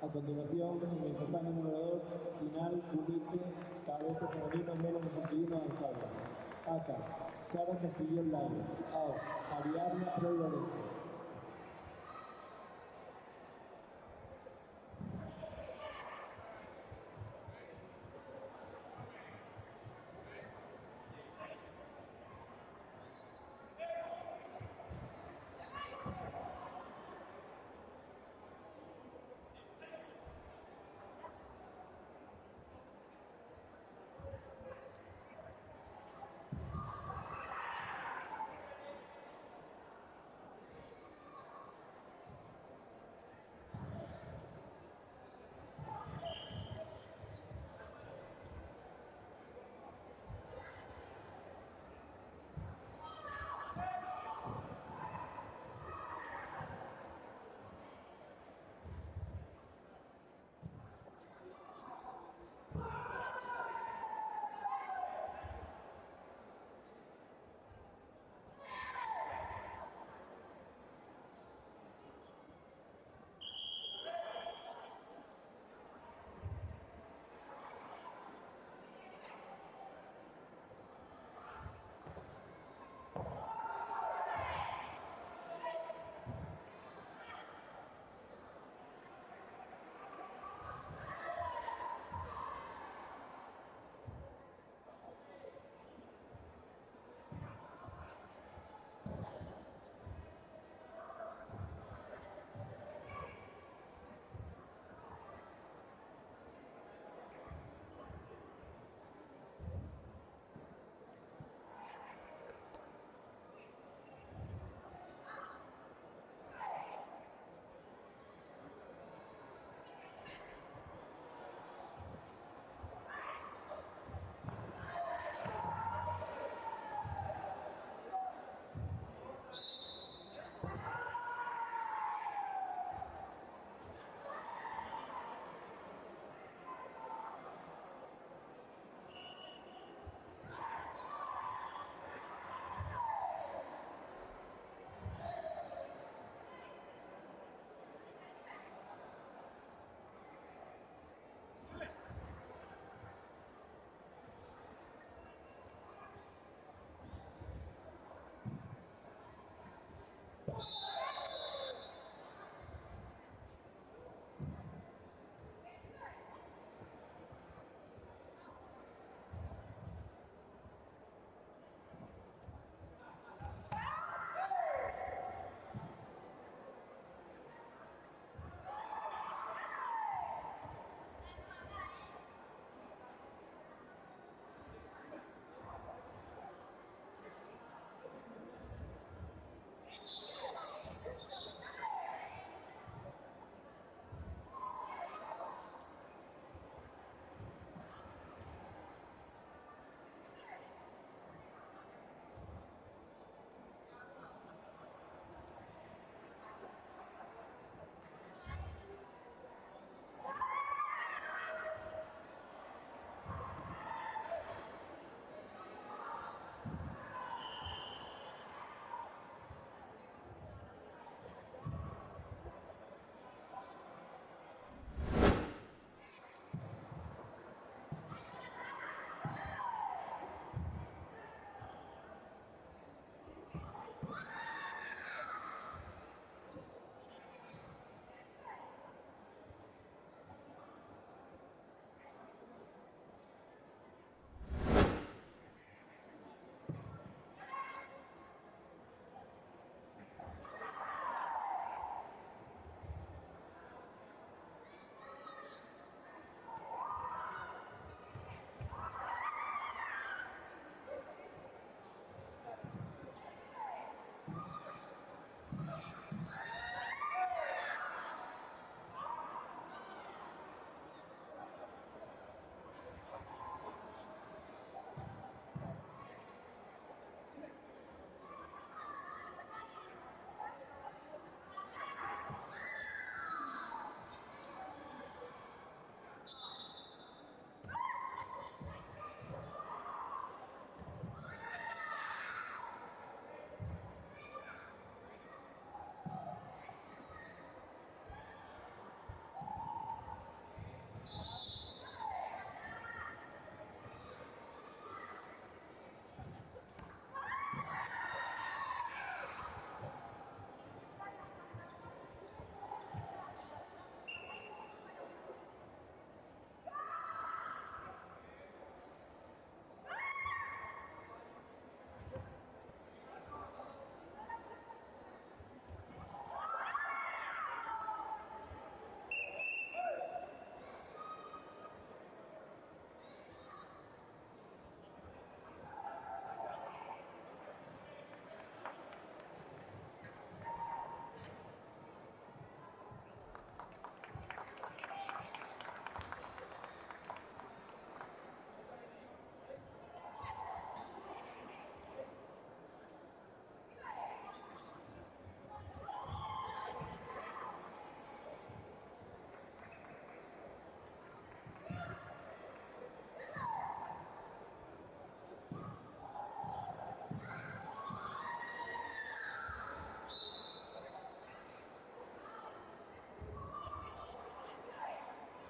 A continuación, en el total número 2, final, Unite, Cadete Femenino, menos 61 avanzado. Ata, Sara Castillón Layo. AO, Ariadna Pro Lorenzo.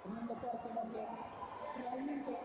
un deporte donde realmente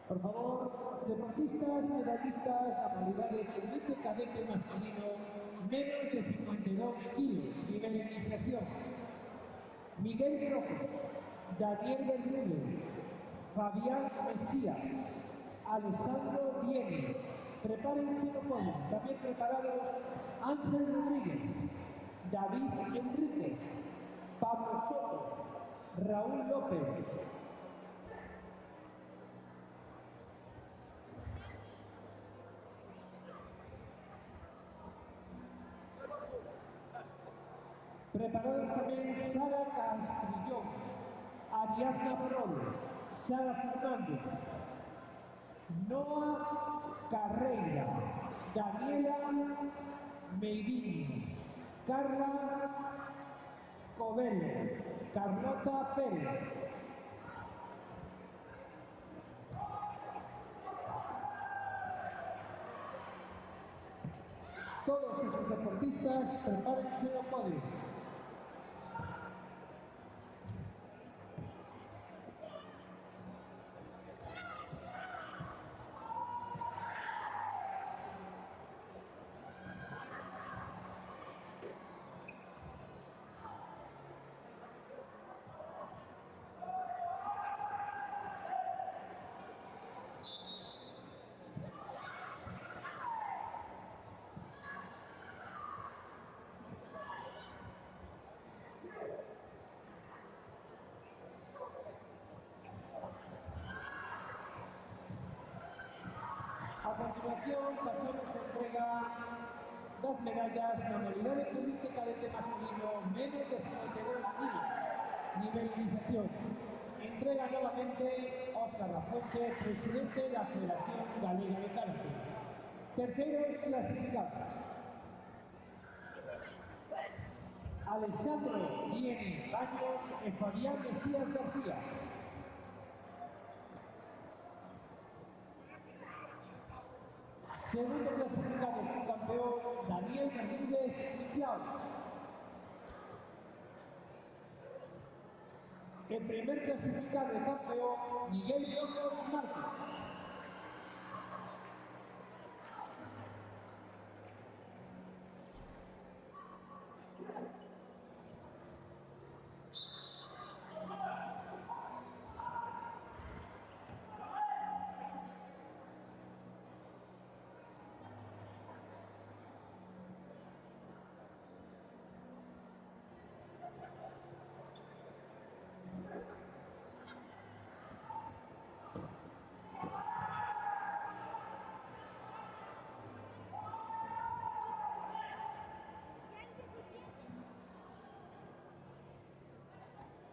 Por favor, deportistas, medallistas, la modalidad de elite cadete masculino, menos de 52 kilos, nivel iniciación. Miguel Brocos, Daniel Bermúdez, Fabián Mesías, Alessandro Vieni. Prepárense los pollos. También preparados Ángel Rodríguez, David Enríquez, Pablo Soto, Raúl López. Preparados también Sara Castrillón, Ariadna Prol, Sara Fernández, Noa Carreira, Daniela Meidín, Carla Covello, Carlota Pérez. Todos esos deportistas prepárense al podio. A continuación pasamos a entrega das medallas na modalidade de elite cadete masculino menos de 52 kilos, nivel iniciación. Entrega nuevamente Óscar Lafuente, presidente de la Federación Galega de Karate. Terceros clasificados: Alessandro Vieni Baños e Fabián Mesías García. Segundo clasificado, subcampeón Daniel Bermúdez Miclau. El primer clasificado y campeón Miguel Brocos Marcos.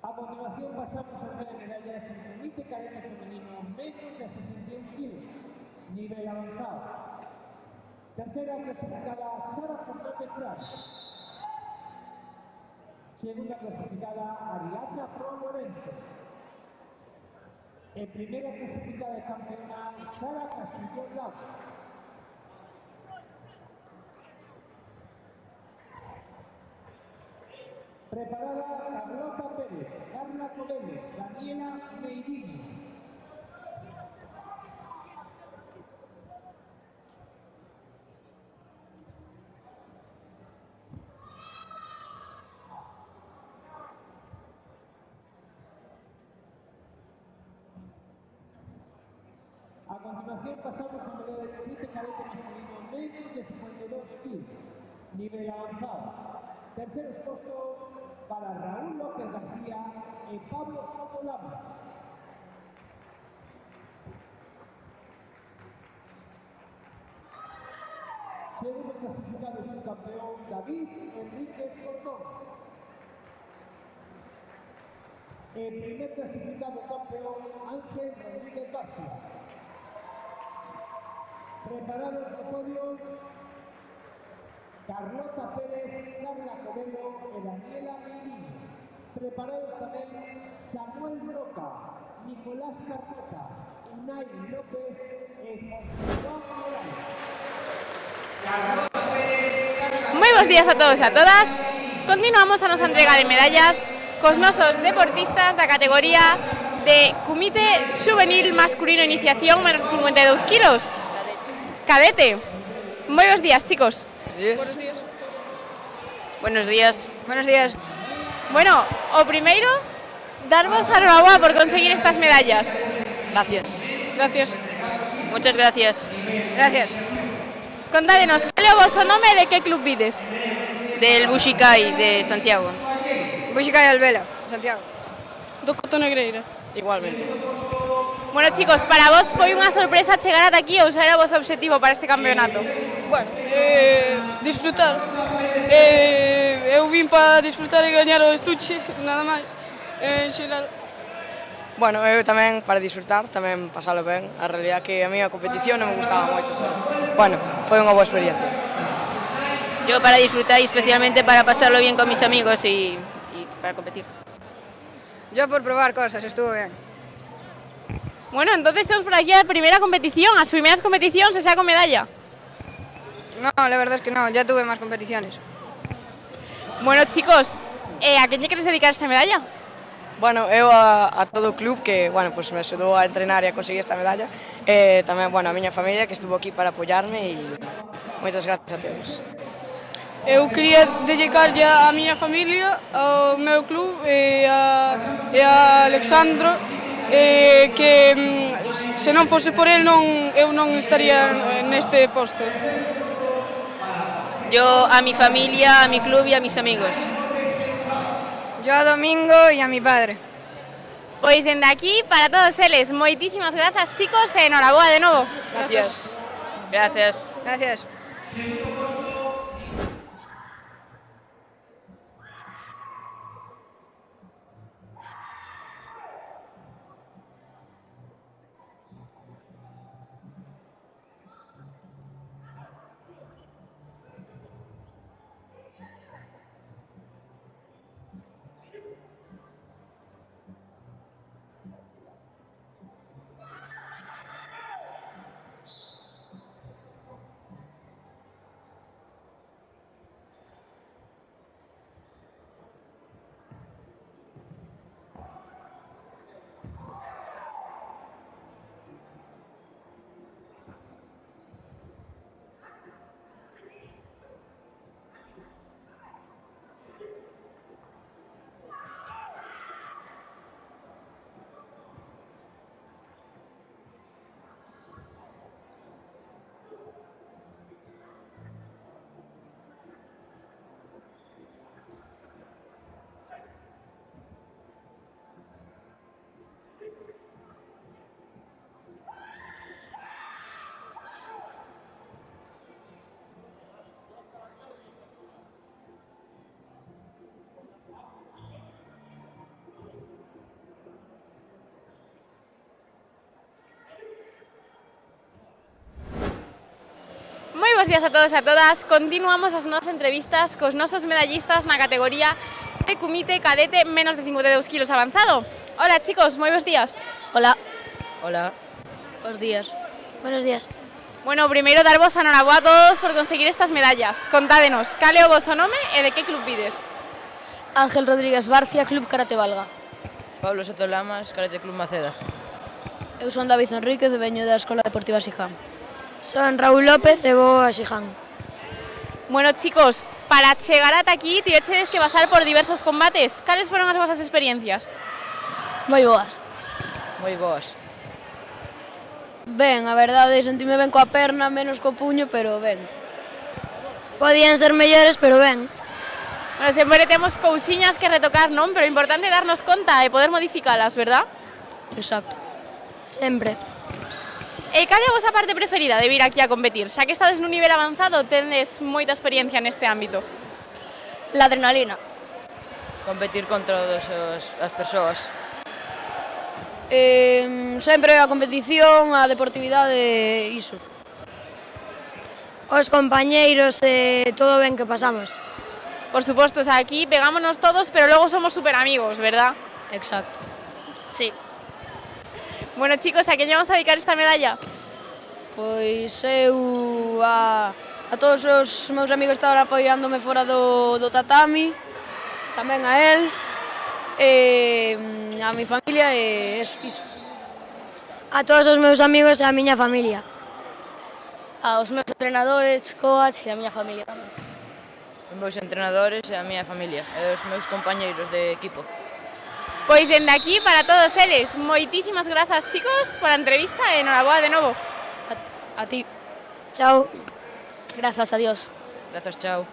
A continuación pasamos a entrega de medallas en el elite cadete femenino menos de 61 kilos, nivel avanzado. Tercera clasificada Sara Fernández Fran. Segunda clasificada Ariadna Pro Lorenzo. En primera clasificada de campeona Sara Castrillón Lago. Preparada Carlota Pérez, Carla Covello, Daniela Meidini. A continuación pasamos a medalla de elite cadete masculino menos de 52 kilos, nivel avanzado. Terceros puestos para Raúl López García y Pablo Soto Lamas. Segundo clasificado es el campeón David Enríquez Cordón. El primer clasificado campeón Ángel Rodríguez García. Preparados el podio Carlota Pérez, Carla Covello y Daniela Meidín. Preparados también Samuel Broca, Nicolás Carmota, Unai López y José Juan Morales. Muy buenos días a todos y a todas. continuamos a nosa entrega de medallas cos nosos deportistas da categoría de Comité Juvenil Masculino Iniciación menos de 52 kilos. Cadete. Moi bons días, chicos. Buenos días. Buenos días. Buenos días. Bueno, o primeiro, darvos a enhoraboa por conseguir estas medallas. Gracias. Gracias. Muchas gracias. Gracias. Contádenos, cal é o vosso nome e de que club vides? Del Buxicai de Santiago. Buxicai Albela, Santiago. Do Coto Negreira. Igualmente. Bueno, chicos, para vos foi unha sorpresa chegar ata aquí ou xa era o vosso obxectivo para este campeonato? Bueno, disfrutar. Eu vim para disfrutar e gañar o estuche, nada máis. En xeral. Bueno, eu tamén para disfrutar, tamén pasalo ben. A realidad que a mí a competición non me gustaba moito, pero bueno, foi unha boa experiencia. Yo para disfrutar y especialmente para pasarlo bien con mis amigos y para competir. Yo por probar cosas, estuvo bien. Bueno, entonces tenemos por aquí la primera competición, las primeras competiciones se saca con medalla. No, la verdad es que no, ya tuve más competiciones. Bueno, chicos, ¿a quién queréis dedicar esta medalla? Bueno, eu a todo o club que, bueno, pues me axudou a entrenar e a conseguir esta medalla. Tamén, bueno, a miña familia que estuvo aquí para apoiarme e moitas gracias a todos. Eu quería dedicarlle a miña familia, ao meu club e a Alexandro, que se non fose por el eu non estaría neste posto. Yo a mi familia, a mi club y a mis amigos. Yo a Domingo e a mi padre. Pois dende aquí, para todos eles, moitísimas grazas, chicos, e enhoraboa de novo. Gracias. Gracias. Gracias. Bos días a todos e a todas. Continuamos as nosas entrevistas cos nosos medallistas na categoría de Comité Cadete menos de 52 kilos avanzado. Hola, chicos, moi bons días. Hola. Hola. Bos días. Buenos días. Bueno, primeiro darvos a enhoraboa a todos por conseguir estas medallas. Contádenos, cal é o voso nome e de que club vides? Ángel Rodríguez Barcia, Club Karate Valga. Pablo Soto Lamas, Karate Club Maceda. Eu son David Enríquez e veño da Escola Deportiva Xiján. Son Raúl López e vou a Xiján. Bueno, chicos, para chegar ata aquí tiveches que pasar por diversos combates. Cales foron as vosas experiencias? Moi boas. Moi boas. Ben, a verdade, sentime ben coa perna, menos co puño, pero ben. Podían ser mellores, pero ben. Bueno, sempre temos cousiñas que retocar, non? Pero é importante darnos conta e poder modificalas, verdad? Exacto. Sempre. E cal é a vosa parte preferida de vir aquí a competir? Xa que estades nun nivel avanzado, tendes moita experiencia neste ámbito. La adrenalina. Competir contra todas as persoas. Sempre a competición, a deportividade, iso. Os compañeiros e todo ben que pasamos. Por suposto, o sea, aquí pegámonos todos, pero logo somos super amigos, verdad? Exacto. Sí. Bueno, chicos, a quen lle vamos a dedicar esta medalla? Pois eu a todos os meus amigos que estaban apoiándome fora do tatami, tamén a él, a mi familia e iso. A todos os meus amigos e a miña familia. Aos meus entrenadores, coach e a miña familia tamén. Os meus entrenadores e a miña familia e os meus compañeiros de equipo. Pois dende aquí para todos eles, moitísimas grazas chicos pola entrevista e enhoraboa de novo. A ti. Chao. Grazas a Dios. Grazas, chao.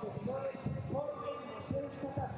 competidores formen los seus tatamis.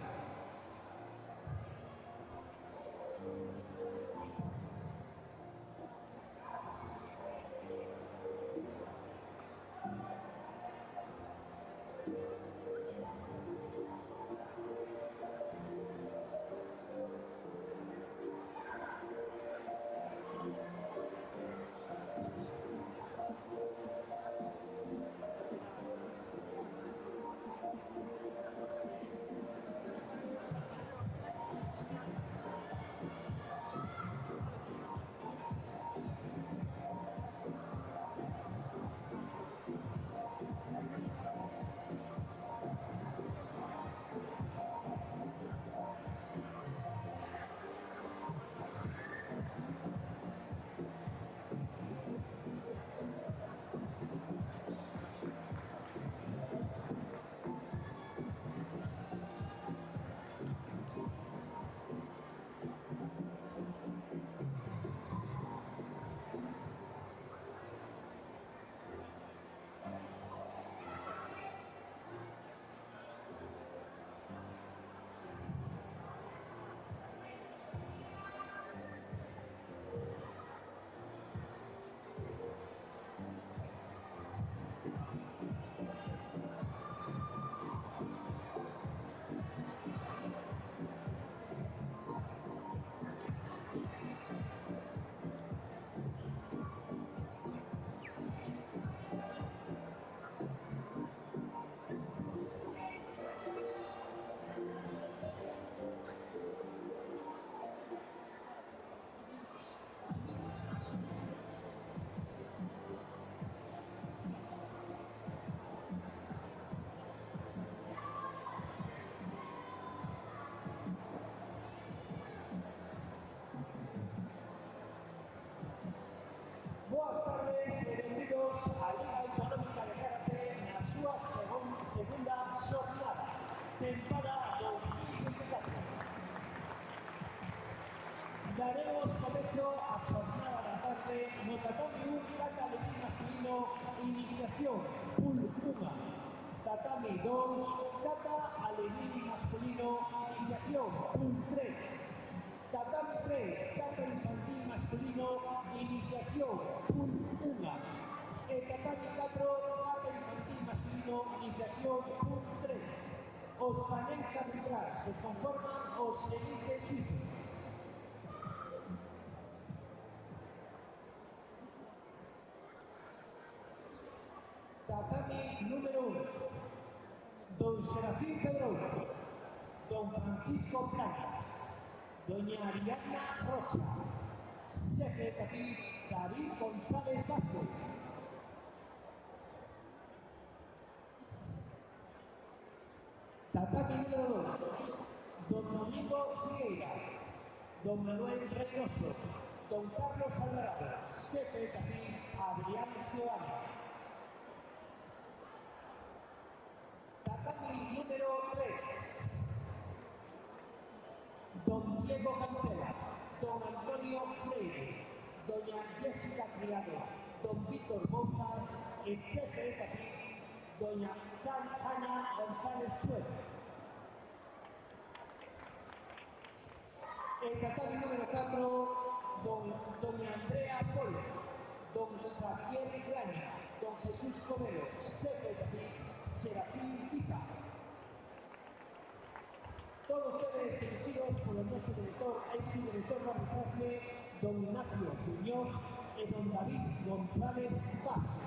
Boas tardes e benvidos á Liga Autonómica de Karate na súa segunda xornada, tempada 2024. Daremos comezo a xornada da tarde no tatami 1 kata levín masculino iniciación pulpuma, tatami 2 kata alevín masculino iniciación pul 3, tatami 3 kata infantil masculino iniciación pul 1 e tatami 4 kata infantil masculino iniciación pul 3. Os panéis arbitrais os conforman os seguintes suíces: tatami número 1, don Serafín Pedroso, don Francisco Planas, doña Ariadna Rocha, jefe tapiz David González Vázquez. Tatami número 2, don Domingo Figueira, don Manuel Reynoso, don Carlos Alvarado, jefe tapiz Adrián Seoane. Tatami número 3, don Diego Cancela, don Antonio Freire, doña Jessica Criado, don Víctor Bouzas e xefe de tapiz, doña Santana González Suero. E tatami número 4, doña Andrea Polo, don Xavier Graña, don Jesús Comero, xefe de tapiz, Serafín Pica. Todos eles dirixidos polo noso director e subdirector de arbitraxe, don Ignacio Muñoz e don David González Vázquez.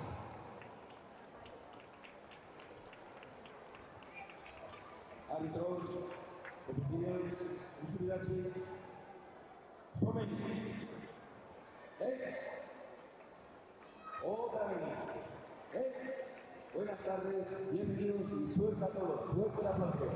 Árbitros, competiciones, Usuridachi, Fomen, otra vez, buenas tardes, bienvenidos y suerte a todos, fuerte el aplauso.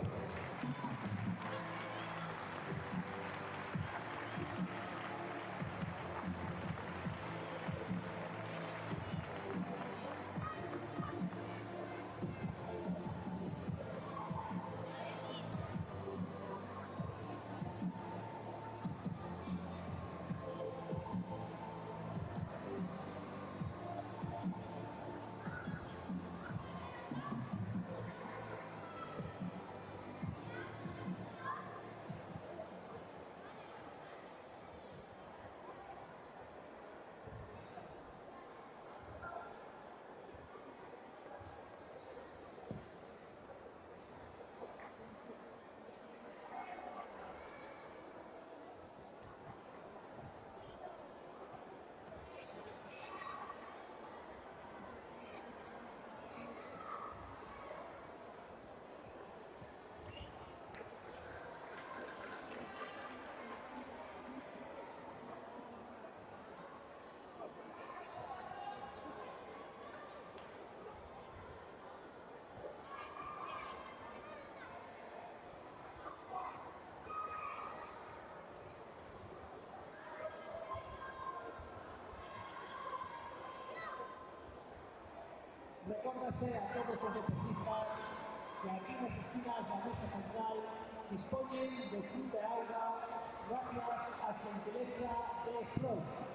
Recórdase a todos os deportistas que aquí nas esquinas da mesa central dispoñen de fruta e auga gracias á xentileza de Flores.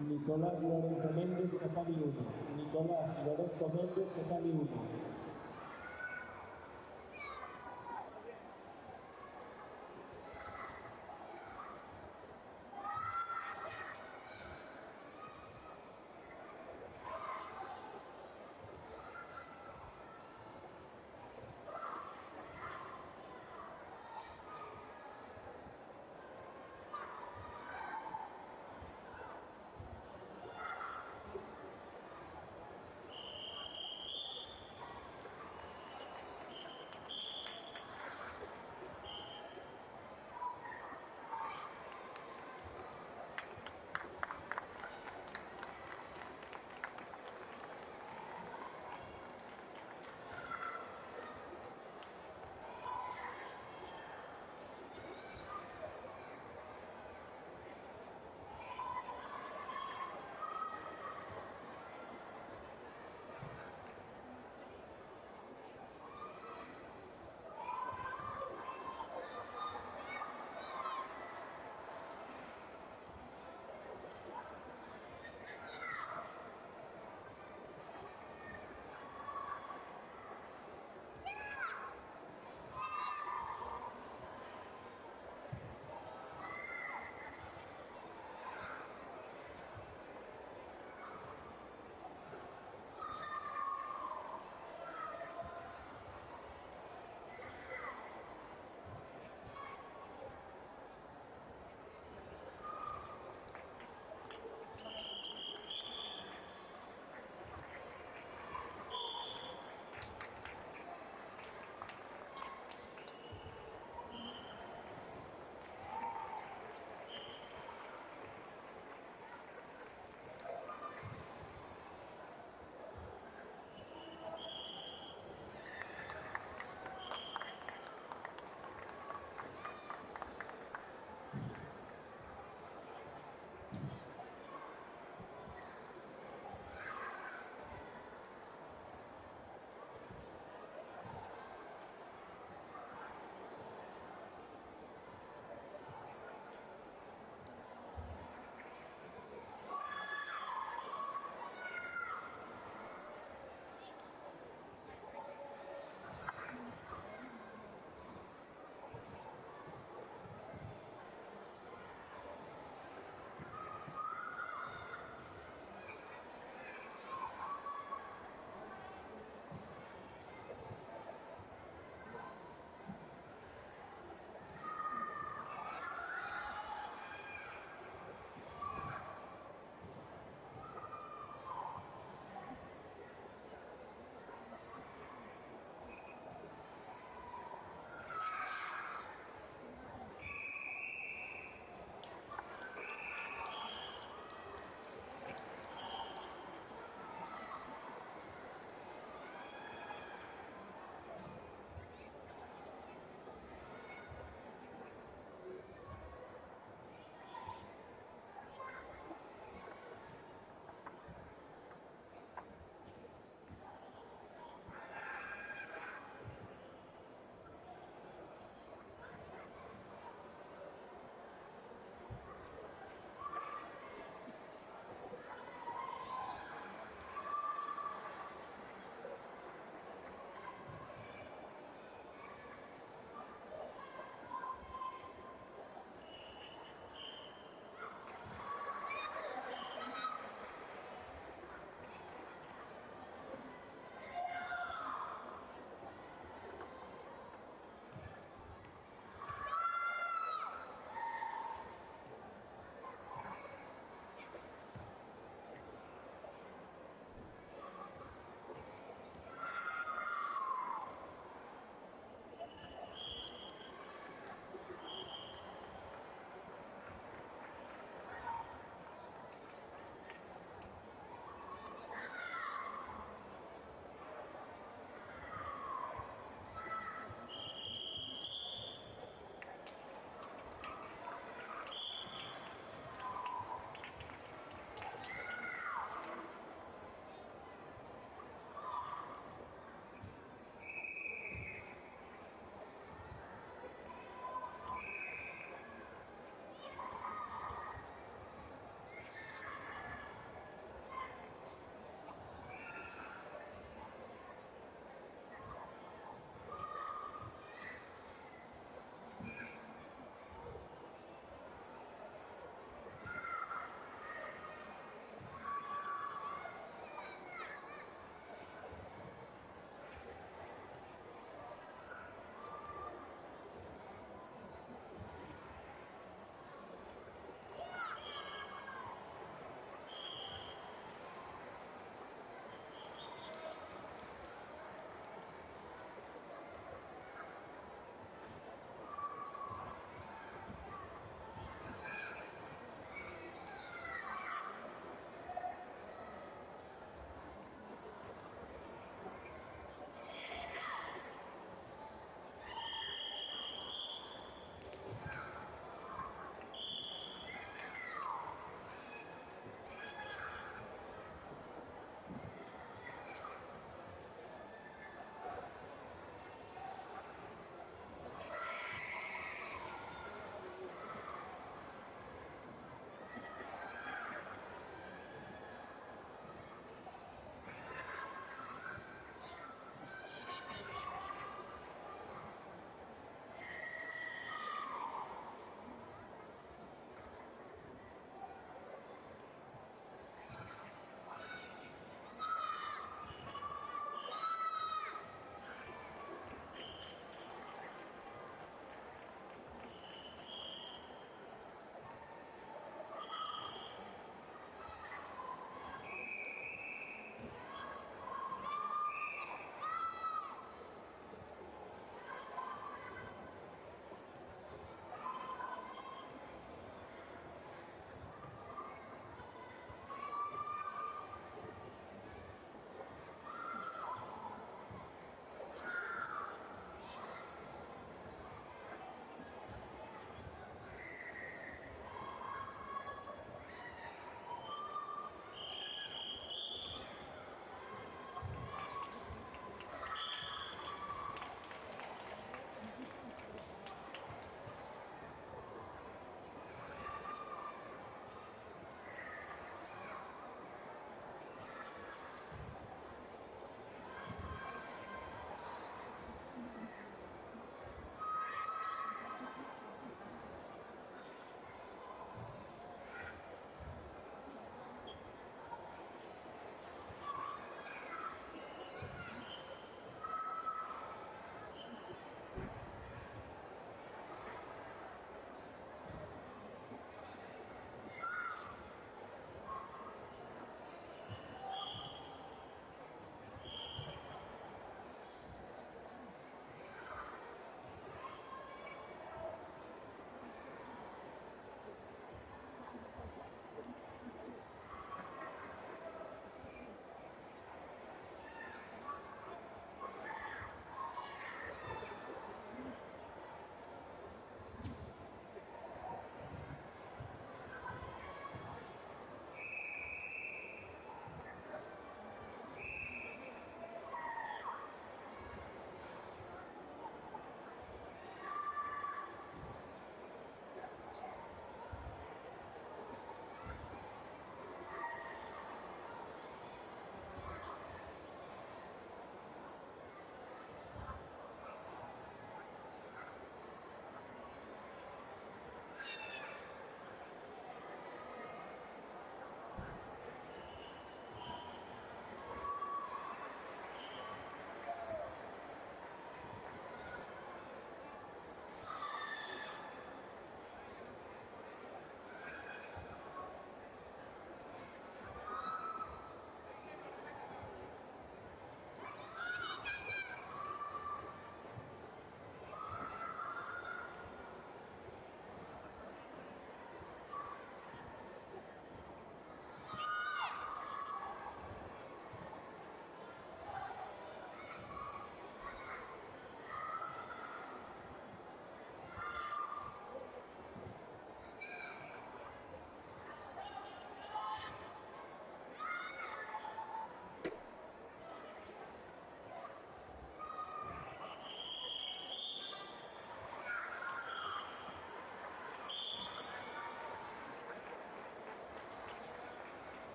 Nicolás Lorenzo Méndez, Catali 1. Nicolás Lorenzo Méndez, Catali 1.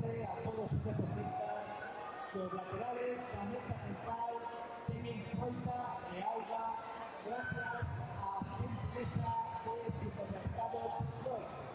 siempre a todos los deportistas, los laterales, la mesa central, Temin Froita e Auga, gracias a simpleza de supermercados Freud.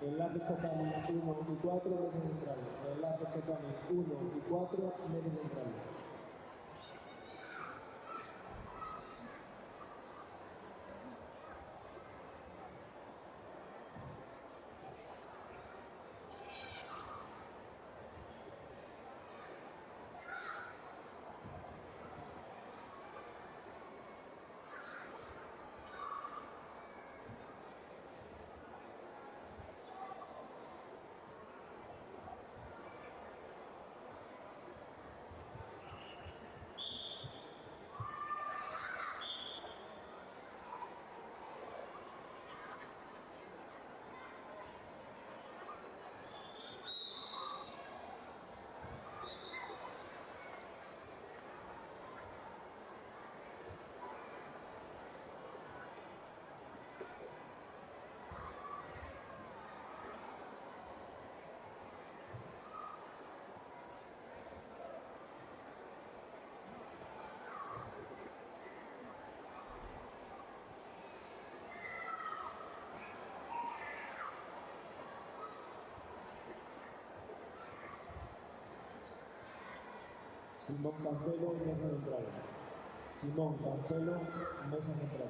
Enlaces Tocami 1 y 4, mesa central. Enlaces Tocami 1 y 4, mesa central. Simón Cancelo, mesa central. Simón Cancelo, mesa central.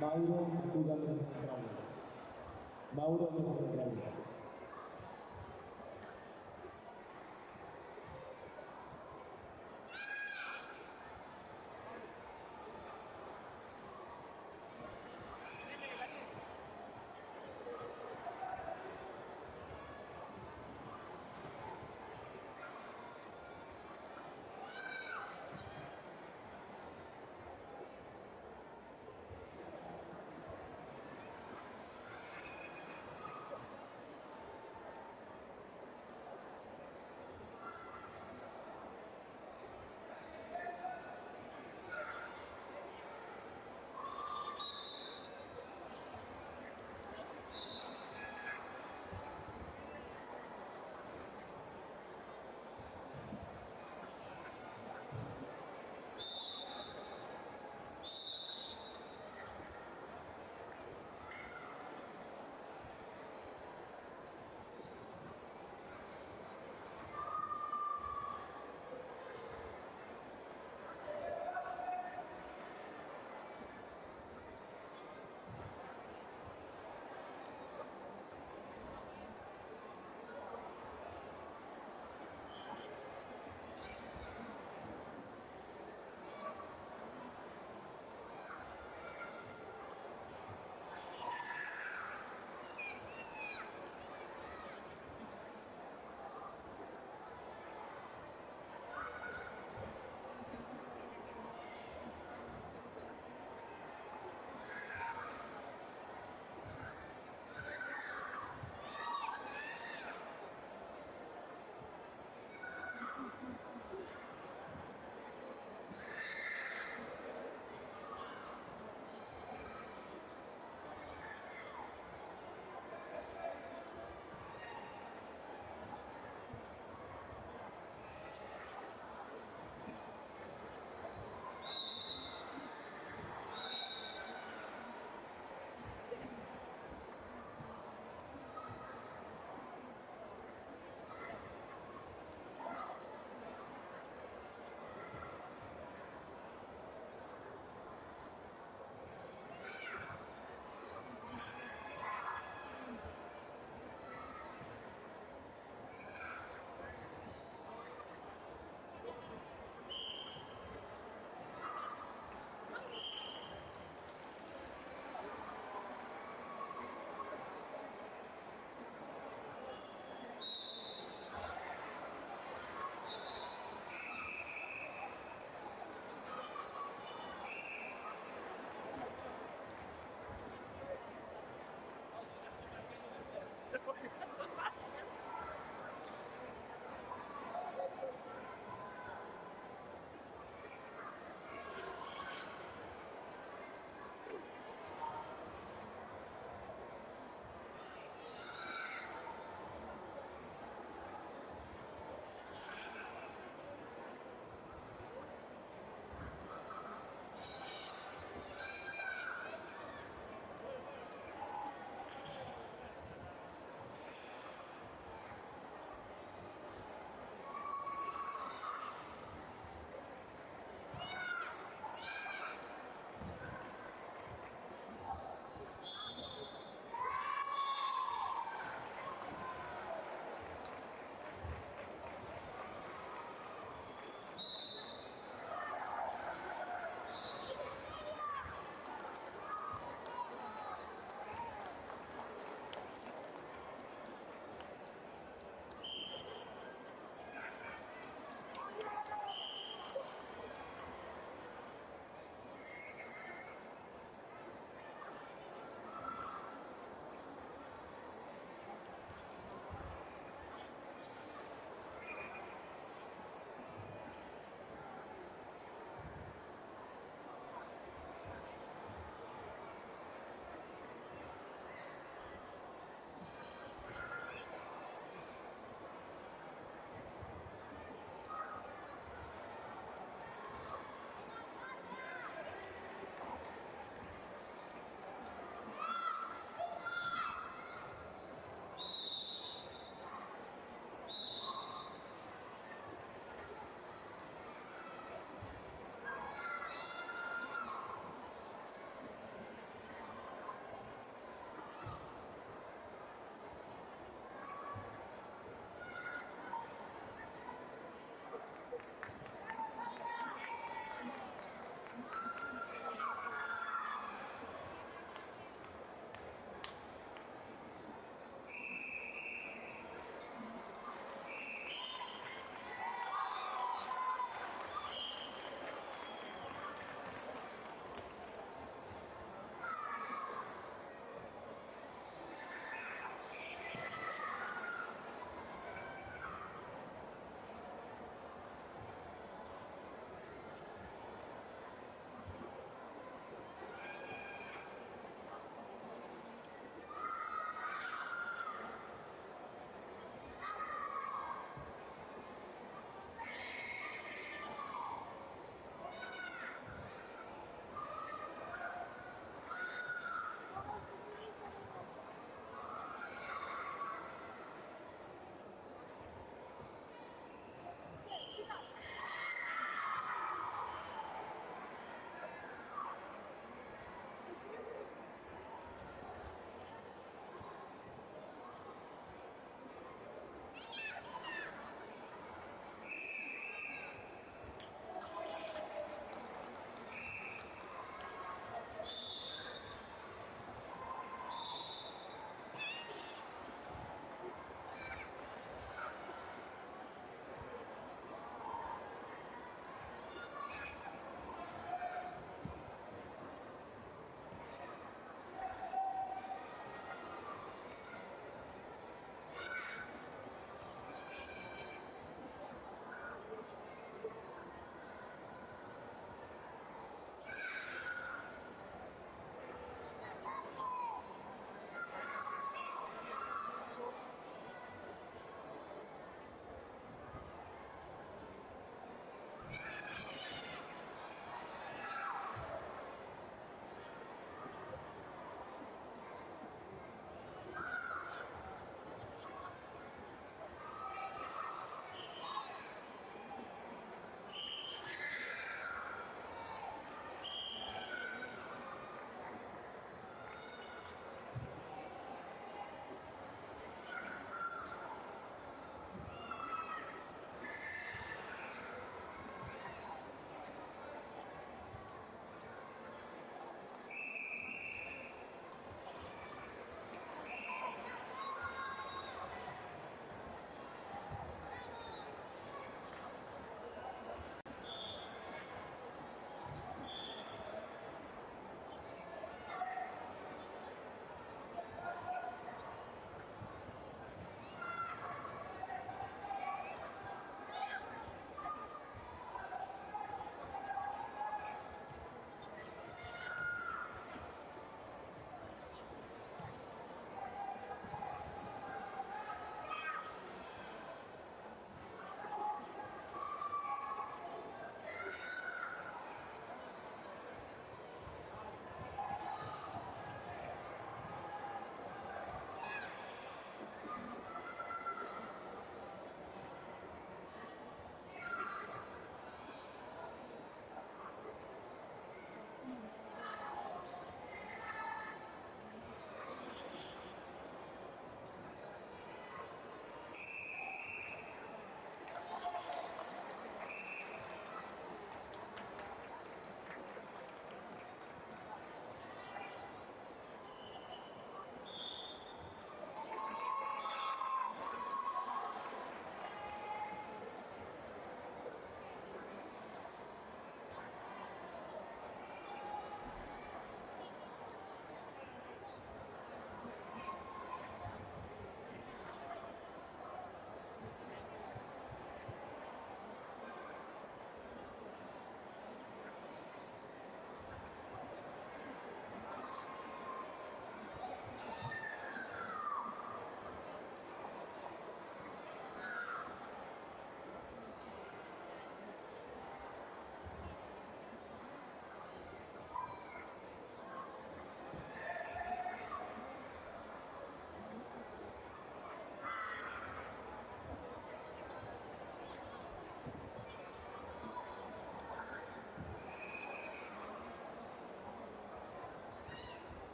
Mauro juega mesa central. Mauro mesa central.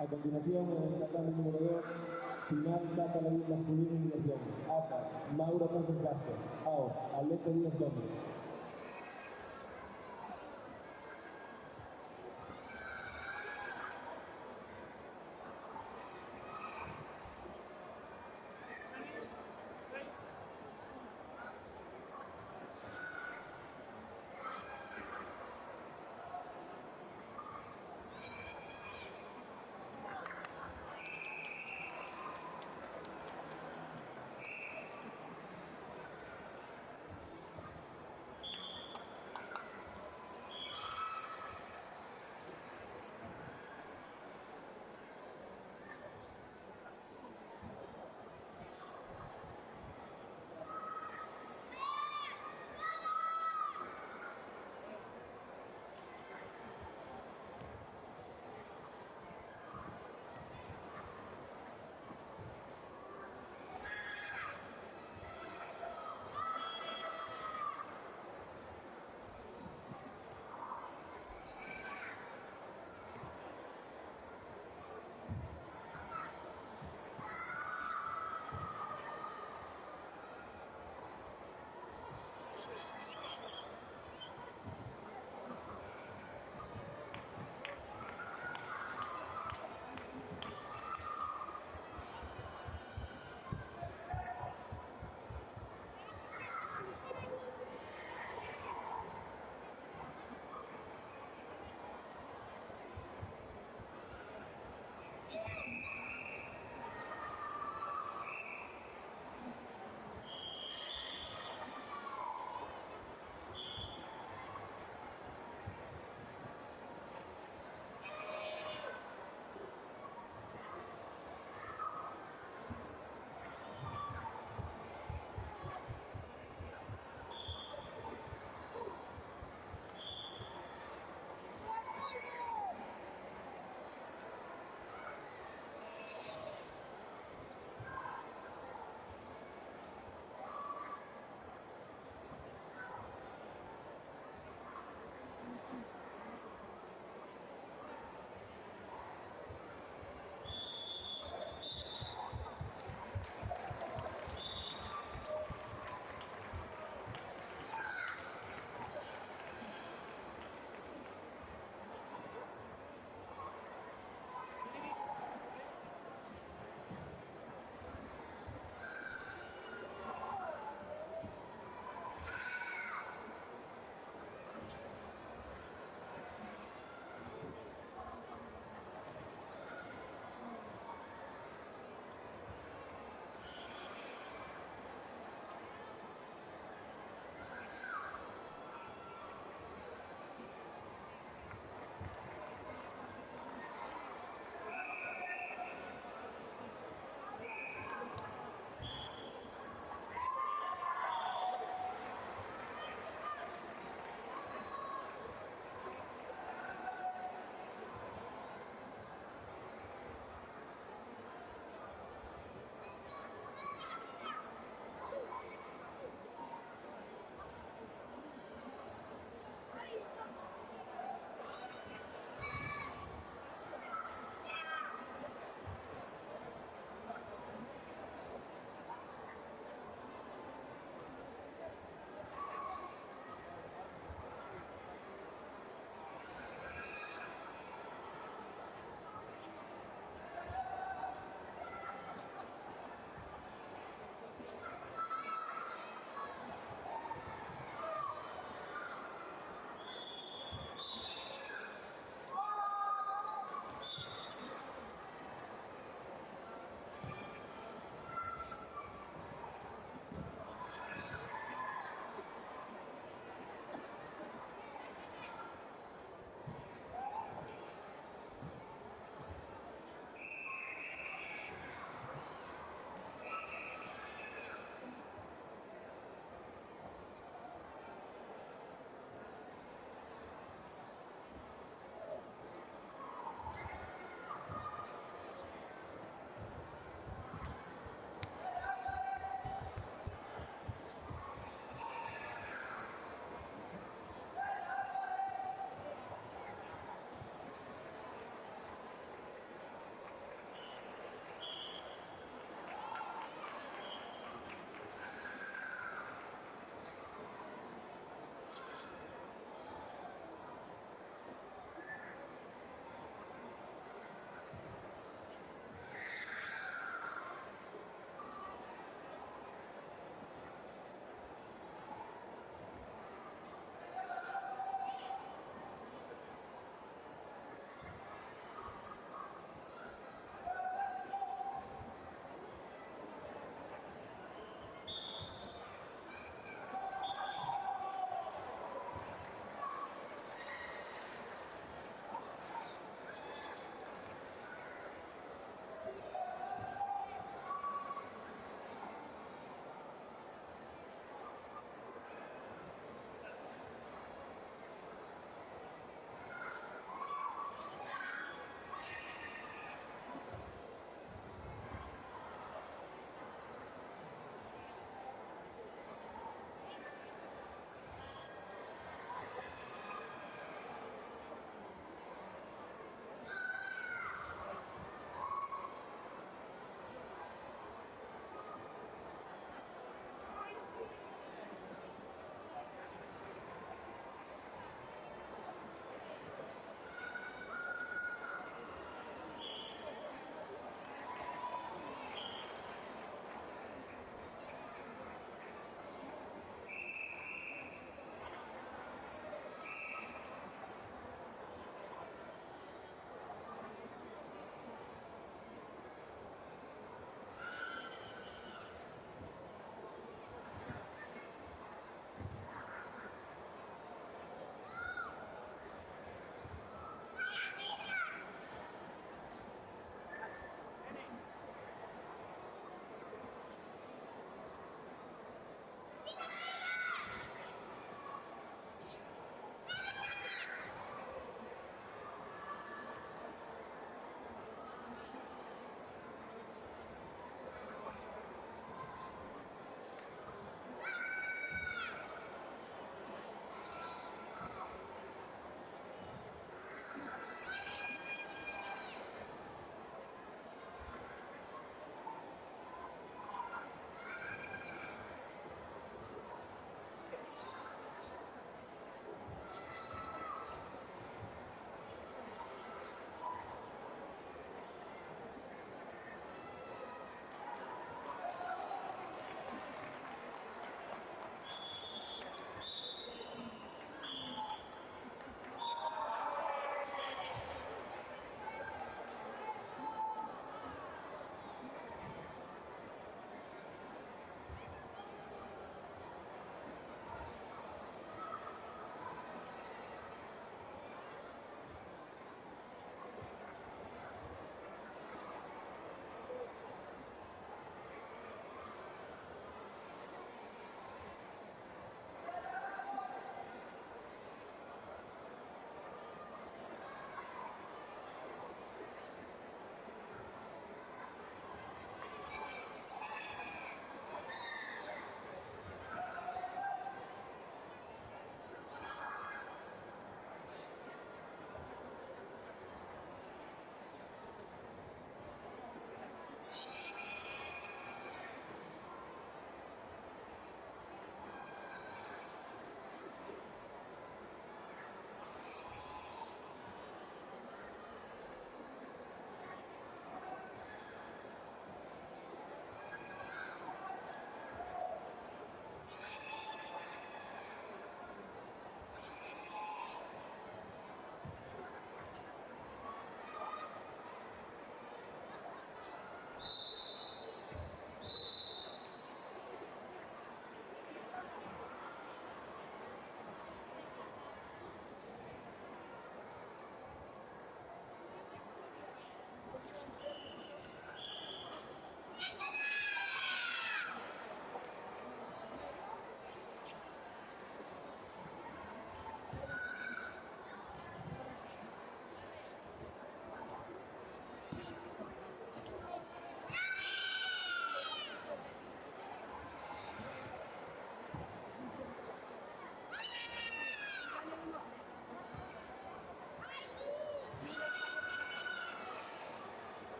A continuación, en el tatami número 2, final kata masculino en dirección. Ata, Mauro Casas Vázquez. Ao, Alejo Díaz Gómez.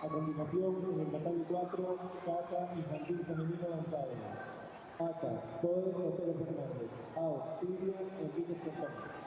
A continuación, en el tatami 4, kata infantil femenino avanzado. Ata, Zoe Otero Fernández. Ao, Iria Enríquez Cortón.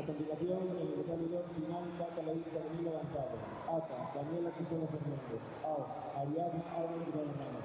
A continuación, en el Betami 2 final, Cata Leín femenino avanzado. Ata, Daniela Quiseno Fernández. AO, Ariadna Álvarez Guadarrama.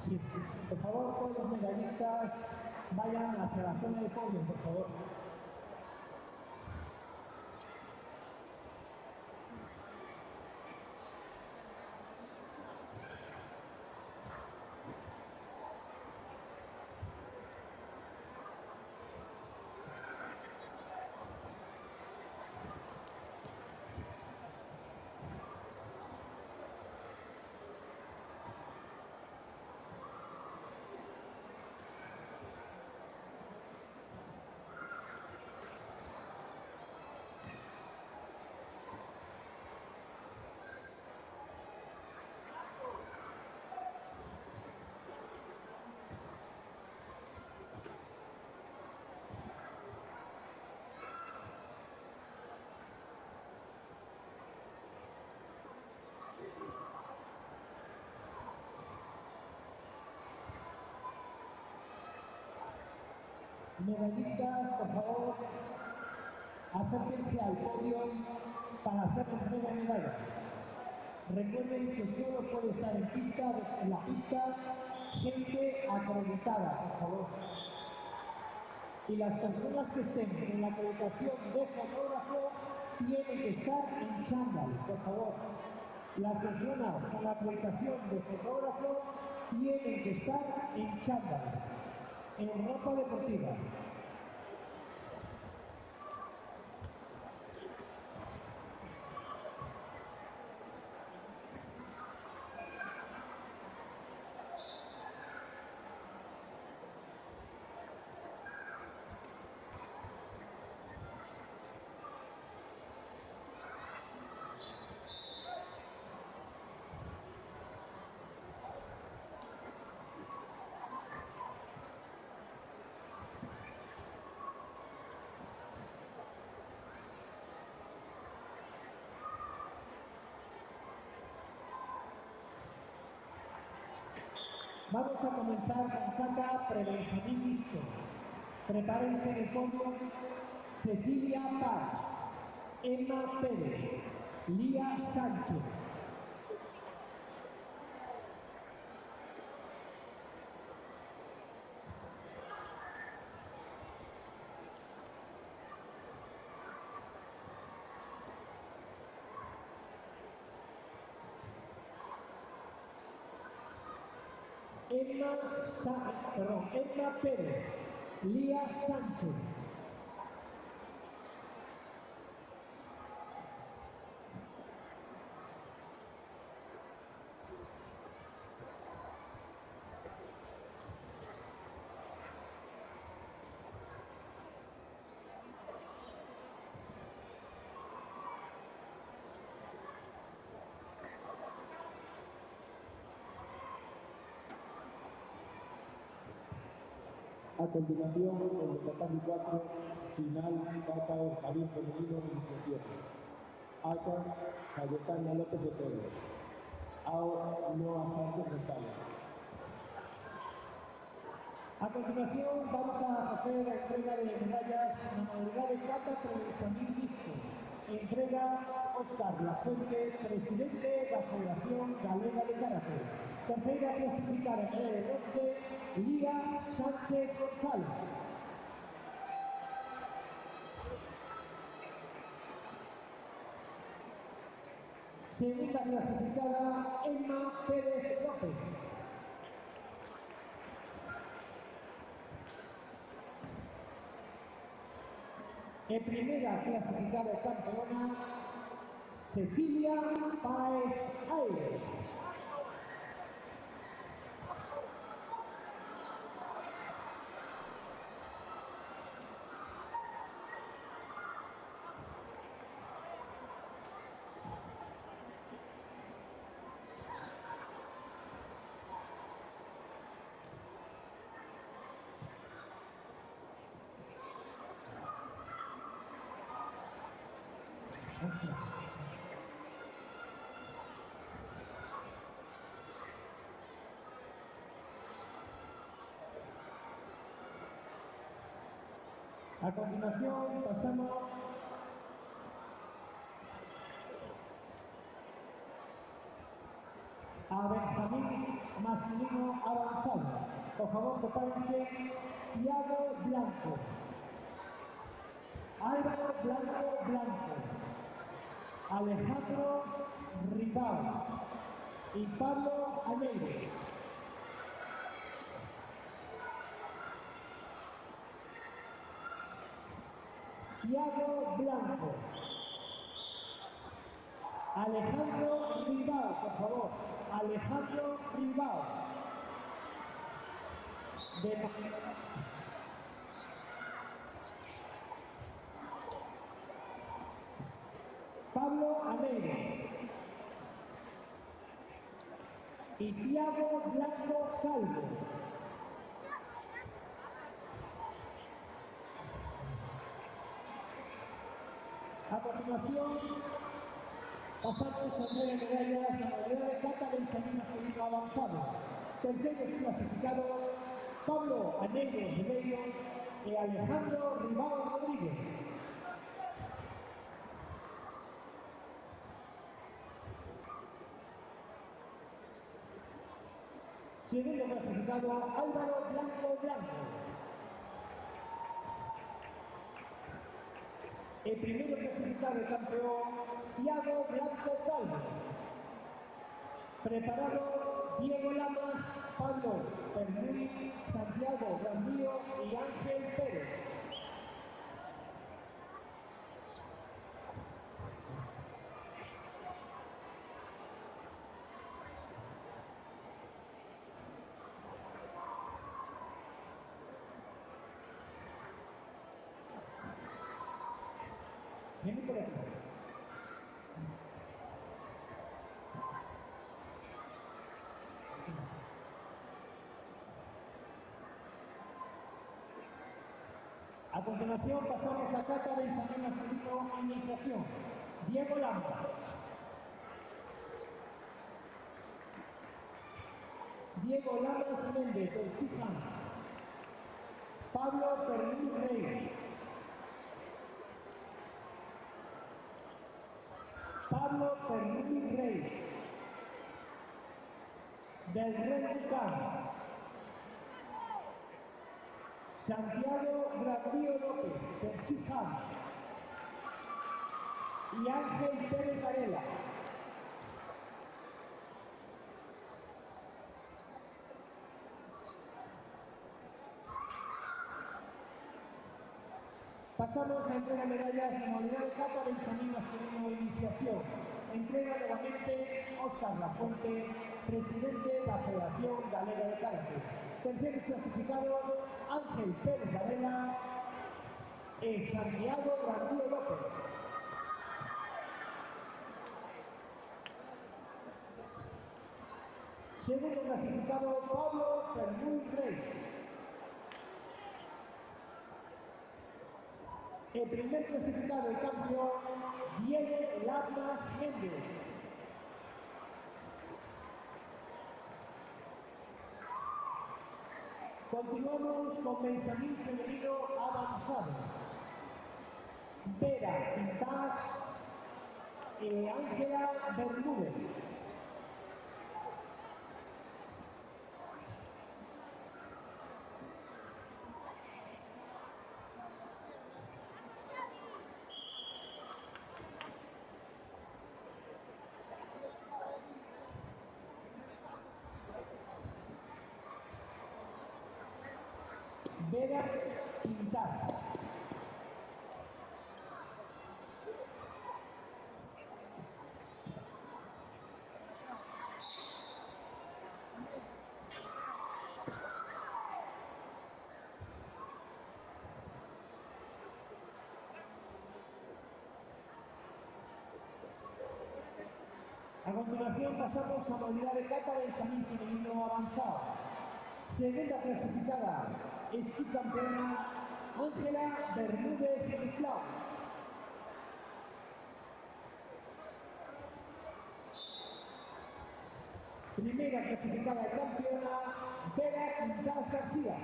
Sí, por favor, todos los medallistas vayan hacia la zona de podio, por favor. Medallistas, por favor, acérquense al podio para hacer la entrega de medallas. Recuerden que solo puede estar en la pista gente acreditada, por favor. Y las personas que estén en la acreditación de fotógrafo tienen que estar en chándal, por favor. Las personas con la acreditación de fotógrafo tienen que estar en chándal, en ropa deportiva. Vamos a comenzar con kata pre-benjamín mixto. Prepárense en el podio Cecilia Paz, Emma Pérez, Lía Sánchez. Emma Pérez, Lía Sánchez. A continuación, el tatami 4, final, kata o jardín femenino en iniciación. Aka, Cayetana López Otero. Ao, Noa Sánchez González. A continuación vamos a hacer la entrega de medallas en la modalidad de kata pre-benjamín mixto. Entrega Óscar Lafuente, presidente de la Federación Galega de Karate. Tercera clasificada en medalla de bronce, Lía Sánchez González. Segunda clasificada, Emma Pérez López. En primera clasificada campeona, Cecilia Páez Aires. A continuación pasamos a Benjamín masculino avanzado. Por favor, prepárense. Tiago Blanco, Álvaro Blanco, Alejandro Ribao y Pablo Aneiro. Tiago Blanco, Alejandro Ribao, por favor, Alejandro Ribao. Pablo Aneiro y Tiago Blanco Calvo. A continuación, pasamos a entrega de medallas de la modalidad de cata benjamín masculino avanzado. Terceros clasificados, Pablo Aneiro Medeiros y Alejandro Ribao Rodríguez. Segundo clasificado, Álvaro Blanco. El primero clasificado y campeón, Tiago Blanco Calvo. Preparado, Diego Lamas, Pablo Permuy, Santiago Grandío y Ángel Pérez. Viene por aquí. A continuación pasamos a cata de examen masculino iniciación. Diego Lamas. Diego Lamas Méndez, del Sijan. Pablo Fermín Rey. Pablo Fermín Rey, del Renbucán. Santiago Grandío López, del Sijan. Y Ángel Pérez Varela. Pasamos a entrega medallas de modalidad de cata benjamín masculino iniciación. Entrega nuevamente Óscar Lafuente, presidente de la Federación Galega de Karate. Terceros clasificados, Ángel Pérez Varela y Santiago Grandío López. Segundo clasificado, Pablo Permuy Rey. El primer clasificado y campeón, Diego Lamas Méndez. Continuamos con benjamín femenino avanzado. Vera Quintás y Ángela Bermúdez. Vera Quintás. A continuación pasamos a modalidad de cata benjamín femenino avanzado. Segunda clasificada es subcampeona Ángela Bermúdez Niclaus. Primera clasificada y campeona Vera Quintás García.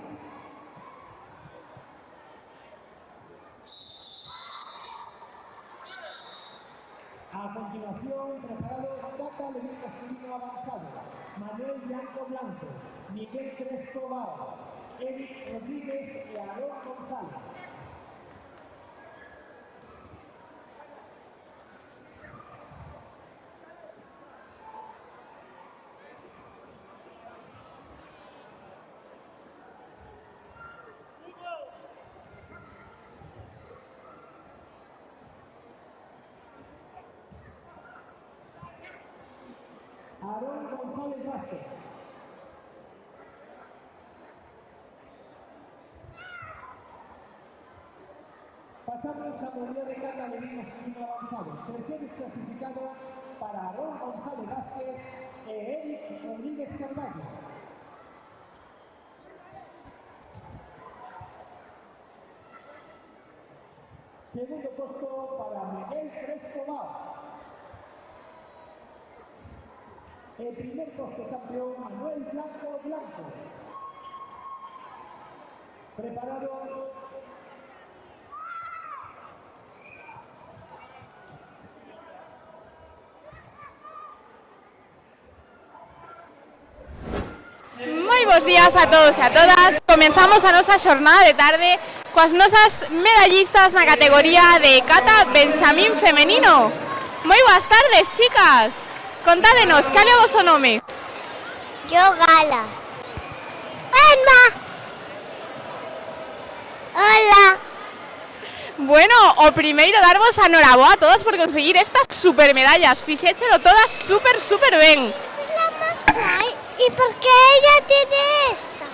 A continuación, preparados cata levin masculino avanzado. Manuel Blanco Blanco, Miguel Crespo Bao, Eric Rodríguez y Aarón González. Aarón González Vázquez. Pasamos a modalidad de cata de vino masculino avanzado. Terceros clasificados para Aarón González Vázquez e Eric Rodríguez Carvalho. Segundo puesto para Miguel Crespo Bao. El primer puesto campeón Manuel Blanco Blanco. Preparados. Moi bons días a todos e a todas. Comenzamos a nosa xornada de tarde coas nosas medallistas na categoría de cata Benxamín femenino. Moi boas tardes, chicas. Contádenos, cal é o voso nome? Yo, Gala. Emma. Hola. Bueno, o primeiro darvos a noraboa a todas por conseguir estas super medallas. Fixéchelo todas super ben. Esa es la más guay. ¿Y por qué ella tiene esta?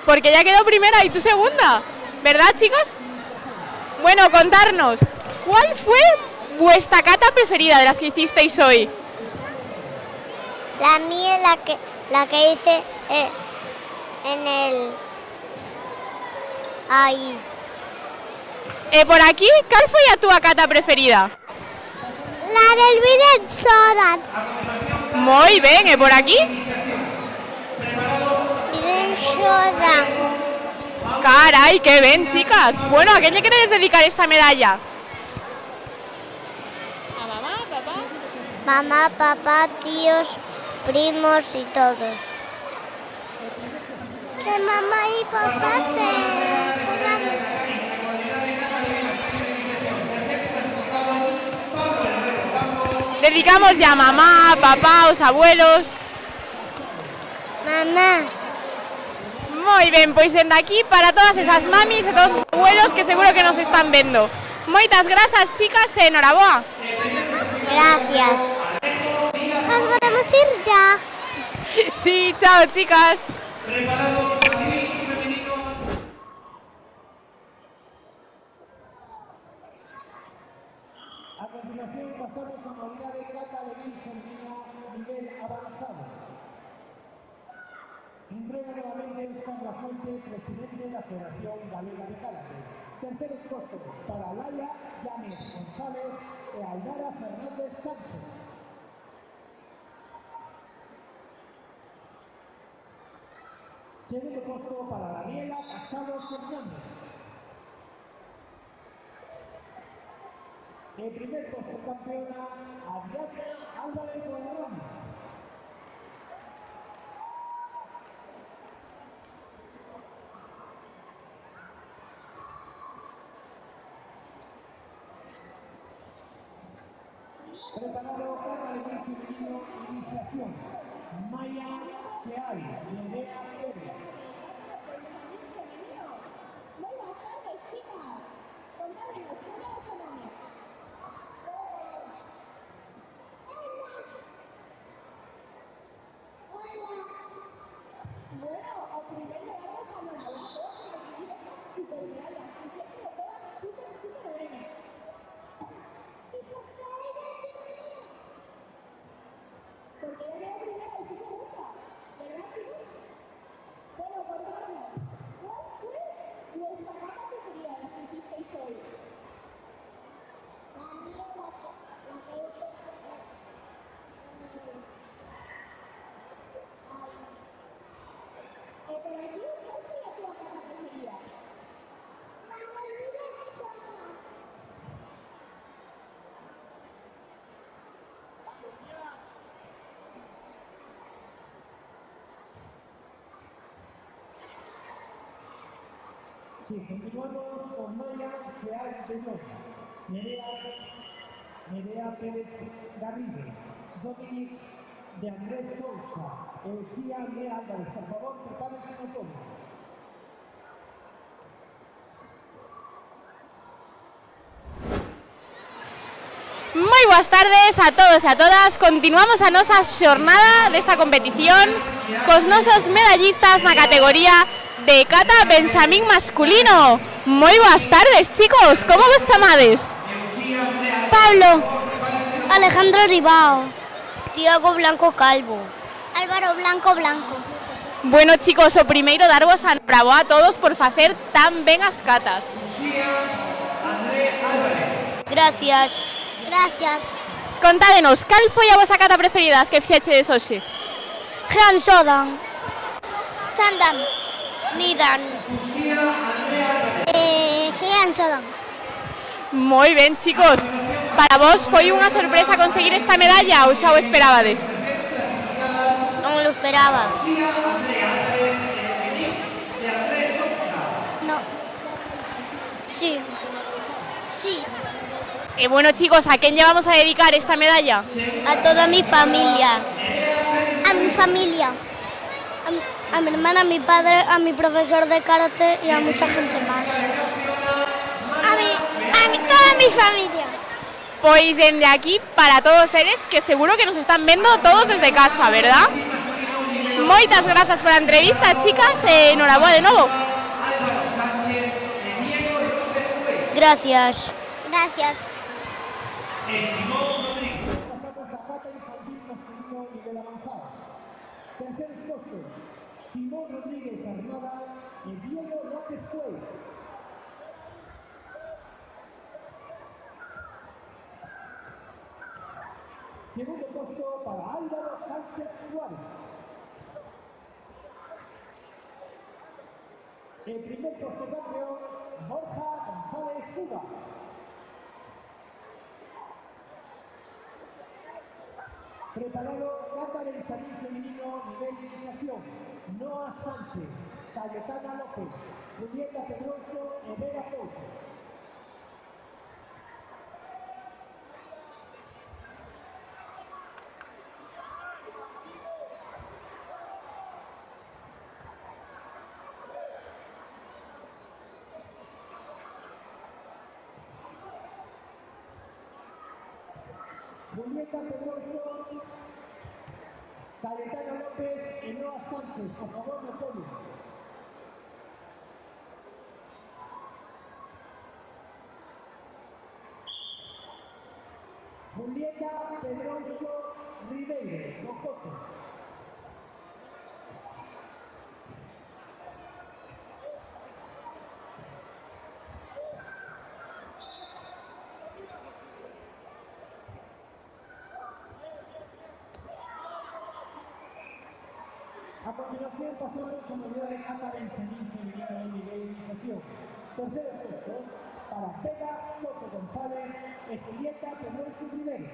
Porque ella quedó primera y tú segunda. ¿Verdad, chicos? Bueno, contarnos, ¿cuál fue vuestra cata preferida de las que hicisteis hoy? La mía, la que hice en el... Ahí. Por aquí, ¿cuál fue a tu cata preferida? La del Virensoran. Muy bien, ¿y por aquí? Virensoran. Caray, qué bien, chicas. Bueno, ¿a quién le queréis dedicar esta medalla? Mamá, papá, tíos, primos y todos. Que mamá y papá Dedicamos ya a mamá, papá, os abuelos. Mamá. Muy bien, pues desde aquí para todas esas mamis y todos los abuelos que seguro que nos están viendo. Moitas grazas, chicas, e enhoraboa. Gracias. Nos podemos ir ya. Sí, chao, chicas. A continuación pasamos a modalidad de cata de vino femenino nivel avanzado. Entrega nuevamente Óscar Lafuente, presidente de la Federación Galega de Karate. Terceros puestos para Laia Llanes González e Ainara Fernández Sánchez. Segundo puesto para Daniela Casado Fernández. El primer puesto campeona Ariadna Álvarez Guadarrama. Preparado para el femenino iniciación. Maya Seal, Nerea Pérez. Muy buenas tardes, chicas. Contámonos, ¿cuál es su nombre? Hola. Bueno, o primero vamos a Noraboa por conseguir estas super medallas. Y se han hecho todas súper bien. ¿Y por qué ella tiene esto? Porque ella quedó primera y tú segunda. ¿Verdad, chicos? Bueno, contarnos, ¿cuál fue vuestra cata preferida de las que hicisteis hoy? La mía, la que hice en el... Por aquí, ¿cuál fue tu cata preferida? La del Virensoran. Sí, continuamos con Maya Feal Bellón, Nerea Pérez Garrido, Dominic de Andrés Sousa, Eusía Lea Álvarez. Por favor, prepárense un poco. Moi boas tardes a todos e a todas. Continuamos a nosa xornada desta competición cos nosos medallistas na categoría de kata benxamín masculino. Moi boas tardes, chicos. Como vos chamades? Pablo, Alejandro Ribao, Tiago Blanco Calvo, Álvaro Blanco Blanco. Bueno, chicos, o primeiro darvos a bravo a todos por facer tan ben as catas. Gracias. Gracias. Contádenos, cal foi a vosa cata preferida as que fixechedes hoxe? Jean Sodan, Sandan, Nidan, Jean Sodan. Moi ben, chicos. Para vos foi unha sorpresa conseguir esta medalla ou xa o esperabades? Non lo esperaba. No. Sí. Sí. Y bueno, chicos, ¿a quién llevamos a dedicar esta medalla? A toda mi familia. A mi familia. A mi hermana, a mi padre, a mi profesor de karate y a mucha gente más. A toda mi familia. Pois dende aquí para todos eles que seguro que nos están vendo todos desde casa, ¿verdad? Moitas grazas por a entrevista, chicas, e enhorabuena de novo. Gracias. Gracias. Pasamos a kata infantil masculino nivel avanzado. Terceros puestos, Simón Rodríguez Armada y Diego López Cuello. Segundo puesto para Álvaro Sánchez Suárez. El primer puesto campeón, Borja González Cuba. Preparado kata benxamín femenino nivel iniciación, Noa Sánchez, Cayetana López, Julieta Pedroso y Vera Couto. Julieta Pedroso, Cayetana López y Noa Sánchez, por favor, no podio. Julieta Pedroso Ribeiro, Locoto. A continuación pasamos a modalidad de kata benxamín femenino en nivel iniciación. Terceros puestos para Vega Coto González y Julieta Pedroso Rivero.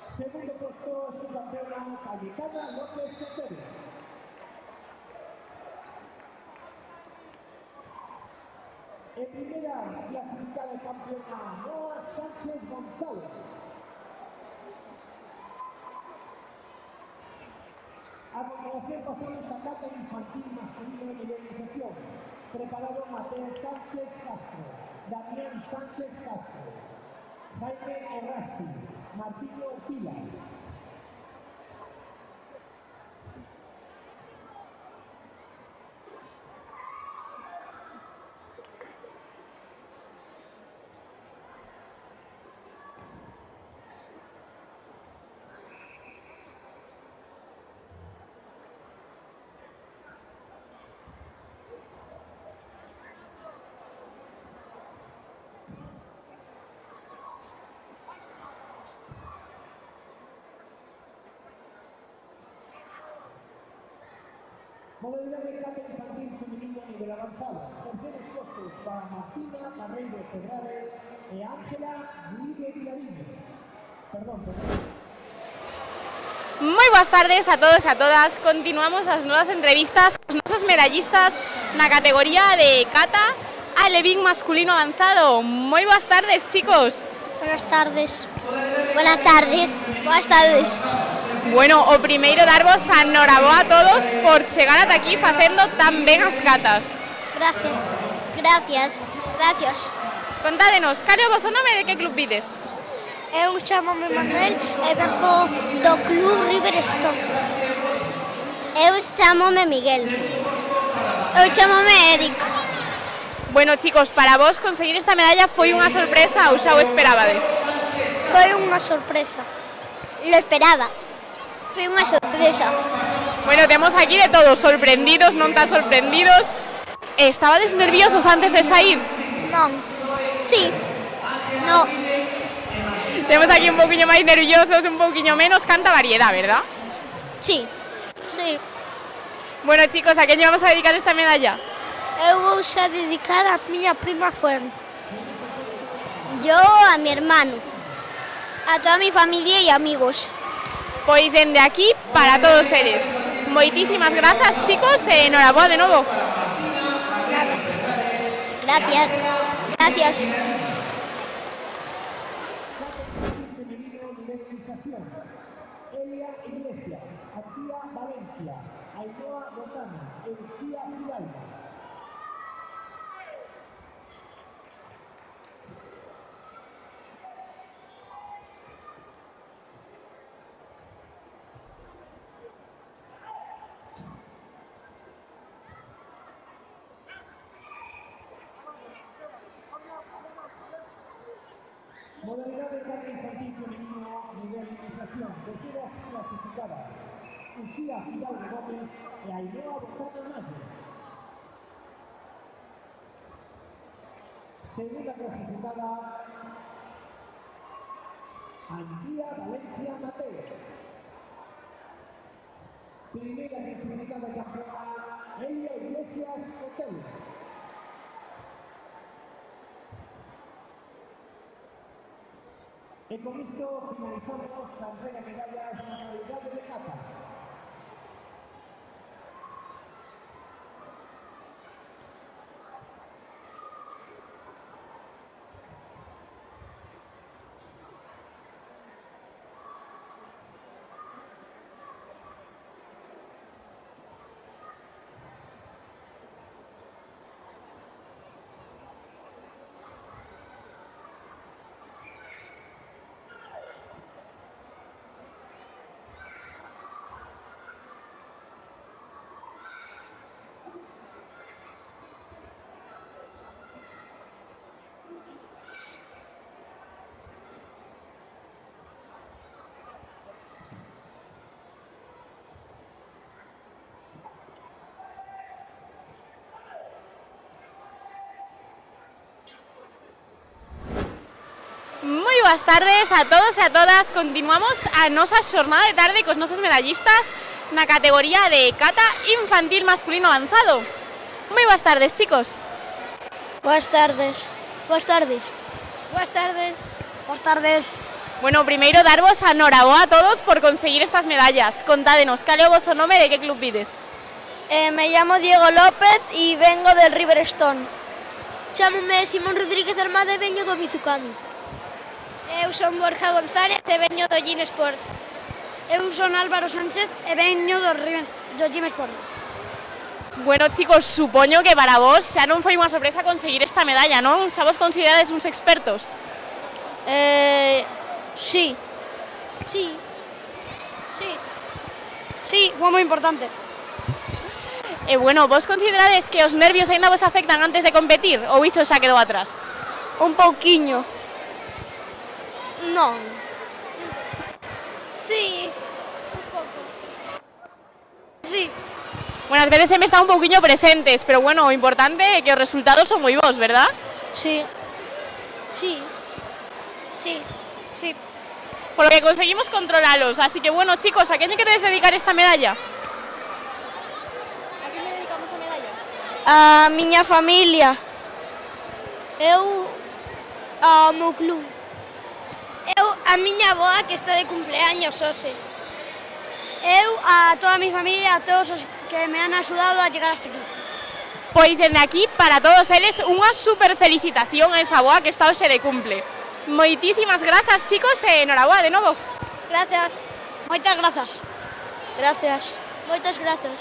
Segundo puesto es su campeona Cayetana López Cotero. En primera clasificada campeona Noa Sánchez González. A continuación pasamos a kata infantil masculino nivel iniciación. Preparado Mateo Sánchez Castro, Damián Sánchez Castro, Jaime Errasti, Martino Pilas. Modalidad de kata infantil femenino a nivel avanzado. Terceros puestos para Martina Carreiro Pedrares y Ángela Guide Vilarín. Perdón. Moi boas tardes a todos e a todas. Continuamos as novas entrevistas cos nosos medallistas na categoría de kata alevín masculino avanzado. Moi boas tardes, chicos. Buenas tardes. Buenas tardes. Buenas tardes. Bueno, o primeiro darvos a noraboa a todos por chegar ata aquí facendo tan ben as catas. Gracias. Gracias. Gracias. Contádenos, cal é o voso nome e de que club vides? Eu chamome Manuel e vengo do club Riverstone. Eu chamome Miguel. Eu chamome Eric. Bueno, chicos, para vos conseguir esta medalla foi unha sorpresa ou xa o esperabades? Foi unha sorpresa. Lo esperaba. Foi unha sorpresa. Bueno, temos aquí de todos, sorprendidos, non tan sorprendidos. Estabades nerviosos antes de sair? Non. Sí. No. Temos aquí un poquinho máis nerviosos, un poquinho menos, canta variedad, ¿verdad? Sí. Sí. Bueno, chicos, a quen lle vamos a dedicar esta medalla? Eu vou xa dedicar a miña prima Fuen. Yo a mi hermano. A toda mi familia e amigos. Pois dende aquí para todos eles. Moitísimas grazas, chicos, e enhoraboa de novo. Nada. Gracias. Gracias. Elia Iglesias, Antía Valencia, Ainhoa Botana, Lucía Fidalgo. Modalidad de kata infantil femenino, nivel iniciación. Terceras clasificadas, Lucía Fidalgo Gómez e Ainhoa Botana Mayo. Segunda clasificada, Antía Valencia Mateo. Primera clasificada campeona, Elia Iglesias Otelo. E con isto finalizamos a entrega de medallas na modalidade de kata. Moi boas tardes a todos e a todas. Continuamos a nosa xornada de tarde cos nosos medallistas na categoría de kata infantil masculino avanzado. Moi boas tardes, chicos. Boas tardes. Boas tardes. Boas tardes. Boas tardes. Bueno, primeiro darvos a noraboa a todos por conseguir estas medallas. Contádenos, cal é o voso nome e de que club vides? Me llamo Diego López e vengo del Riverstone. Chámome Simón Rodríguez Armada e veño do Mizucami. Eu son Borja González e veño do Gym Sport. Eu son Álvaro Sánchez e veño do Gym Sport. Bueno, chicos, supoño que para vos xa non foi unha sorpresa conseguir esta medalla, non? Xa vos considerades uns expertos? Sí. Sí. Sí. Sí, foi moi importante. E bueno, vos considerades que os nervios aínda vos afectan antes de competir ou iso xa quedou atrás? Un pouquiño. Non. Sí. Un pouco. Sí. Bueno, ás veces sempre están un pouquiño presentes, pero bueno, o importante é que os resultados son moi bons, verdad? Sí. Sí. Sí. Sí. Por lo que conseguimos controlalos, así que bueno, chicos, ¿a quién lle queredes dedicar esta medalla? ¿A quién le dedicamos a medalla? A miña familia. Eu ao meu club. Eu a miña avoa que está de cumpleaños hoxe. Eu, a toda a mi familia, a todos os que me han axudado a chegar a este club. Pois dende aquí, para todos eles, unha super felicitación a esa boa que está hoxe de cumple. Moitísimas grazas, chicos, e enhoraboa de novo. Gracias. Moitas grazas. Gracias. Moitas grazas.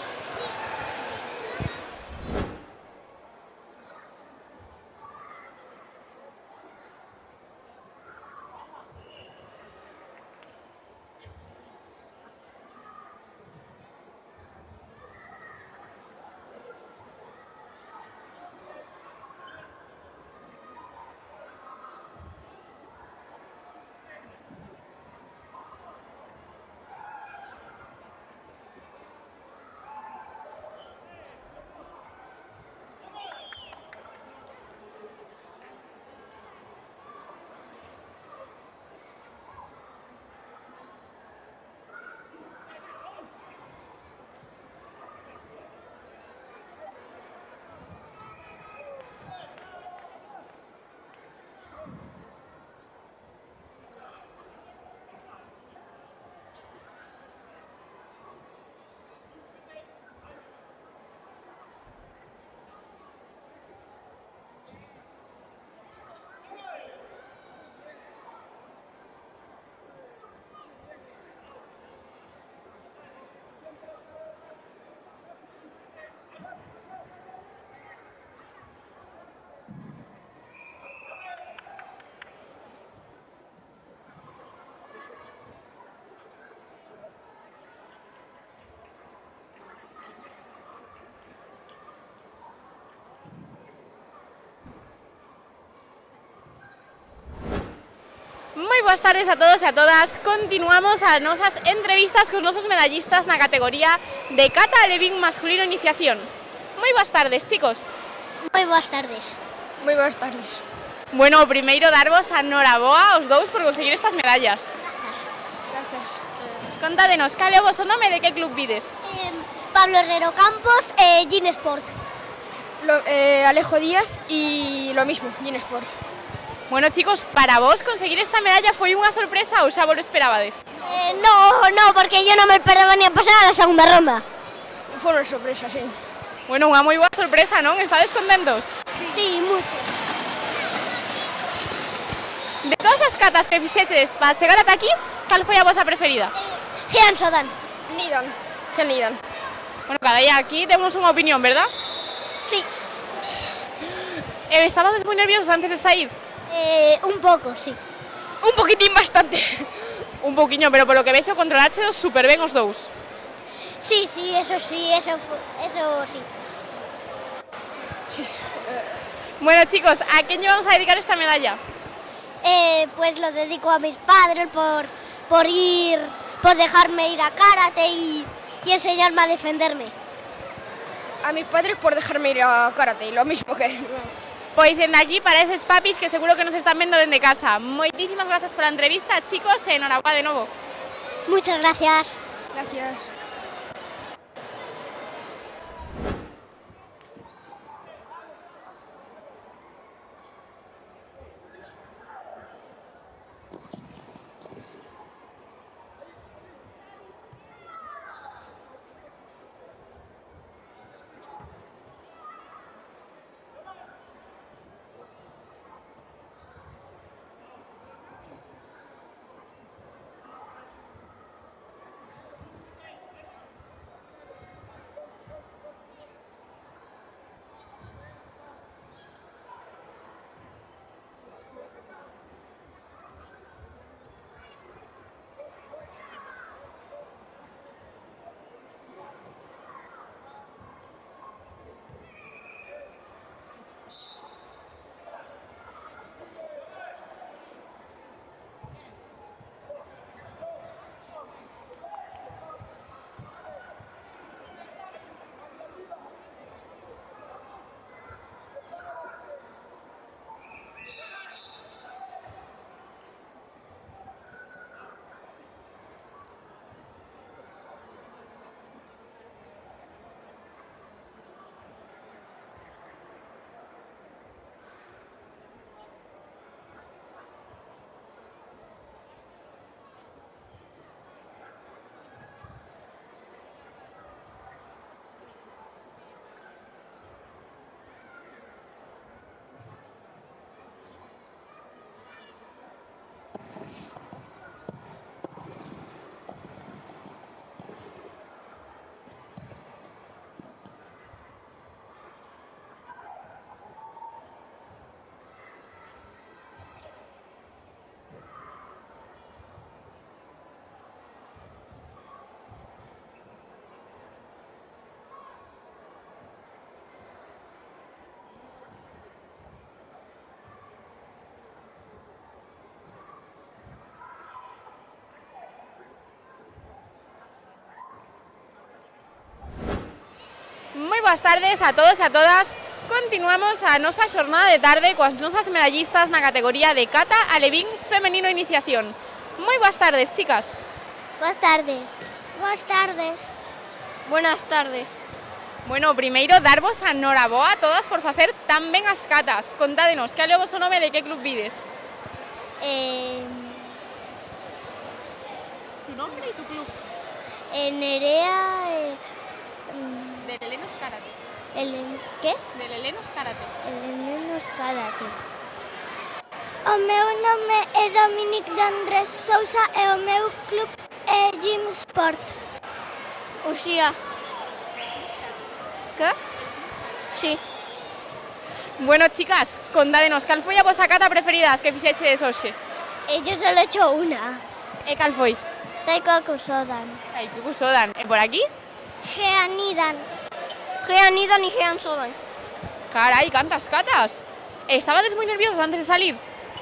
Moi boas tardes a todos e a todas. Continuamos as nosas entrevistas cos nosos medallistas na categoría de cata alevín masculino iniciación. Moi boas tardes, chicos. Moi boas tardes. Moi boas tardes. Bueno, o primeiro darvos a noraboa aos dous por conseguir estas medallas. Gracias. Contádenos, cal é o voso nome e de que club vides? Pablo Herrero Campos, Gin Sport. Alejo Díaz y lo mismo, Gin Sport. Bueno, chicos, para vos conseguir esta medalla foi unha sorpresa ou xa vos lo esperabades? No, porque yo no me esperaba ni a pasar a la segunda ronda. Fue una sorpresa, sí. Bueno, unha moi boa sorpresa, non? Estades contentos? Sí, mucho. De todas as catas que fixeches para chegar ata aquí, cal foi a vosa preferida? Gian Sodan. Nidan. Nidan. Bueno, cada día aquí temos unha opinión, verdad? Sí. Estabades moi nerviosos antes de sair? Un poco, sí. Un poquitín bastante. Un poquinho, pero polo que vexo controlachedos super ben os dous. Sí, eso sí. Bueno, chicos, ¿a quién llevamos a dedicar esta medalla? Pues lo dedico a mis padres por dejarme ir a karate y enseñarme a defenderme. A mis padres por dejarme ir a karate, lo mismo que... Pois dende aquí para eses papis que seguro que nos están vendo dende casa. Moitísimas grazas pola entrevista, chicos, e enhorabuena de novo. Muchas gracias. Gracias. boas tardes a todos e a todas. Continuamos a nosa xornada de tarde coas nosas medallistas na categoría de kata alevín femenino iniciación. Moi boas tardes, chicas. Boas tardes. Boas tardes. Buenas tardes. Bueno, primeiro, darvos a noraboa a todas por facer tan ben as catas. Contádenos, que é o voso nome e de que club vides? Tu nombre e tu club? Nerea... Del Helenos Karate. ¿Qué? Del Helenos Karate. Helenos Karate. O meu nome é Dominic de Andrés Sousa e o meu club é Gym Sport. Uxía. ¿Qué? Sí. Bueno, chicas, contádenos, cal foi a vosa cata preferida as que fixeches hoxe? Yo solo he hecho una. E cal foi? Taikoku Sodan. Taikoku Sodan. E por aquí? Geanidan. Geanidan y Gean Sodan. Carai, cantas catas. ¿Estabades moi nerviosos antes de salir?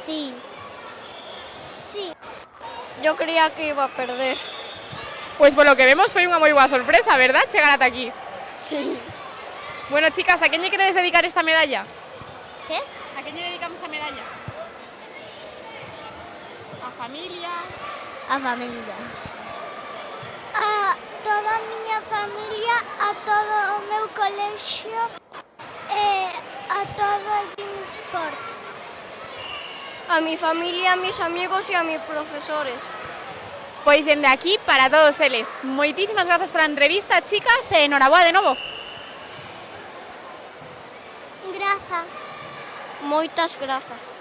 Sí. Sí. Yo creía que iba a perder. Pues por lo que vemos foi unha moi boa sorpresa, verdad? Chegar ata aquí. Sí. Bueno, chicas, ¿a quién lle queredes dedicar esta medalla? ¿Qué? ¿A quién lle dedicamos a medalla? A familia? A familia. A toda a miña familia, a todo o meu colexio e a todo o Gym Sport. A mi familia, a mis amigos y a mis profesores. Pois dende aquí para todos eles. Moitísimas grazas pola entrevista, chicas, e enhoraboa de novo. Grazas. Moitas grazas.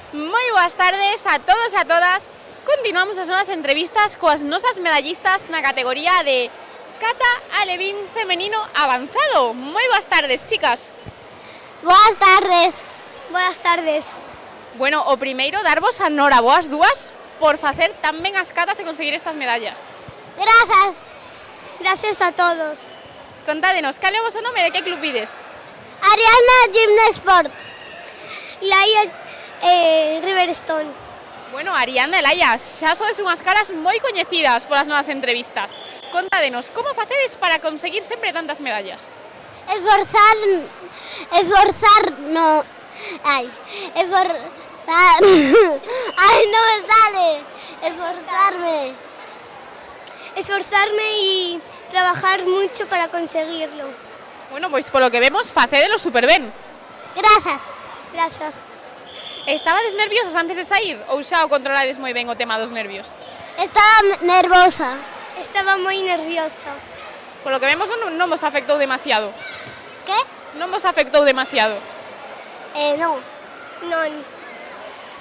Moi boas tardes a todos e a todas. Continuamos as nosas entrevistas coas nosas medallistas na categoría de kata alevín femenino avanzado. Moi boas tardes, chicas. Boas tardes. Boas tardes. Bueno, o primeiro, darvos a noraboa as dúas por facer tan ben as catas e conseguir estas medallas. Grazas. Gracias a todos. Contádenos, cal é o voso nome e de que club vides? Ariana Gym Sport. Laia Riverstone. Bueno, Ariana e Laia, xa sodes unhas caras moi coñecidas polas nosas entrevistas. Contádenos, como facedes para conseguir sempre tantas medallas? Esforzarme y trabajar mucho para conseguirlo. Bueno, pois polo que vemos, facédelo super ben. Grazas. Grazas. Estabades nerviosas antes de sair ou xa o controlades moi ben o tema dos nervios? Estaba nervosa. Estaba moi nerviosa. Por lo que vemos non vos afectou demasiado. Que? Non vos afectou demasiado. Non. Non.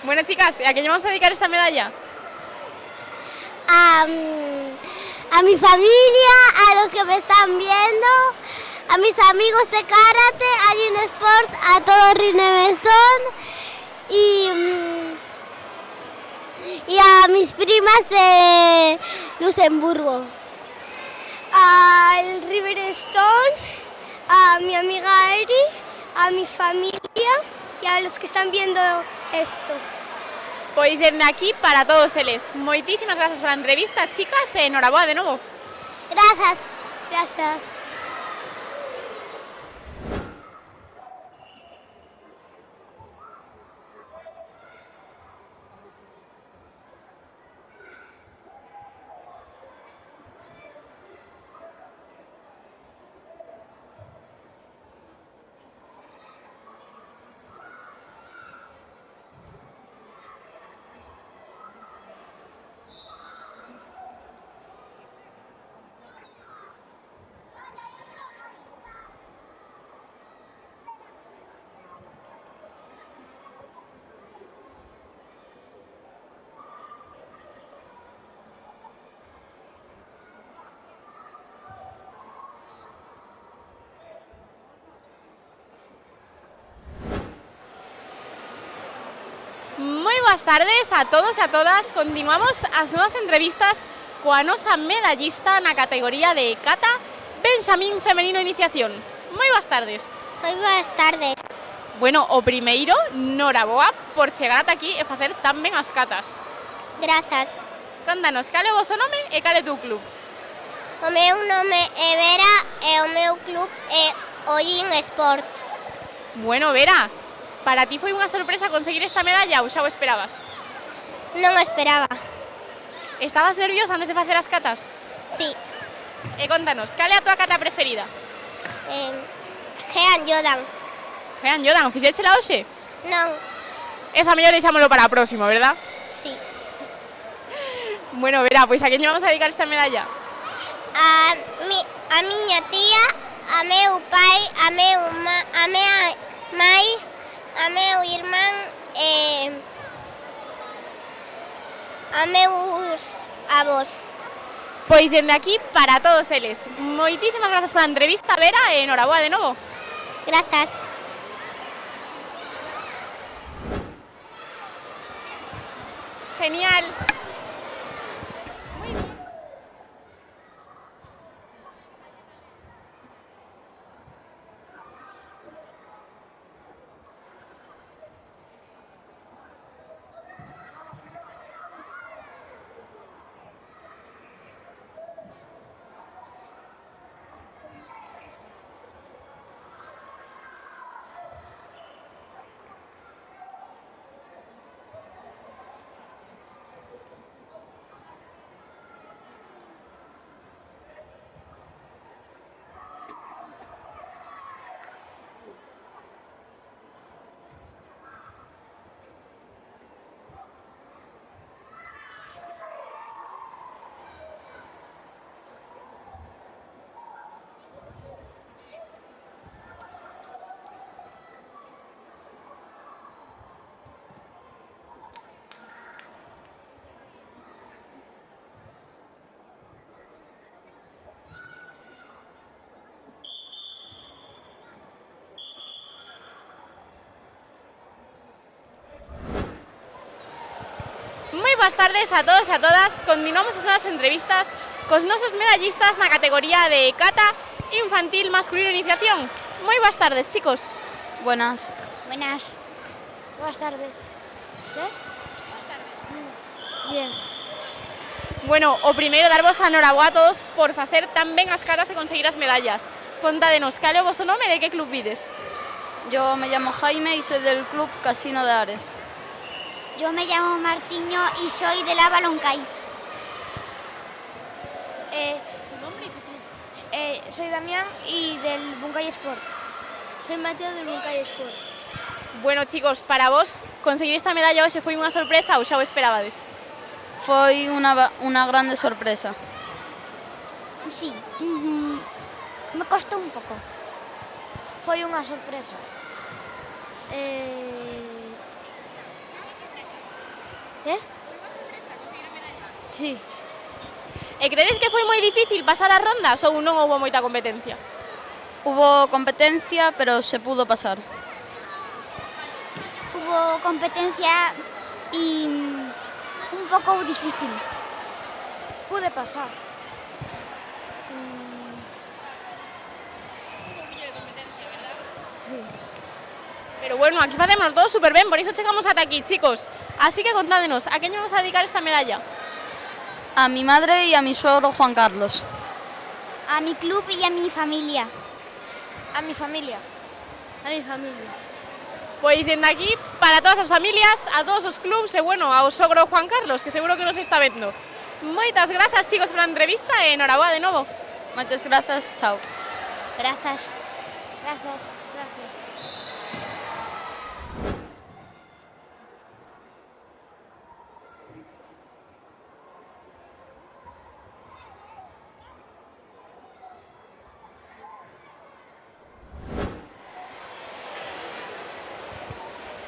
Bueno, chicas, a que lle vamos a dedicar esta medalla? A mi familia, a los que me están viendo, a mis amigos de karate, a Gym Sport, a todo Riverstone y a mis primas de Luxemburgo. Al Riverstone, a mi amiga Eri, a mi familia y a los que están viendo esto. Pois dende aquí para todos eles. Moitísimas grazas pola entrevista, chicas, e enhoraboa de novo. Grazas. Grazas. Moi boas tardes a todos e a todas. Continuamos as nosas entrevistas coa nosa medallista na categoría de kata Benxamín Femenino Iniciación. Moi boas tardes. Moi boas tardes. Bueno, o primeiro, noraboa por chegar ata aquí e facer tan ben as katas. Grazas. Contanos, cal é o vosso nome e cal é o teu club? O meu nome é Vera e o meu club é Ollín Sport. Bueno, Vera, para ti foi unha sorpresa conseguir esta medalla ou xa o esperabas? Non o esperaba. Estabas nerviosa antes de facer as catas? Sí. E contanos, cal é a tua cata preferida? Jean Yodan. Jean Yodan, fixéchela hoxe? Non. Esa mellor deixámolo para a próxima, verdad? Sí. Bueno, Vera, pois a quen lle vamos a dedicar esta medalla? A miña tía, a meu pai, a mea mai, a meu irmán e a meus avós. Pois dende aquí para todos eles. Moitísimas grazas pola entrevista, Vera, e enhoraboa de novo. Grazas. Genial. Moi boas tardes a todos e a todas. Continuamos as nosas entrevistas cos nosos medallistas na categoría de kata infantil masculino iniciación. Moi boas tardes, chicos. Buenas. Buenas. Boas tardes. ¿Qué? Boas tardes. Bien. Bueno, o primeiro darvos a noraboa a todos por facer tan ben as catas e conseguir as medallas. Contádenos, cal é o voso nome e de que club vides? Yo me llamo Jaime y soy del club Casino de Ares. Yo me llamo Martiño y soy de la Baloncay. ¿Tu nombre y tu club? Soy Damián y del Buncay Sport. Soy Mateo del Buncay Sport. Bueno, chicos, para vos, conseguir esta medalla hoxe foi unha sorpresa ou xa o esperabades? Foi una grande sorpresa. Sí, me costó un pouco. Foi unha sorpresa. Sí. E credes que foi moi difícil pasar as rondas ou non houve moita competencia? Hubo competencia, pero se pudo pasar. Hubo competencia y un poco difícil. Pude pasar. Pero bueno, aquí facemos todo super ben, por iso chegamos ata aquí, chicos. Así que contádenos, a quen lle vamos a dedicar esta medalla? A mi madre y a mi suegro Juan Carlos. A mi club y a mi familia. A mi familia. A mi familia. Pois dende aquí, para todas as familias, a todos os clubs e, bueno, ao sogro Juan Carlos, que seguro que nos está vendo. Moitas grazas, chicos, pola entrevista e enhoraboa de novo. Moitas grazas, chao. Grazas. Grazas. Gracias.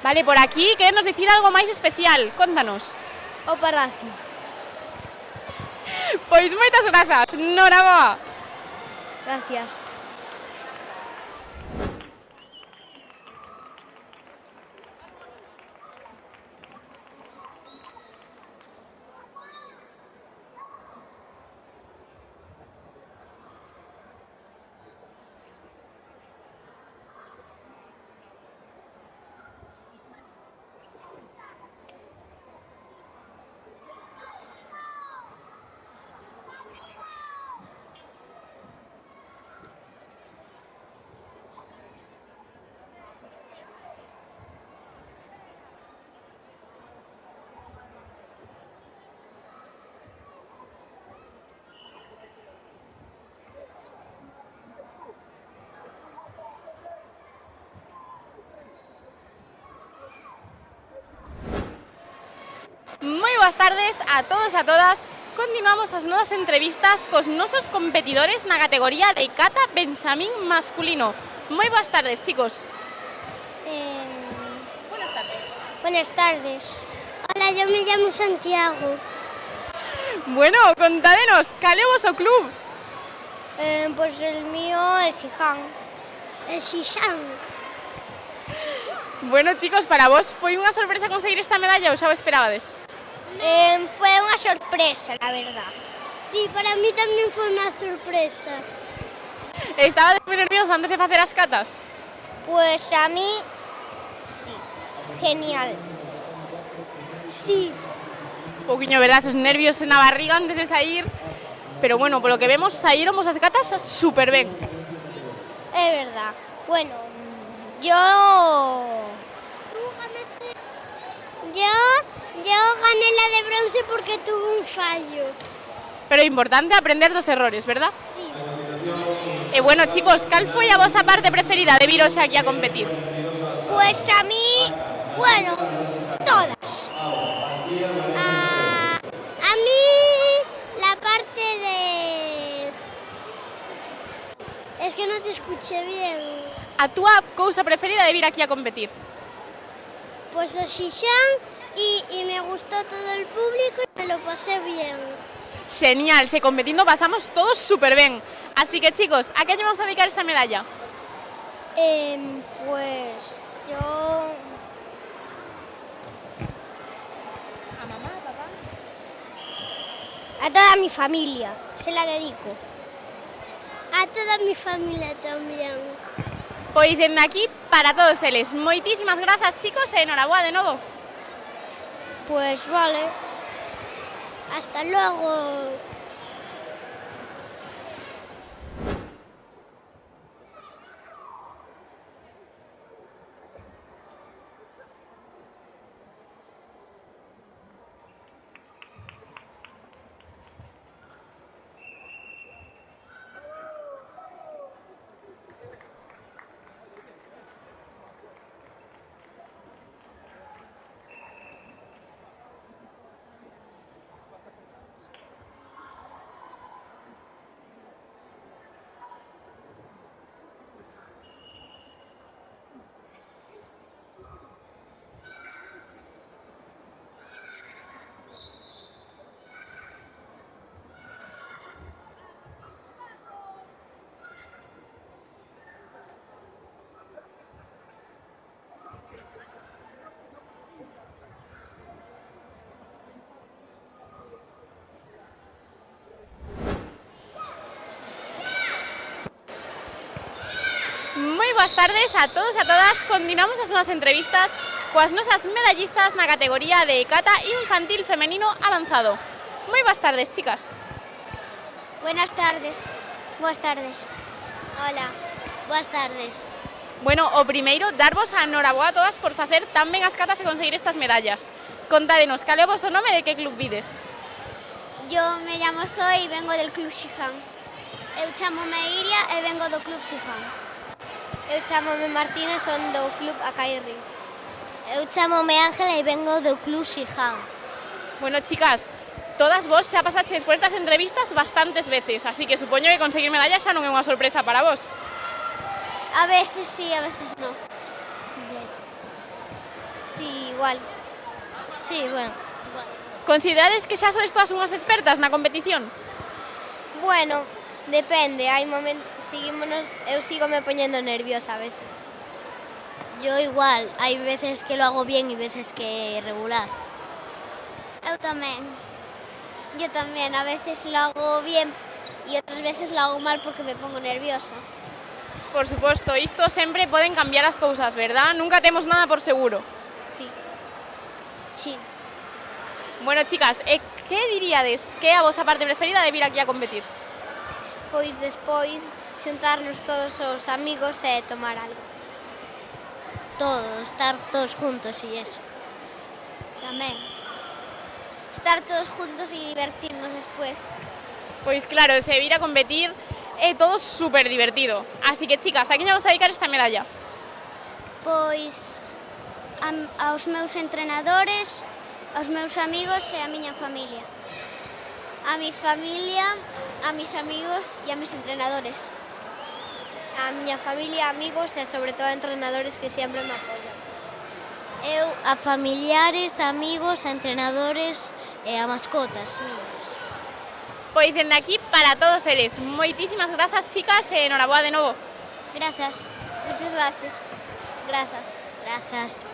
Vale, por aquí, querenos dicir algo máis especial, contanos. O Palacio. Pois moitas grazas, enhoraboa. Gracias. Moi boas tardes a todos e a todas. Continuamos as nosas entrevistas cos nosos competidores na categoría de kata benxamín masculino. Moi boas tardes, chicos. Buenas tardes. Buenas tardes. Hola, yo me llamo Santiago. Bueno, contádenos, cal é o voso club? Pues el mío es Siján. El Siján. Bueno, chicos, para vos foi unha sorpresa conseguir esta medalla ou xa o esperabades? Fue una sorpresa, la verdad. Sí, para mí también fue una sorpresa. Estabades moi nerviosos antes de facer as catas? Pues a mí, sí. Genial. Sí. Un pouquiño, verdad, esos nervios na barriga antes de sair. Pero bueno, polo que vemos, saíramos as catas super ben. Es verdad. Bueno, yo gané la de bronce porque tuve un fallo. Pero é importante aprender dos errores, verdad? Sí. E bueno, chicos, cal foi a vosa parte preferida de vir hoxe aquí a competir? Pues a mí, bueno, todas. A mí la parte de... Es que no te escuché bien. A túa cousa preferida de vir aquí a competir? Pues o Xixán y me gustó todo el público y me lo pasé bien. Genial, se competindo pasamos todos super ben. Así que, chicos, ¿a qué lle vamos a dedicar esta medalla? Pues yo... ¿A mamá, a papá? A toda mi familia, se la dedico. A toda mi familia también. Pois dende aquí, para todos eles. Moitísimas grazas, chicos, e enhoraboa de novo. Pues vale. Hasta luego. boas tardes a todos e a todas. Continuamos as nosas entrevistas coas nosas medallistas na categoría de kata infantil femenino avanzado. Moi boas tardes, chicas. Buenas tardes. Boas tardes. Hola. Boas tardes. Bueno, o primeiro, darvos a enhoraboa a todas por facer tan ben as catas e conseguir estas medallas. Contádenos, cal é o voso nome e de que club vides? Yo me llamo Zoe e vengo del Club Shihan. Eu chamome Iria e vengo do Club Shihan. Eu chamome Martínez, son do Club Acairri. Eu chamome Ángela e vengo do Club Shihan. Bueno, chicas, todas vos xa pasaches por estas entrevistas bastantes veces, así que supoño que conseguir medallas xa non é unha sorpresa para vos. A veces sí, a veces no. Sí, igual. Sí, bueno, igual. Considerades que xa sodes todas unhas expertas na competición? Bueno, depende, hai momentos, eu sigo me poñendo nerviosa a veces. Yo igual, hay veces que lo hago bien y veces que regular. Eu tamén. Yo tamén, a veces lo hago bien e outras veces lo hago mal porque me pongo nerviosa. Por suposto, isto sempre poden cambiar as cousas, verdad? Nunca temos nada por seguro. Sí. Sí. Bueno, chicas, que diríades que é a vosa parte preferida de vir aquí a competir? Pois despois xuntarnos todos os amigos e tomar algo. Todo, estar todos juntos y eso. Tamén. Estar todos juntos e divertirnos despois. Pois claro, se vir a competir é todo super divertido. Así que, chicas, a quen vamos a dedicar esta medalla? Pois aos meus entrenadores, aos meus amigos e a miña familia. A mi familia, a mis amigos e a mis entrenadores. A miña familia, amigos e sobre todo a entrenadores que sempre me apoian. Eu a familiares, amigos, a entrenadores e a mascotas míos. Pois dende aquí para todos eles. Moitísimas grazas, chicas, e enhoraboa de novo. Grazas. Muchas gracias. Grazas. Grazas.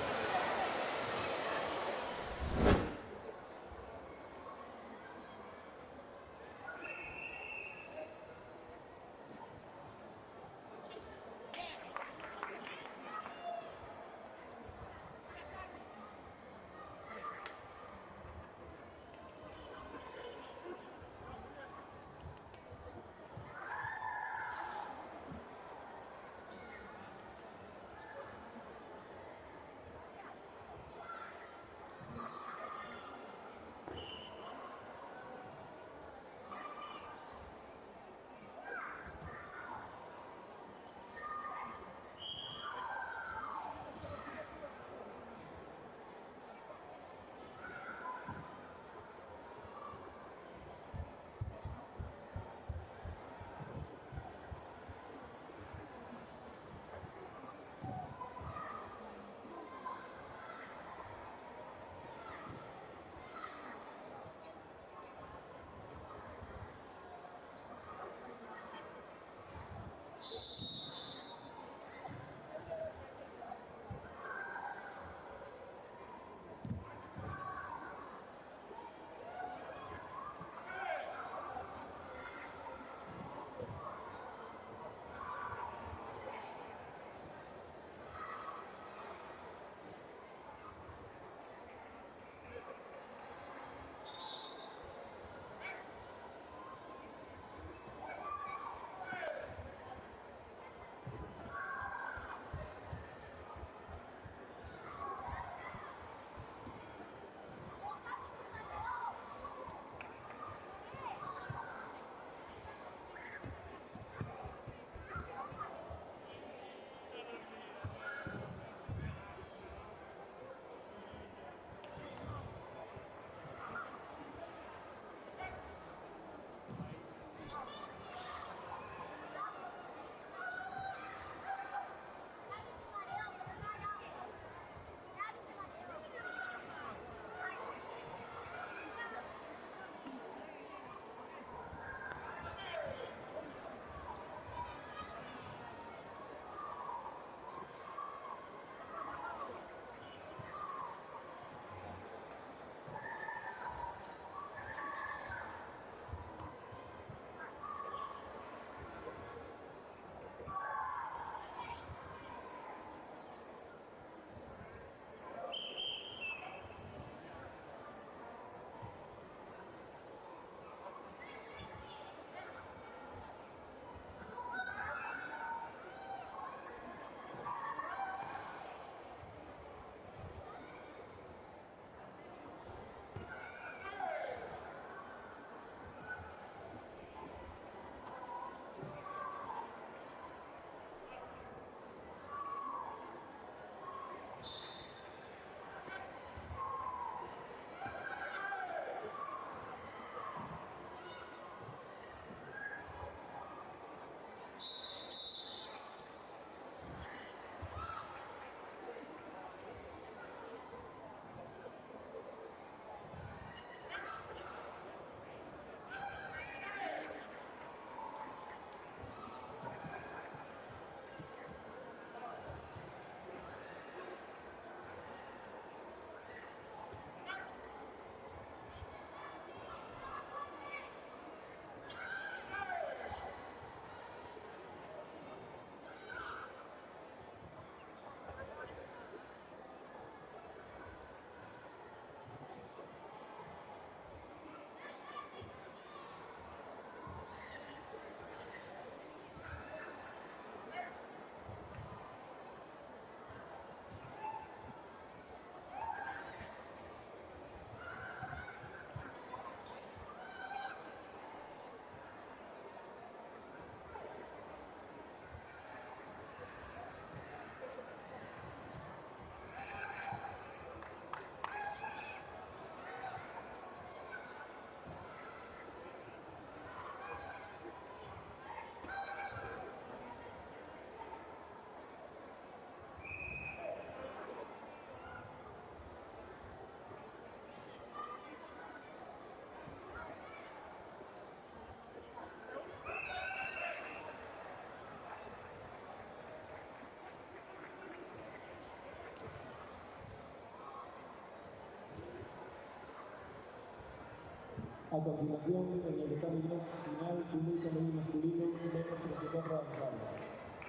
A continuación, en el determinado final, un femenino masculino menos 34 avanzados.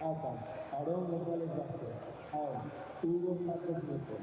Ata, Aarón González Vázquez. Ao, Hugo Patres Muzo.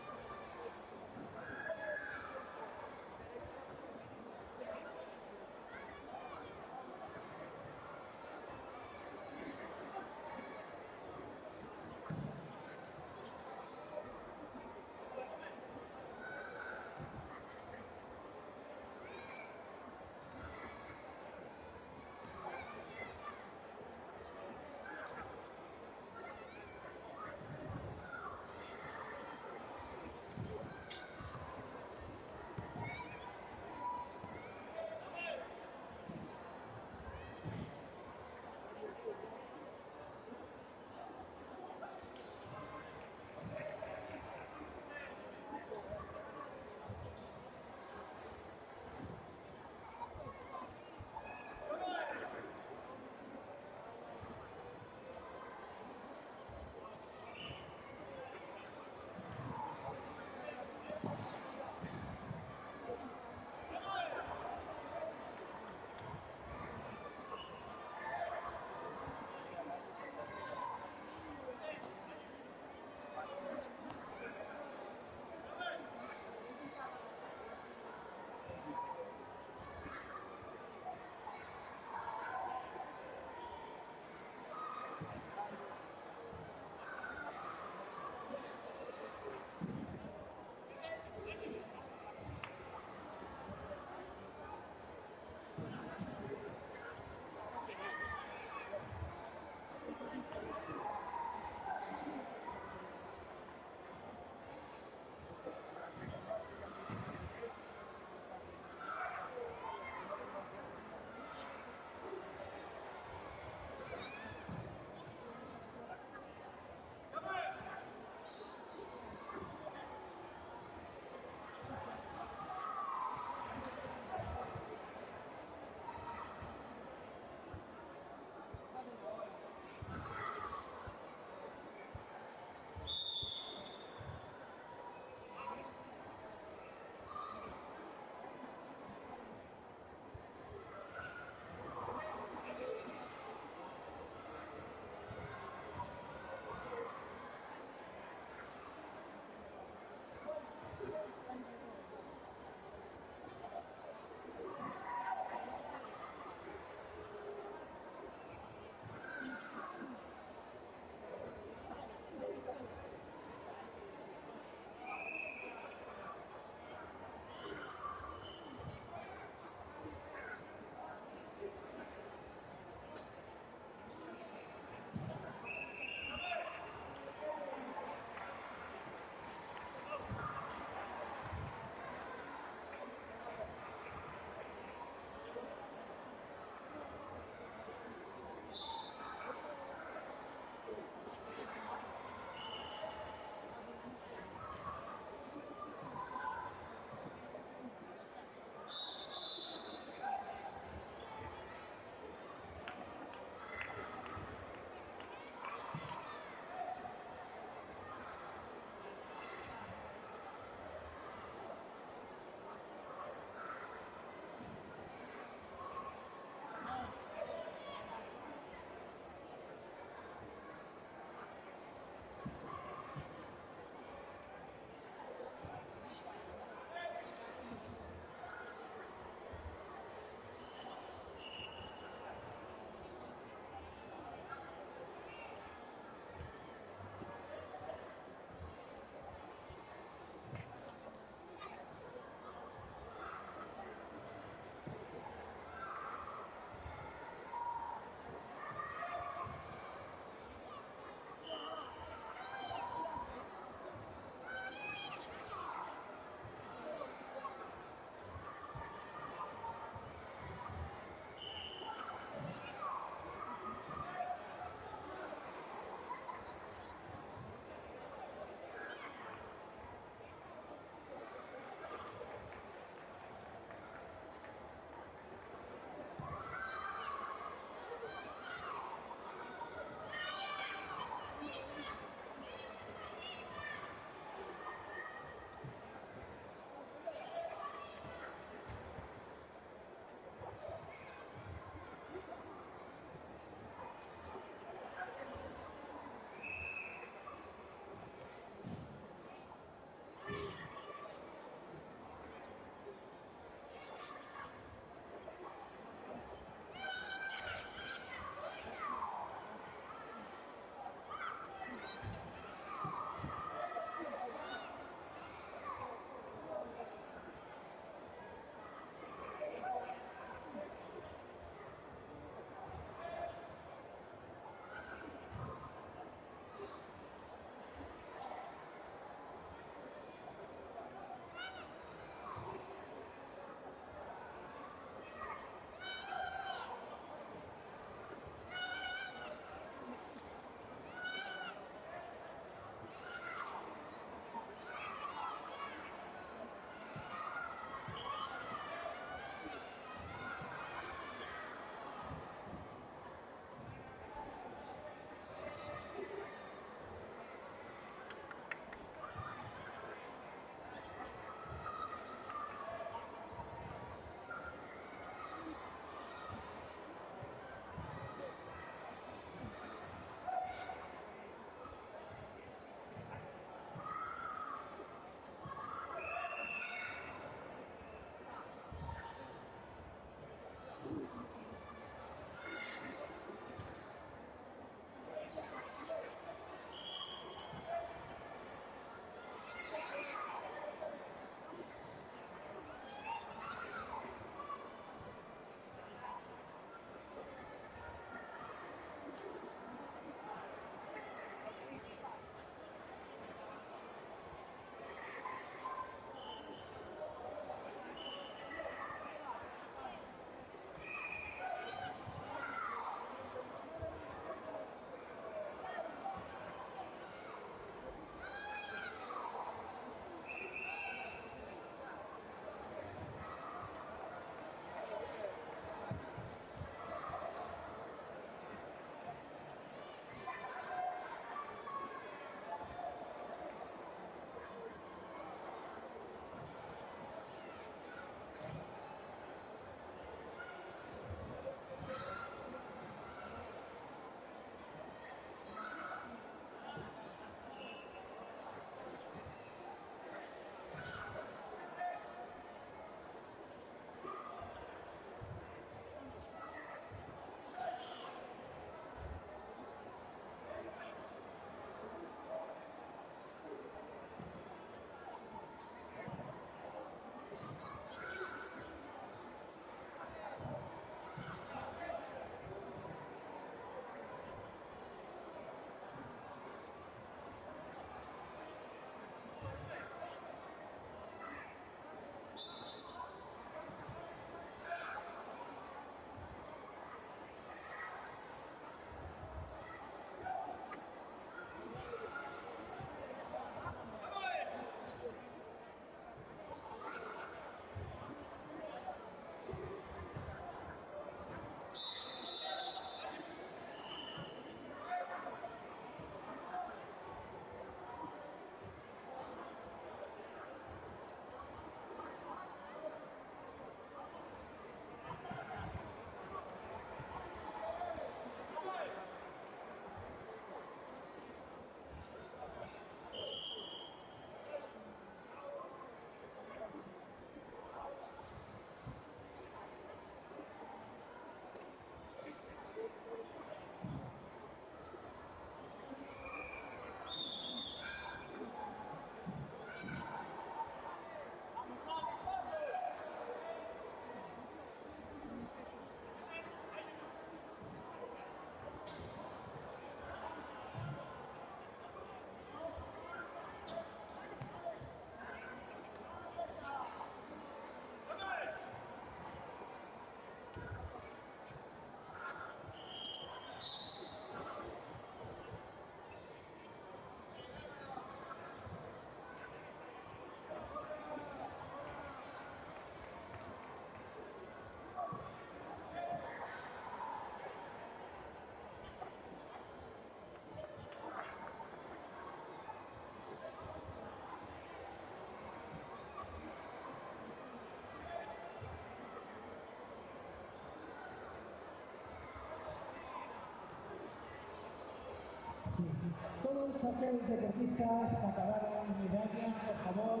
Todos aquellos deportistas que acabaron medalla, por favor,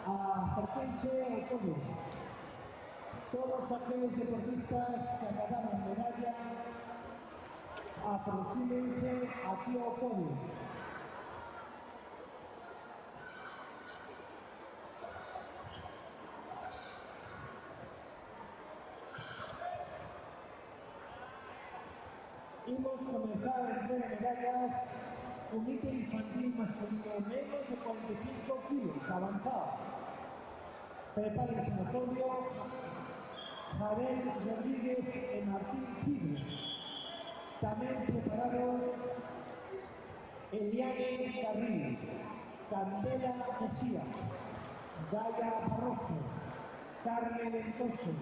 acérquense al podio. Todos aquellos deportistas que acabaron medalla, aproxímense aquí al podio. Hemos comenzado a entregar medallas. Comité infantil masculino menos de 45 kilos, avanzado. Prepárense en el podio. Javier Rodríguez y Martín Cibre. También preparados Eliane Carril, Candela Mesías, Gaya Barroso, Carmen Ventoso,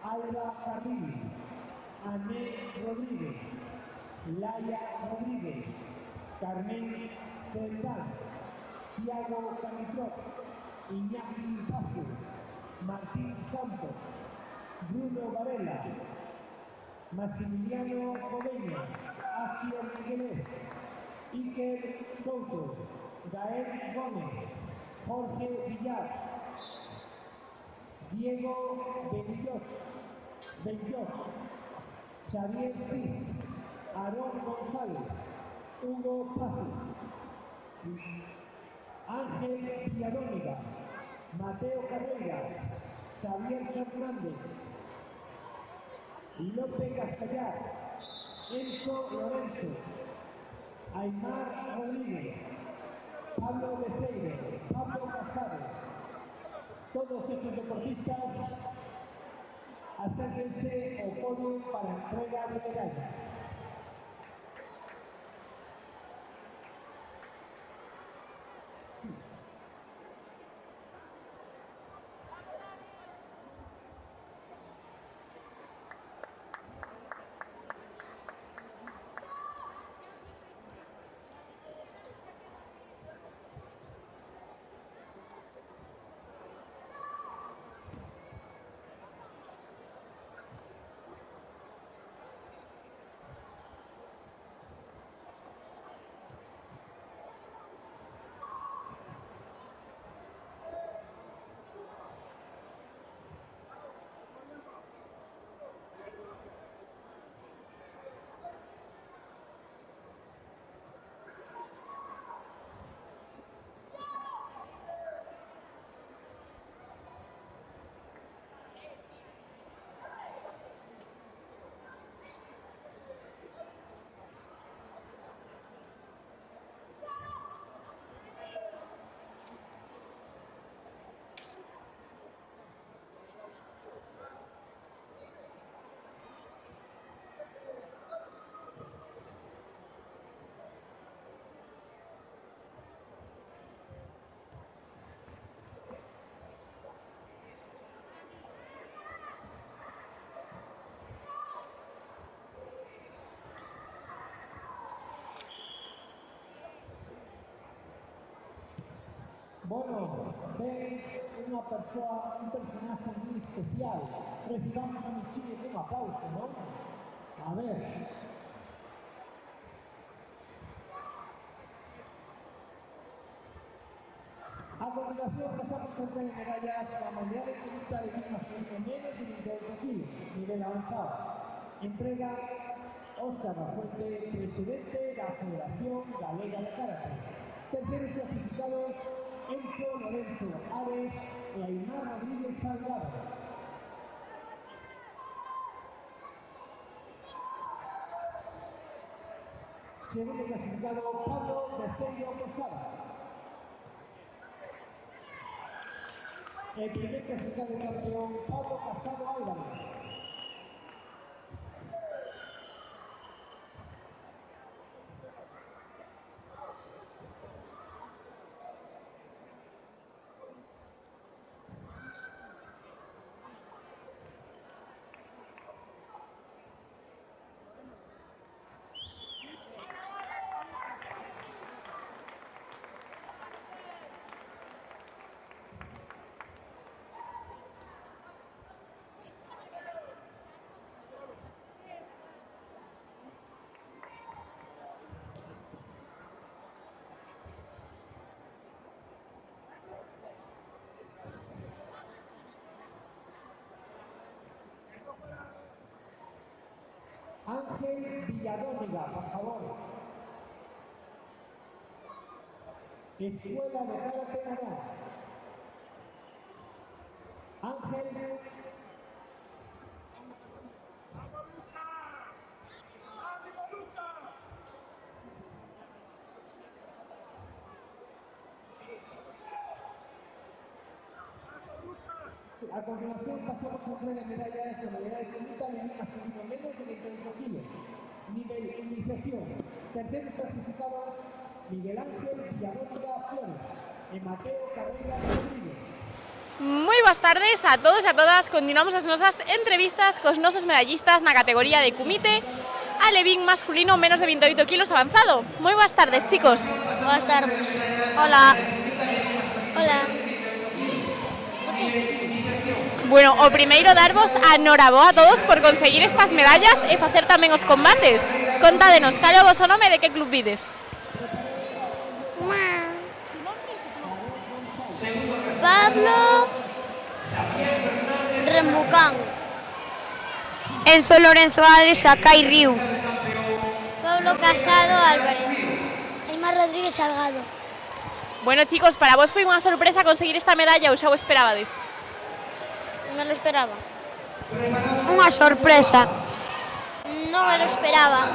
Alba Carril, Ané Rodríguez, Laia Rodríguez, Carmen Cendán, Tiago Canitrot, Iñaki Vázquez, Martín Campos, Bruno Varela, Maximiliano Coveña, Asier Miguelet, Iker Souto, Gael Gómez, Jorge Villar, Diego Benlloch, Xavier Cid, Aarón González, Hugo Pazos, Ángel Villadóniga, Mateo Carreiras, Xavier Fernández, López Cascallar, Enzo Lorenzo, Aymar Rodríguez, Pablo Beceiro, Pablo Casado. Todos estos deportistas acérquense al podio para entrega de medallas. Sí. Bueno, ven un personaje muy especial. Recibamos a mi chico con un aplauso, ¿no? A ver. A continuación pasamos a entregar medallas a la modalidad de comité de masculino menos de 28 kilos, nivel avanzado. Entrega Óscar Lafuente, presidente de la Federación Galega de Karate. Terceros clasificados Enzo Lorenzo Ares y Aymar Rodríguez Salgado. Segundo clasificado Pablo Beceiro Posada. El primer clasificado y campeón Pablo Casado Álvarez. Ángel Villadóniga, por favor. Escuela de Karate Narón. Ángel A continuación pasamos a entrega medallas de modalidad de comita, nivel masculino menos de 28 kilos. Nivel iniciación. Terceros clasificados, Miguel Ángel Villadóniga Flores, Mateo Carreira Rodríguez. Moi boas tardes a todos e a todas. Continuamos as nosas entrevistas cos nosos medallistas na categoría de kumite alevín masculino menos de 28 kilos avanzado. Moi boas tardes, chicos. Boas tardes. Hola. Hola. Bueno, o primeiro darvos a noraboa a todos por conseguir estas medallas e facer tamén os combates. Contádenos, cal é o voso nome e de que club vides? Pablo Rembucán. Enzo Lorenzo Adres, Acai Riu. Pablo Casado Álvarez. Aymar Rodríguez Salgado. Bueno, chicos, para vos foi unha sorpresa conseguir esta medalla ou xa o esperabades? Non lo esperaba. Unha sorpresa. Non me lo esperaba.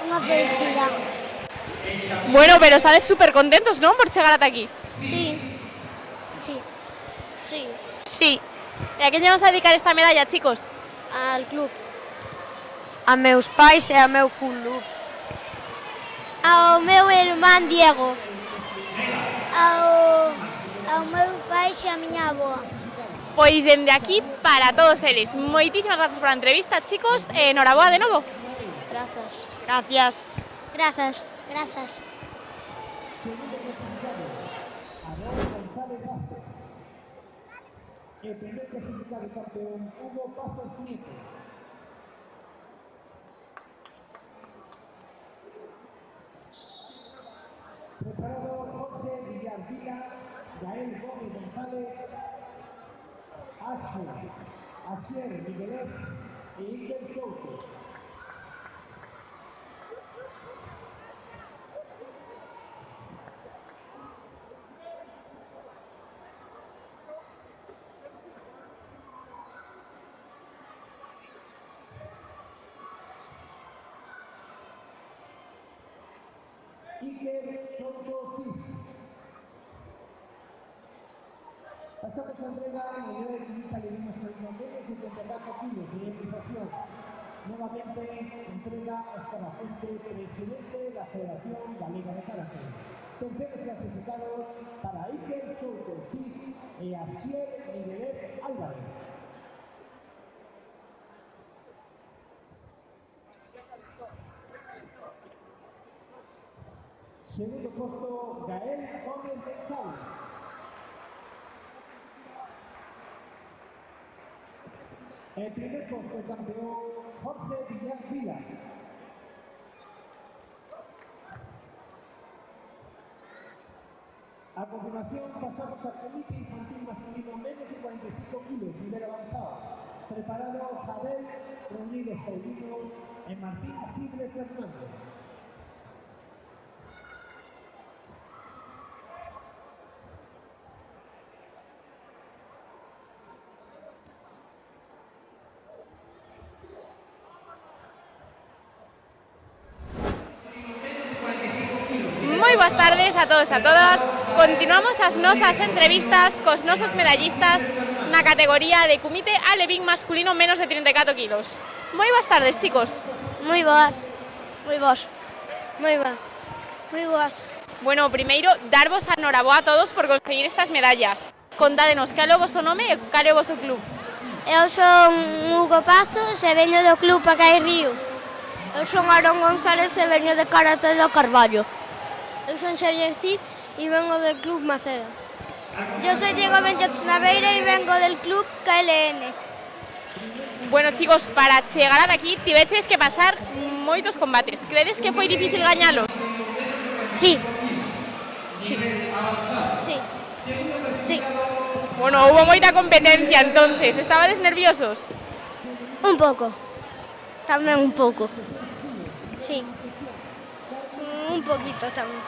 Unha felicidade. Bueno, pero estades super contentos, non, por chegar ata aquí? Sí. Sí. Sí. Sí. E a que lle vamos a dedicar esta medalla, chicos? Al club. A meus pais e a meu club. Ao meu irmán Diego. Ao meu pai e a miña avoa. Pois dende aquí para todos eles. Moitísimas grazas pola entrevista, chicos, e noraboa de novo. Grazas. Gracias. Grazas. Grazas. El primer clasificado campeón Hugo Pazos Nieto. Preparado Jorge Villarvila, Gael Gómez González, Asier Miguelet e Iker Souto. Iker Souto Cif. Pasamos a entrega a la de Quimita Levín masculino menos de 74 kilos de indemnización. Nuevamente entrega Óscar Afonte, presidente de la Federación Galega de Karate. Terceros clasificados para Iker Souto Cif e Asier Miguelet Álvarez. Segundo puesto, Gael Gómez González. El primer puesto, campeón, Jorge Villarvila. A continuación pasamos al comité infantil masculino menos de 45 kilos, nivel avanzado. Preparado Jadel Rodríguez Paulino y Martín Cidre Fernández. Moi boas tardes a todos e a todas. Continuamos as nosas entrevistas cos nosos medallistas na categoría de kumite alevín masculino menos de 34 kilos. Moi boas tardes, chicos. Moi boas. Moi boas. Moi boas. Moi boas. Bueno, primeiro, darvos a noraboa a todos por conseguir estas medallas. Contádenos cal é o voso nome e cal é o voso club. Eu son Hugo Pazos e veño do club Acai Río. Eu son Aarón González e veño de Karate do Carballo. Eu son Xavier Cid e vengo del club Maceda. Yo soy Diego Benjot Naveira y vengo del club KLN. Bueno, chicos, para chegar ata aquí tiveches que pasar moitos combates. Credes que foi difícil gañalos? Sí. Sí. Sí. Sí. Bueno, hubo moita competencia entonces. Estabades nerviosos? Un pouco. Tamén un pouco. Sí. Un poquito tamén.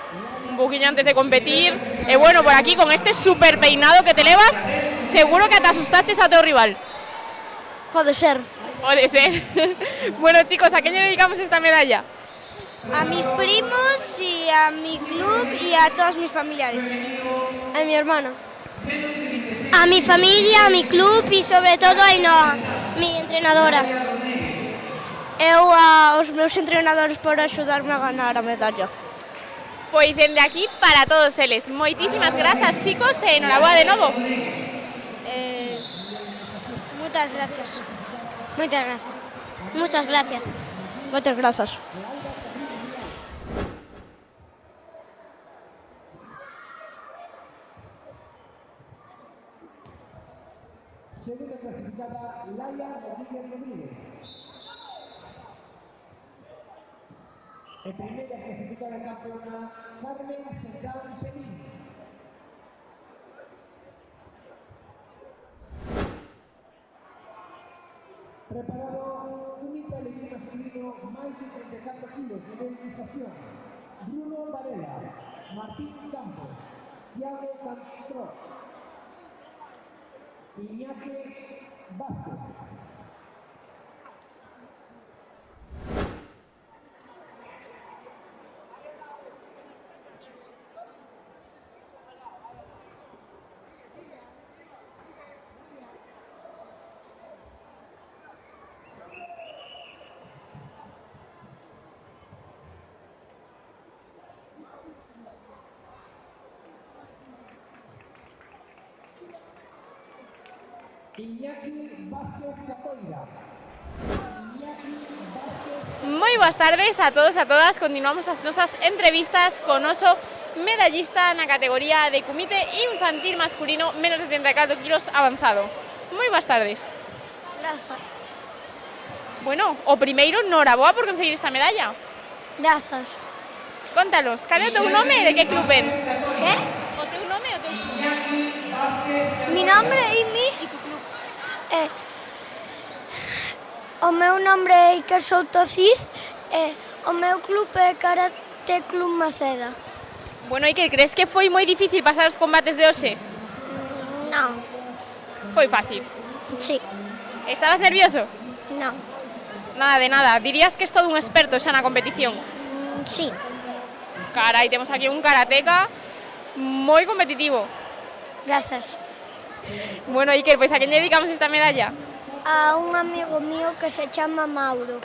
Un poquillo antes de competir. E bueno, por aquí con este super peinado que te levas, seguro que te asustaches a teu rival. Pode ser. Pode ser. Bueno, chicos, ¿a qué le dedicamos esta medalla? A mis primos y a mi club y a todos mis familiares. A mi hermana. A mi familia, a mi club y sobre todo a Ainhoa, mi entrenadora. Eu aos meus entrenadores por axudarme a ganar a medalla. Pois dende aquí para todos eles. Moitísimas grazas, chicos, e enhoraboa de novo. Muchas gracias. Muchas gracias. Muchas gracias. Moitas grazas. Segunda clasificada, Laia Rodríguez. En primera clasificada campeona, Carmen Cerdán Penín. Preparado Comité Alevín masculino, máis de 34 kilos de iniciación. Bruno Varela, Martín Campos, Thiago Cantro, Iñaki Vázquez. Iñaki Vázquez Catoira. Moi boas tardes a todos e a todas. Continuamos as nosas entrevistas con oso medallista na categoría de comité infantil masculino menos de 34 kilos avanzado. Moi boas tardes. Grazas. Bueno, o primeiro, noraboa por conseguir esta medalla. Grazas. Contanos, cal é o teu nome e de que club vens? Que? O teu nome e o teu club? Mi nombre e mi... E tu club? O meu nombre é Iker Souto Cid e o meu club é Karate Club Maceda. Bueno, Iker, crees que foi moi difícil pasar os combates de hoxe? Non. Foi fácil? Sí. Estabas nervioso? Non. Nada de nada. Dirías que es todo un experto xa na competición? Sí. Carai, temos aquí un karateca moi competitivo. Grazas. Bueno, Iker, pois a quen lle dedicamos esta medalla? A un amigo mío que se chama Mauro,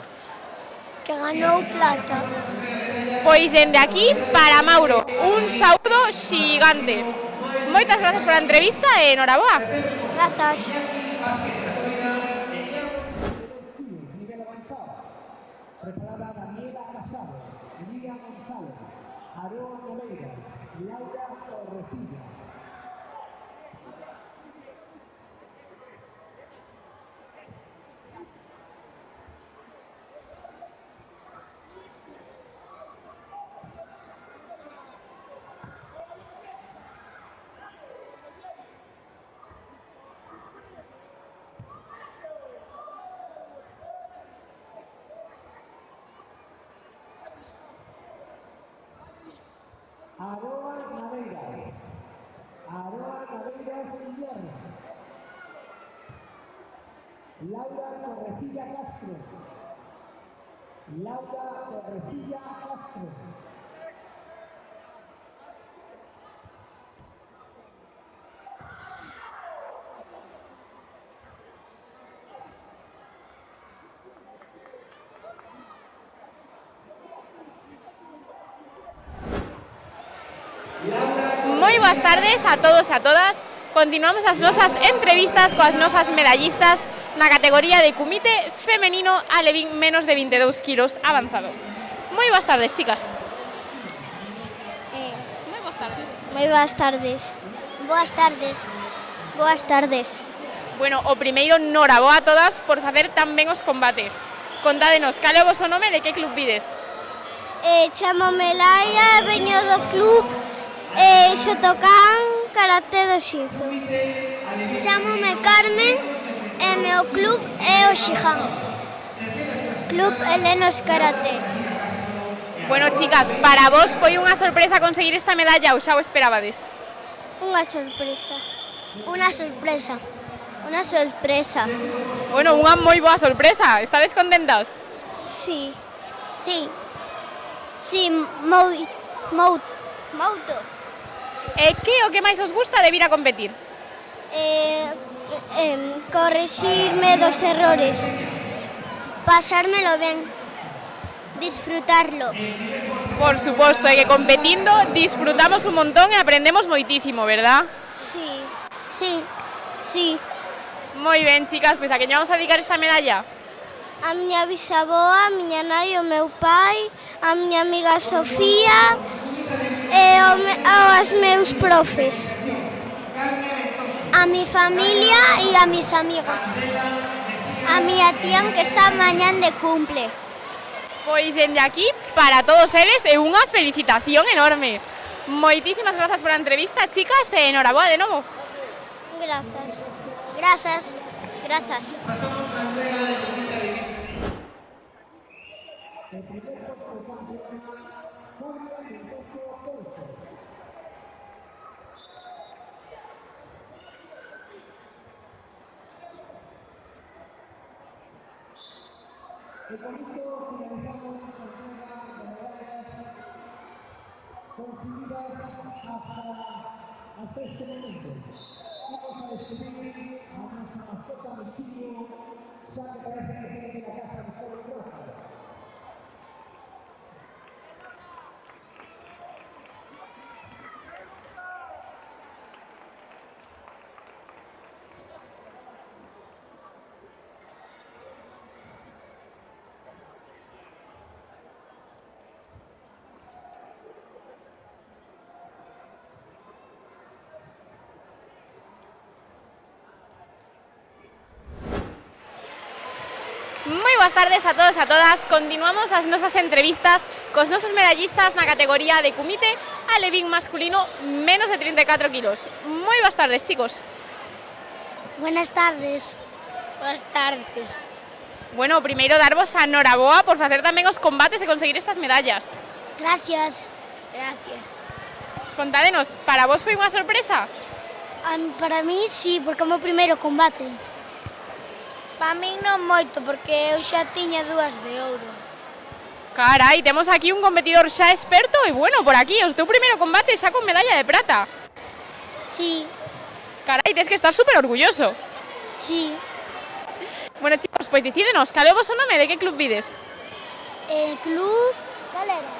que ganou plata. Pois dende aquí para Mauro, un saúdo xigante. Moitas grazas pola entrevista e enhoraboa. Grazas. Nivel avanzado. Preparada Daniela Casado, Lidia González, Aroa Naveiras, Laura Torrecilla. Aroa Naveiras. Aroa Naveiras Invierno. Laura Torrecilla Castro. Laura Torrecilla Castro. Moi boas tardes a todos e a todas. Continuamos as nosas entrevistas coas nosas medallistas na categoría de comité femenino alevín menos de 22 kilos avanzado. Moi boas tardes, chicas. Moi boas tardes. Moi boas tardes. Boas tardes. Boas tardes. Bueno, o primeiro, noraboa a todas por facer tan ben os combates. Contádenos, cal é o voso nome e de que club vides? Chámome Laia, veño do club Xotocán Karate do Xinzo. Chámome Carmen e meu club é o Xiján. Club Helenos Karate. Bueno, chicas, para vos foi unha sorpresa conseguir esta medalla ou xa o esperabades? Unha sorpresa. Unha sorpresa. Unha sorpresa. Bueno, unha moi boa sorpresa. Estades contentas? Sí. Sí. Sí, moito. Que é o que máis os gusta de vir a competir? Corrixirme dos errores. Pasármelo ben. Disfrutarlo. Por suposto, é que competindo disfrutamos un montón e aprendemos moitísimo, verdad? Sí. Sí. Sí. Moi ben, chicas, pois a que lle vamos a dedicar esta medalla? A miña bisaboa, a miña nai, o meu pai, a miña amiga Sofía e aos meus profes. A mi familia e a mis amigos. A miña tía que está mañán de cumple. Pois dende aquí, para todos eles, é unha felicitación enorme. Moitísimas grazas pola entrevista, chicas, e enhoraboa de novo. Grazas. Grazas. Grazas. Y con esto finalizamos nuestra entrega de medallas conseguidas hasta este momento. Vamos a despedir a nuestra mascota Michillo, ya que parece que tiene que ir a casa después del trabajo. Moi boas tardes a todos e a todas. Continuamos as nosas entrevistas cos nosos medallistas na categoría de kumite alevín masculino menos de 34 kilos. Moi boas tardes, chicos. Buenas tardes. Boas tardes. Bueno, primeiro darvos a noraboa por facer tamén os combates e conseguir estas medallas. Gracias. Gracias. Contádenos, para vos foi unha sorpresa? Para mí sí, porque é o meu primeiro combate. Para min non moito, porque eu xa tiña 2 de ouro. Carai, temos aquí un competidor xa experto e bueno, por aquí, o teu primeiro combate xa con medalla de prata. Sí. Carai, tens que estar super orgulloso. Sí. Bueno, chicos, pois decídenos, cal é o voso nome, de que club vides? Club... Cal era?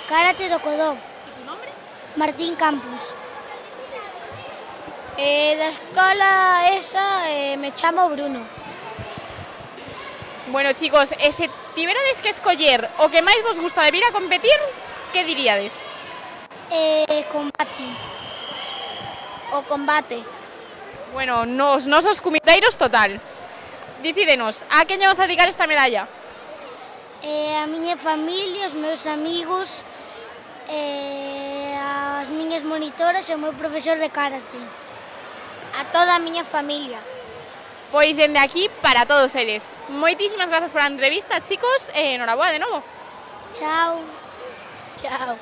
Karate do Kodó. E tu nombre? Martín Campos. Da escola esa me chamo Bruno. Bueno, chicos, e se tiverades que escoller o que máis vos gusta de vir a competir, que diríades? Combate. O combate. Bueno, nos nosos cumiteiros total. Dicídenos, a quen lle vamos a dedicar esta medalla? A miña familia, os meus amigos, as miñas monitoras e o meu profesor de karate. A toda a miña familia. Pois dende aquí para todos eles. Moitísimas grazas pola entrevista, chicos, e enhoraboa de novo. Chao. Chao.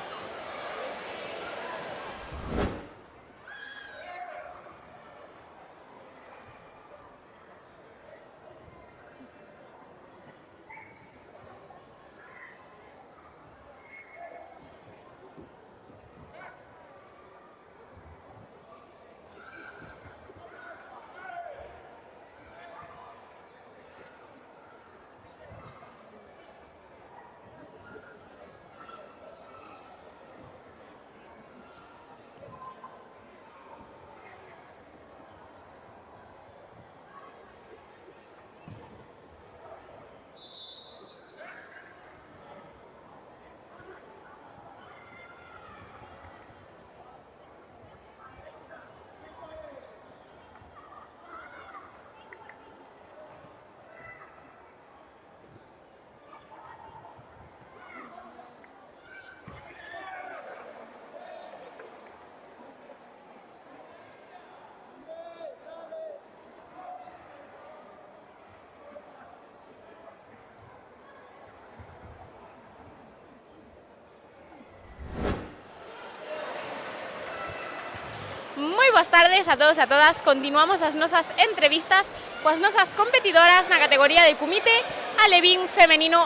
Moi boas tardes a todos e a todas. Continuamos as nosas entrevistas coas nosas competidoras na categoría de kumite alevín femenino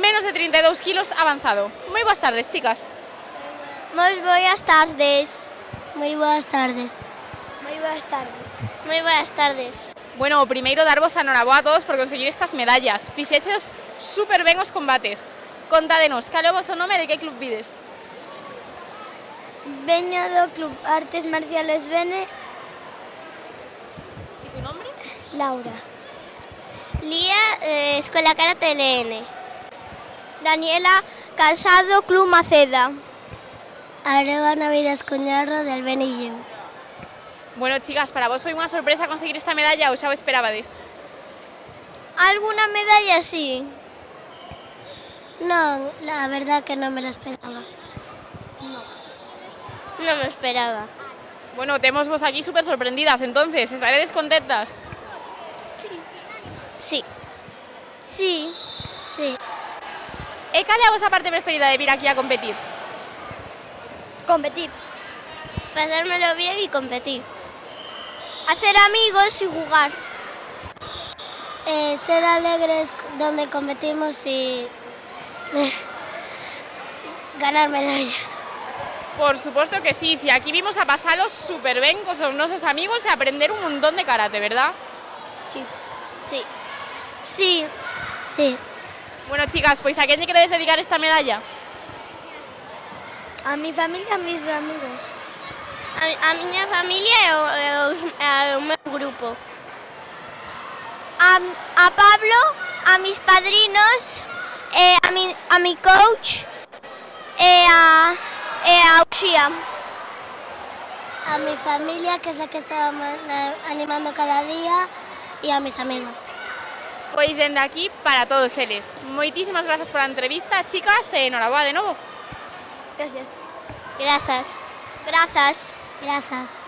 menos de 32 kilos avanzado. Moi boas tardes, chicas. Moi boas tardes. Moi boas tardes. Moi boas tardes. Moi boas tardes. Bueno, o primeiro darvos a noraboa a todos por conseguir estas medallas. Fixeches super ben os combates. Contádenos, cal é o vosso nome e de que club vides? Veño do Club Artes Marciales Bene. E tu nombre? Laura. Lía, Escuela Karate LN. Daniela Casado, Club Maceda. Areva Navidas Coñarro, del Benillín. Bueno, chicas, para vos foi unha sorpresa conseguir esta medalla ou xa o esperabades? Alguna medalla sí. Non, la verdad que non me la esperaba. Non me esperaba. Bueno, temos vos aquí super sorprendidas, entonces, estaredes contentas? Sí. Sí. Sí. E cal é a vosa parte preferida de vir aquí a competir? Competir. Pasármelo bien y competir. Hacer amigos y jugar. Ser alegres donde competimos y ganar medallas. Por supuesto que sí, si aquí vimos a pasalos super ben cos nosos amigos e aprender un montón de karate, ¿verdad? Sí. Sí. Sí. Sí. Bueno, chicas, pois a quen lle queredes dedicar esta medalla? A mi familia, a mis amigos. A miña familia e o meu grupo. A Pablo, a mis padrinos, a mi coach e a Uxía. A mi familia, que es la que está animando cada día, y a mis amigos. Pois dende aquí para todos eles. Moitísimas grazas pola entrevista, chicas, e enhoraboa de novo. Gracias. Grazas. Grazas. Grazas.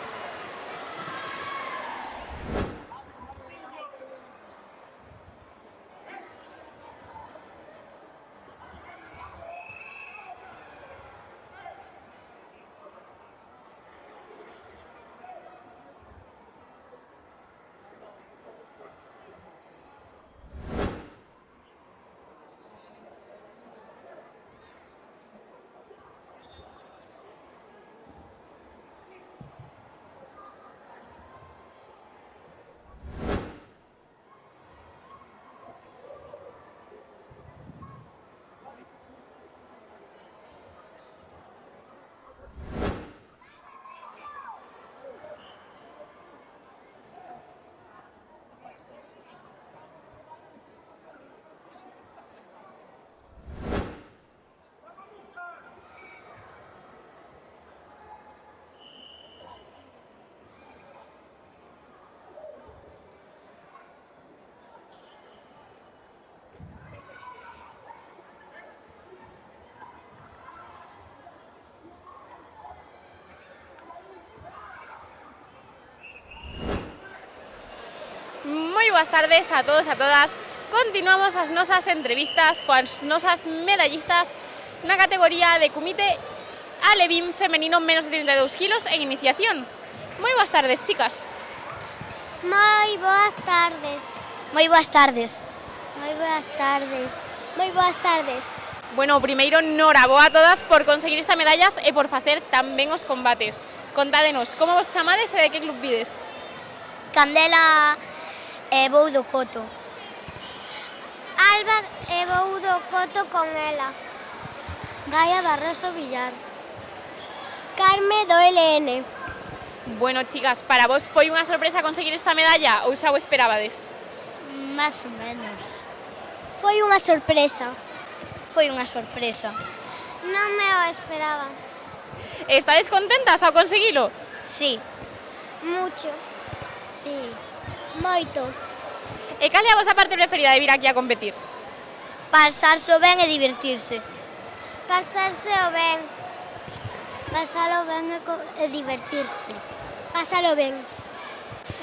Moi boas tardes a todos e a todas. Continuamos as nosas entrevistas coas nosas medallistas na categoría de kumite alevín femenino menos de 32 kilos en iniciación. Moi boas tardes, chicas. Moi boas tardes. Moi boas tardes. Moi boas tardes. Moi boas tardes. Bueno, primeiro, noraboa a todas por conseguir esta medallas e por facer tan ben os combates. Contádenos, como vos chamades e de que club vides? Candela e vou do Coto. Alba e vou do Coto con ela. Gaia Barroso Villar. Carme do LN. Bueno, chicas, para vos foi unha sorpresa conseguir esta medalla ou xa o esperabades? Más ou menos. Foi unha sorpresa. Foi unha sorpresa. Non me o esperaba. Estades contentas ao conseguilo? Sí. Mucho. Sí. Moito. E cal é a vosa parte preferida de vir aquí a competir? Pasarse ben e divertirse. Pasarse ben. Pasalo ben e divertirse. Pasalo ben.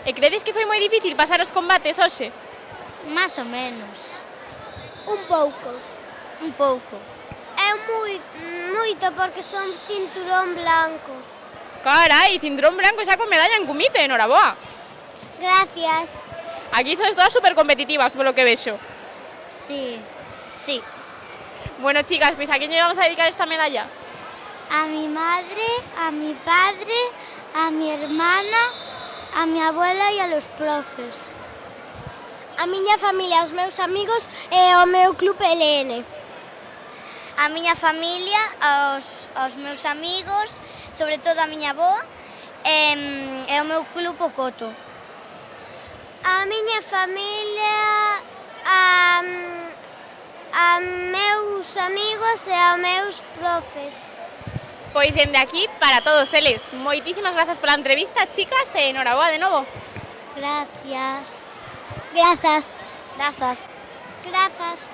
E credes que foi moi difícil pasar os combates hoxe? Más ou menos. Un pouco. Un pouco. É moito porque son cinturón blanco. Carai, cinturón branco xa con medalla en Kumite, enhoraboa. Gracias. Aquí sois todas super competitivas, por lo que vexo. Sí, sí. Bueno, chicas, pues ¿a quién le vamos a dedicar esta medalla? A mi madre, a mi padre, a mi hermana, a mi abuela e a los profes. A miña familia, aos meus amigos e ao meu club LN. A miña familia, aos meus amigos, sobre todo a miña avoa, e ao meu club o Coto. A miña familia, a meus amigos e aos meus profes. Pois dende aquí, para todos eles, moitísimas grazas pola entrevista, chicas, e enhoraboa de novo. Gracias. Grazas. Grazas. Grazas.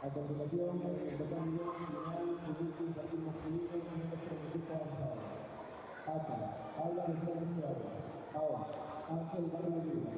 A continuación, el cambio final del último partido masculino en nuestro equipo avanzado. Ata, Alba de San Luciano, Ao, Ángel Barrio Libre.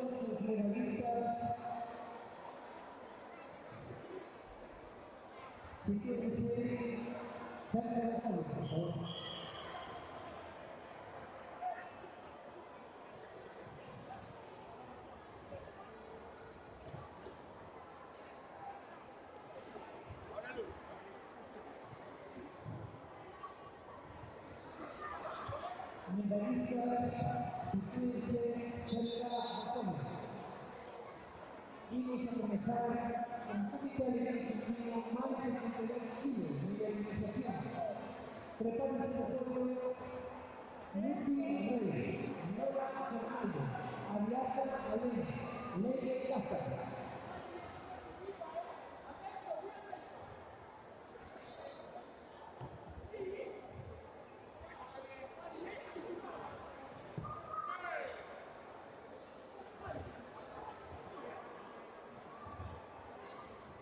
los medallistas, sitúense cerca de la cámara, por favor. Medallistas, sitúense cerca de la cámara. Vamos a comenzar con Comité Alimenticio más de 32 kilos de alimentación. Prepárense de juego Lucy Rey, Nora Fernando, Ariadna Alén, Leire Casas.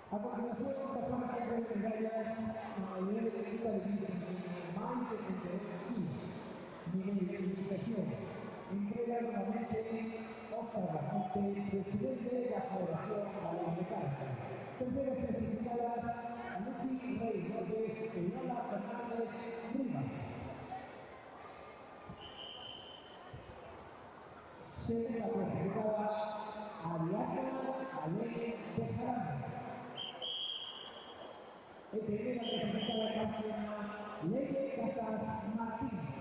A continuación pasamos a ver medallas en el nivel de equipo de vida más de 32 kilos. Nivel de alimentación. Entrega nuevamente Óscar Bajante, presidente de la Federación Panamericana. Terceras clasificadas Lucy Rey López y Lola Fernández Rivas. Segunda clasificada Ariadna Alén Bejarano. En primera clasificada campeona Leire Casas Martínez.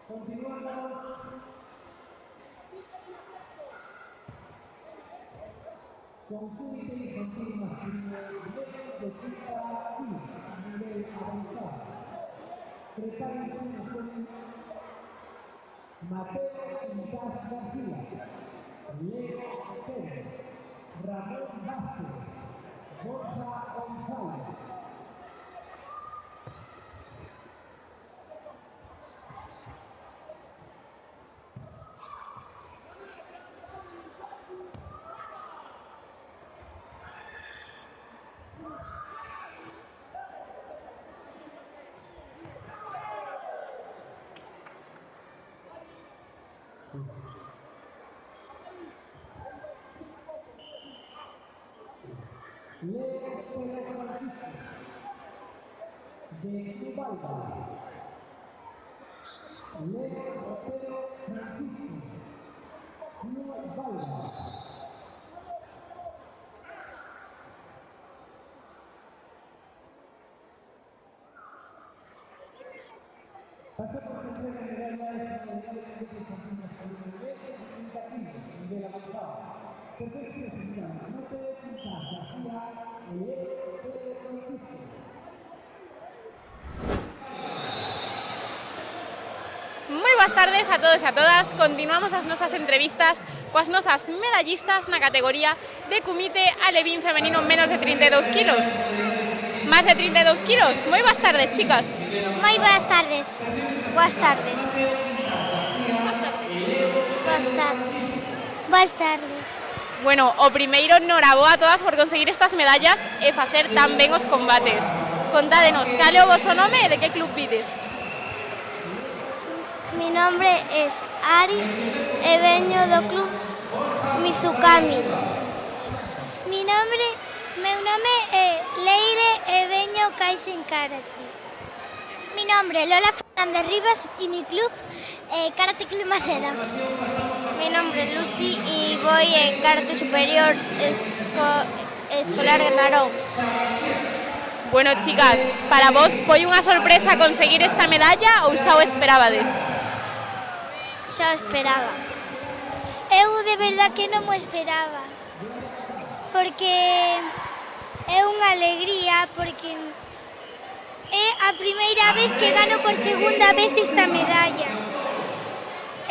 Continuamos con Comité Infantil Masculino de 30 kilos a nivel avanzado. Prepárense con Mateo Intas García, Leo Pérez, Ramón Vázquez, Borja González. Leo Pedro Francisco, de Club Alba. Leo Pedro Francisco, Club Alba. Pasamos a entrega de medallas en la unidad de Comité Infantil Masculino de 30 kilos, nivel avanzado. Tercer clasificado, Mateo Quintas García, Leo Pedro Francisco. Moi boas tardes a todos e a todas. Continuamos as nosas entrevistas coas nosas medallistas na categoría de Comité Alevín femenino menos de 32 kilos. Más de 32 kilos. Moi boas tardes, chicas. Moi boas tardes. Boas tardes. Boas tardes. Boas tardes. Bueno, o primeiro, noraboa a todas por conseguir estas medallas e facer tan ben os combates. Contádenos, cal é o voso nome e de que club vides? Mi nombre es Ari e veño do club Mizukami. Meu nome é Leire e veño Kaizen Karate. Mi nombre es Lola Fernández Rivas y mi club Karate Club Maceda. Mi nombre es Lucy y voy en Karate Superior Escolar Narón. Bueno, chicas, para vos foi unha sorpresa conseguir esta medalla ou xa o esperabades? Xa o esperaba. Eu de verdad que non o esperaba. Porque é unha alegría, porque é a primeira vez que gano por segunda vez esta medalla.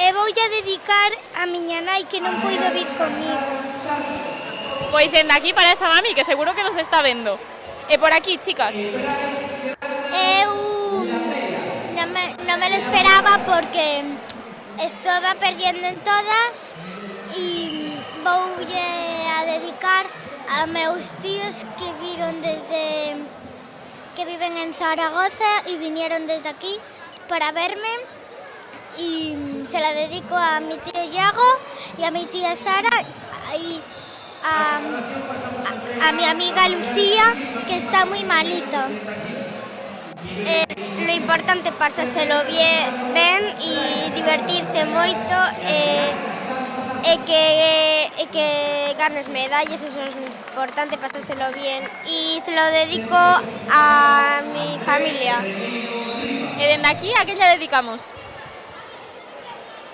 E voulle a dedicar a miña nai que non poido vir comigo. Pois dende aquí para esa mami que seguro que nos está vendo. E por aquí, chicas. Eu non me lo esperaba porque estaba perdiendo en todas e voulle a dedicar a meus tíos que viven en Zaragoza e vinieron desde aquí para verme e se la dedico a mi tío Yago y a mi tía Sara y a mi amiga Lucía, que está muy malita. Lo importante é pasárselo ben e divertirse moito e que ganes medallas, eso é importante, pasárselo bien. E se lo dedico a mi familia. E dende aquí, a quen lle dedicamos?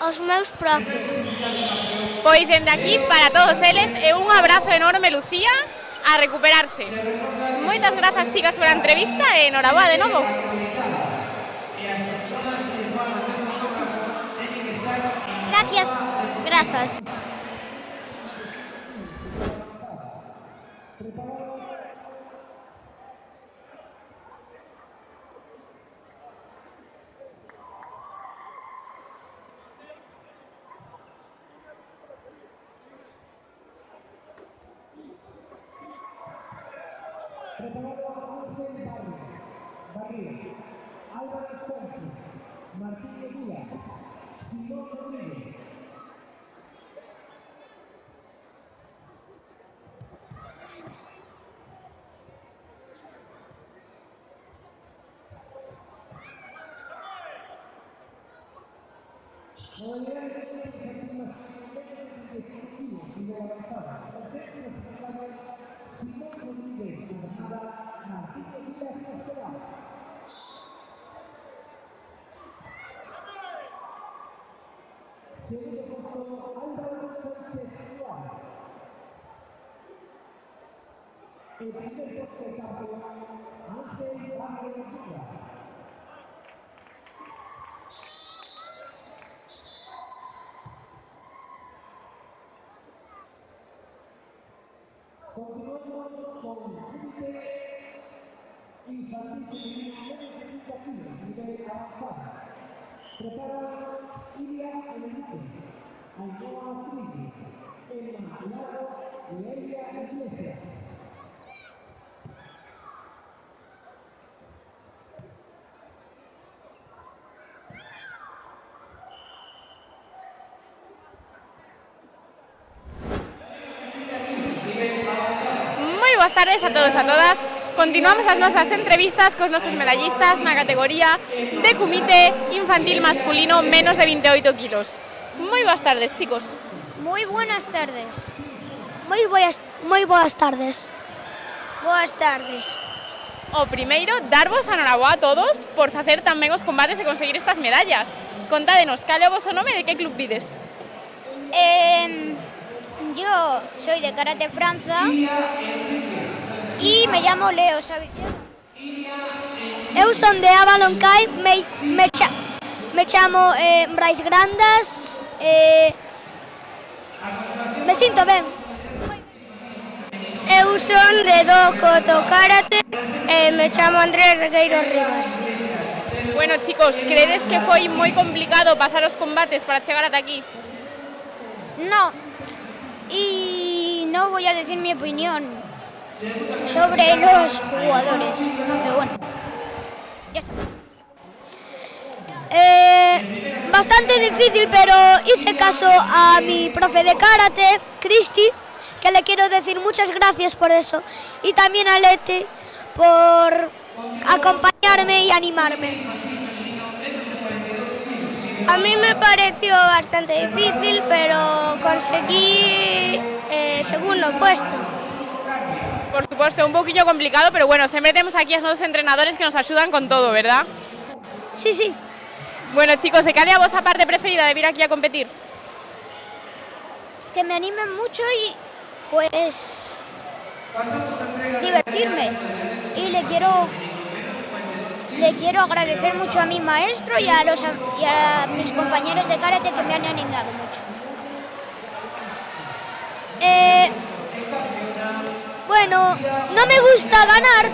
Aos meus profes. Pois dende aquí, para todos eles, e un abrazo enorme, Lucía, a recuperarse. Moitas grazas, chicas, por a entrevista e enhoraboa de novo. Gracias, grazas. Preparado Ángel Barrio, Álvaro Sánchez, Martín Díaz, Simón Rodríguez. Segundo puesto, Álvaro Sánchez Juan. El primer puesto de campo, Ángel Barrio. Continuamos con Comité Infantil Femenino menos de 30 kilos, nivel avanzado. Prepara Ilia Enrique, Ainhoa Trilli, Emma Lago y Elia Iglesias. Moi boas tardes a todos e a todas. Continuamos as nosas entrevistas cos nosos medallistas na categoría de comité infantil masculino menos de 28 kilos. Moi boas tardes, chicos. Moi buenas tardes. Moi boas tardes. Boas tardes. O primeiro, darvos a noraboa a todos por facer tan ben os combates e conseguir estas medallas. Contádenos, cal é o voso nome e de que club vides? Yo soy de Karate Franza y me llamo Leo Savichero. Eu son de Avalon Kai, me chamo Brais Grandas, me sinto ben. Eu son de Dokoto Karate e me chamo Andrés Regueiro Rivas. Bueno, chicos, credes que foi moi complicado pasar os combates para chegar ata aquí? No, y no voy a decir mi opinión sobre los jugadores, pero bueno, ya está. Bastante difícil, pero hice caso a mi profe de karate, Cristi, que le quiero decir muchas gracias por eso, y también a Leti por acompañarme y animarme. A mí me pareció bastante difícil, pero conseguí segundo puesto. Por supuesto, un poquillo complicado, pero bueno, siempre tenemos aquí a los entrenadores que nos ayudan con todo, ¿verdad? Sí, sí. Bueno, chicos, ¿de cal é a vosa parte preferida de vir aquí a competir? Que me animen mucho y, pues, divertirme. Y le quiero agradecer mucho a mi maestro y a mis compañeros de karate que me han animado mucho. Bueno, no me gusta ganar,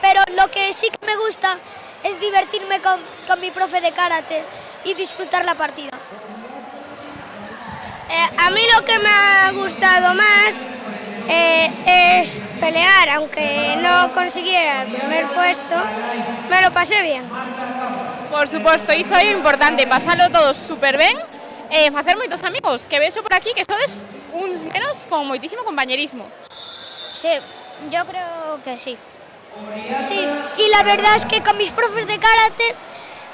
pero lo que sí que me gusta es divertirme con mi profe de karate y disfrutar la partida. A mí lo que me ha gustado más es pelear, aunque no consiguiera el primer puesto, me lo pasé bien. Por suposto, iso é importante, pasalo todos super ben, facer moitos amigos, que vexo por aquí que sodes uns nenos con moitísimo compañerismo. Sí, yo creo que sí. Sí, y la verdad es que con mis profes de karate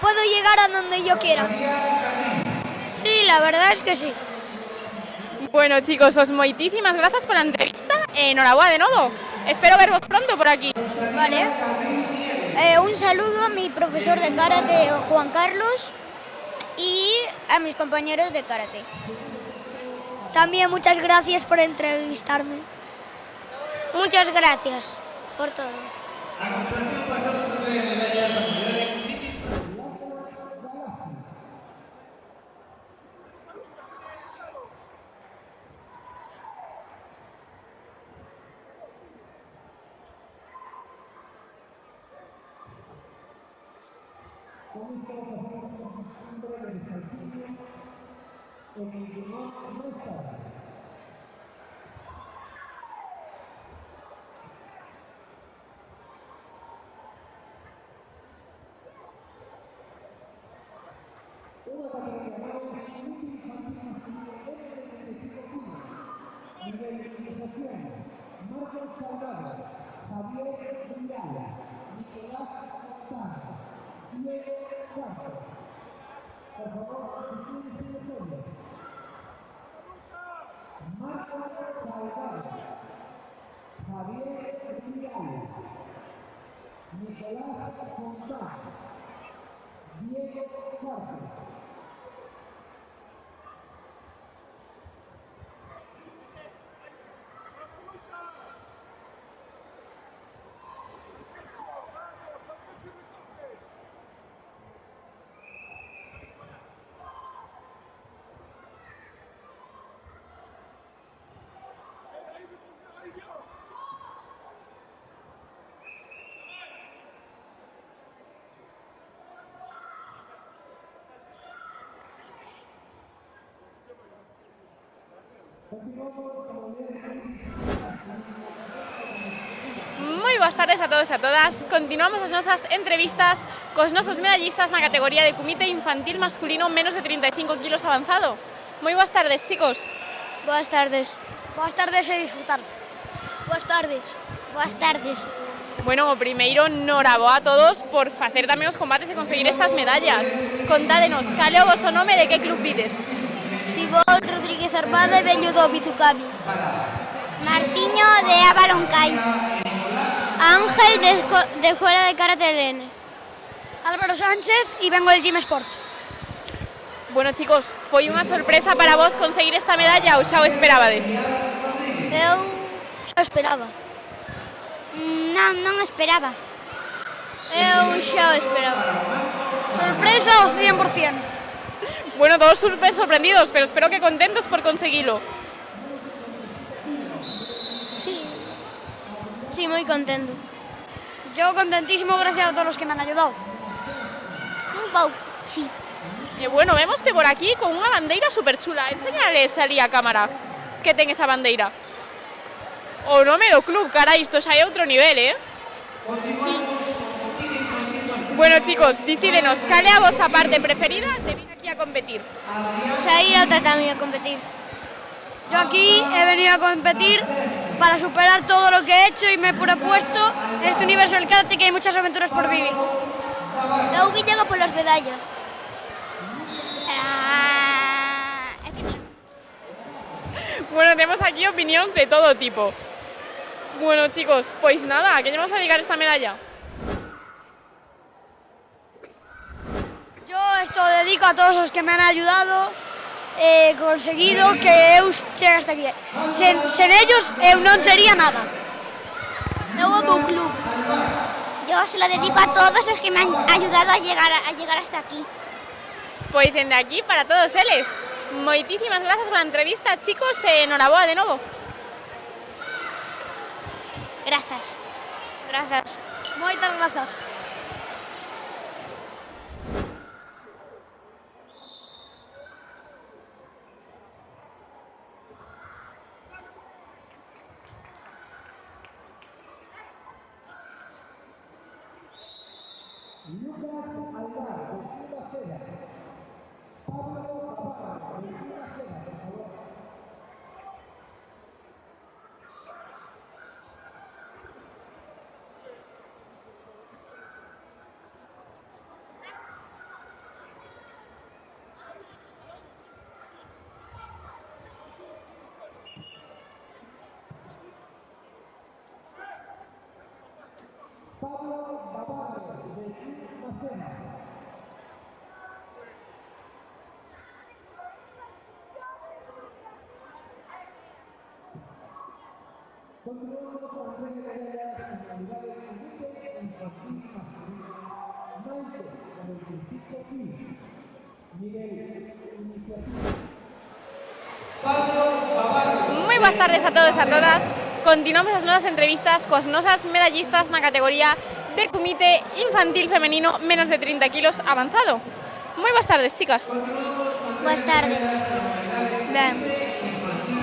puedo llegar a donde yo quiera. Sí, la verdad es que sí. Bueno, chicos, os moitísimas grazas pola entrevista e enhorabuena de novo. Espero vervos pronto por aquí. Vale. Un saludo a mi profesor de karate, Juan Carlos, y a mis compañeros de karate. También muchas gracias por entrevistarme. Muchas gracias por todo. Marcos Salgado, Javier Villala, Nicolás Fontana, Diego Cuarto. Por favor, suscríbanse en el fondo. Marcos Salgado, Javier Villala, Nicolás Fontana, Diego Cuarto. Moi boas tardes a todos e a todas. Continuamos as nosas entrevistas cos nosos medallistas na categoría de comité infantil masculino menos de 35 kilos avanzado. Moi boas tardes, chicos. Boas tardes. Boas tardes e disfrutar. Boas tardes. Boas tardes. Bueno, o primeiro, noraboa a todos por facer tamén os combates e conseguir estas medallas. Contádenos, cal é o voso nome e de que club vides? Sibón Rodríguez Armada e veño do Bizucami. Martiño de Avaloncai. Ángel de Escuela de Karate Elene. Álvaro Sánchez e vengo del Team Sport. Bueno, chicos, foi unha sorpresa para vos conseguir esta medalla ou xa o esperabades? Eu xa o esperaba. Non esperaba. Eu xa o esperaba. Sorpresa ao 100%. Bueno, todos super sorprendidos, pero espero que contentos por conseguilo. Sí, muy contento. Yo contentísimo gracias a todos los que me han ayudado. Un pouco, sí. E bueno, vemos que por aquí con unha bandeira super chula. Enseñales ali a cámara que ten esa bandeira. O nome do club, carai, isto xa é outro nivel, Sí. Bueno, chicos, dicídenos, cal é a vosa parte preferida de vir aquí a competir? Saír ao tatami a competir. Yo aquí he venido a competir para superar todo lo que he hecho y me he propuesto en este universo del karate que hay muchas aventuras por vivir. Eu viña por las medallas. Bueno, tenemos aquí opinións de todo tipo. Bueno, chicos, pois nada, ¿a qué le vamos a dedicar esta medalla? Yo esto dedico a todos los que me han ayudado, he conseguido que eu chegue hasta aquí. Sen ellos eu non sería nada. Eu amo o club. Yo se lo dedico a todos los que me han ayudado a llegar hasta aquí. Pois dende aquí para todos eles. Moitísimas grazas pola entrevista, chicos, e enhoraboa de novo. Grazas. Grazas. Moitas grazas. Lucas Alvar, del Club Aceda. Pablo Gavarra, del Club Aceda, por favor. Pablo Gavarra, del Club Aceda. Continuamos con la entrega de medallas en la unidad de comité infantil masculino. Maite, con el distrito PIB. Nivel iniciativa. Moi boas tardes a todos e a todas. Continuamos as nosas entrevistas coas nosas medallistas na categoría de comité infantil femenino menos de 30 kilos avanzado. Moi boas tardes, chicas. Boas tardes. Ben.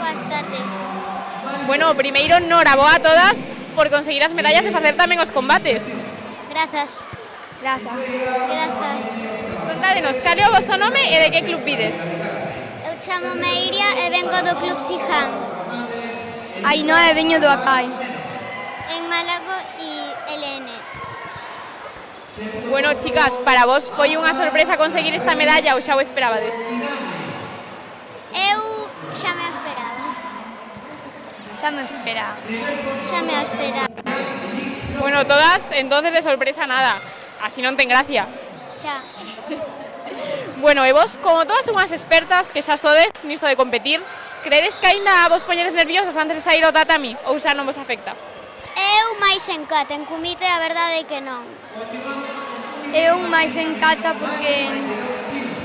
Boas tardes. Bueno, primeiro, noraboa a todas por conseguir as medallas e facer tamén os combates. Grazas. Grazas. Grazas. Contádenos, cal é o vosso nome e de que club vides? Eu chamo-me Iria e vengo do Club Siján. Ainhoa e veño do Acai. En Málago e LN. Bueno, chicas, para vos foi unha sorpresa conseguir esta medalla ou xa o esperabades? Eu xa me o esperaba. Xa me o esperaba. Xa me o esperaba. Bueno, todas, entonces de sorpresa nada. Así non ten gracia. Xa. Bueno, e vos, como todas unhas expertas que xa sodes nisto de competir, credes que aínda vos poñedes nerviosas antes de sair ao tatami ou xa non vos afecta? Eu máis en cata, en comité a verdade é que non. Eu máis en cata porque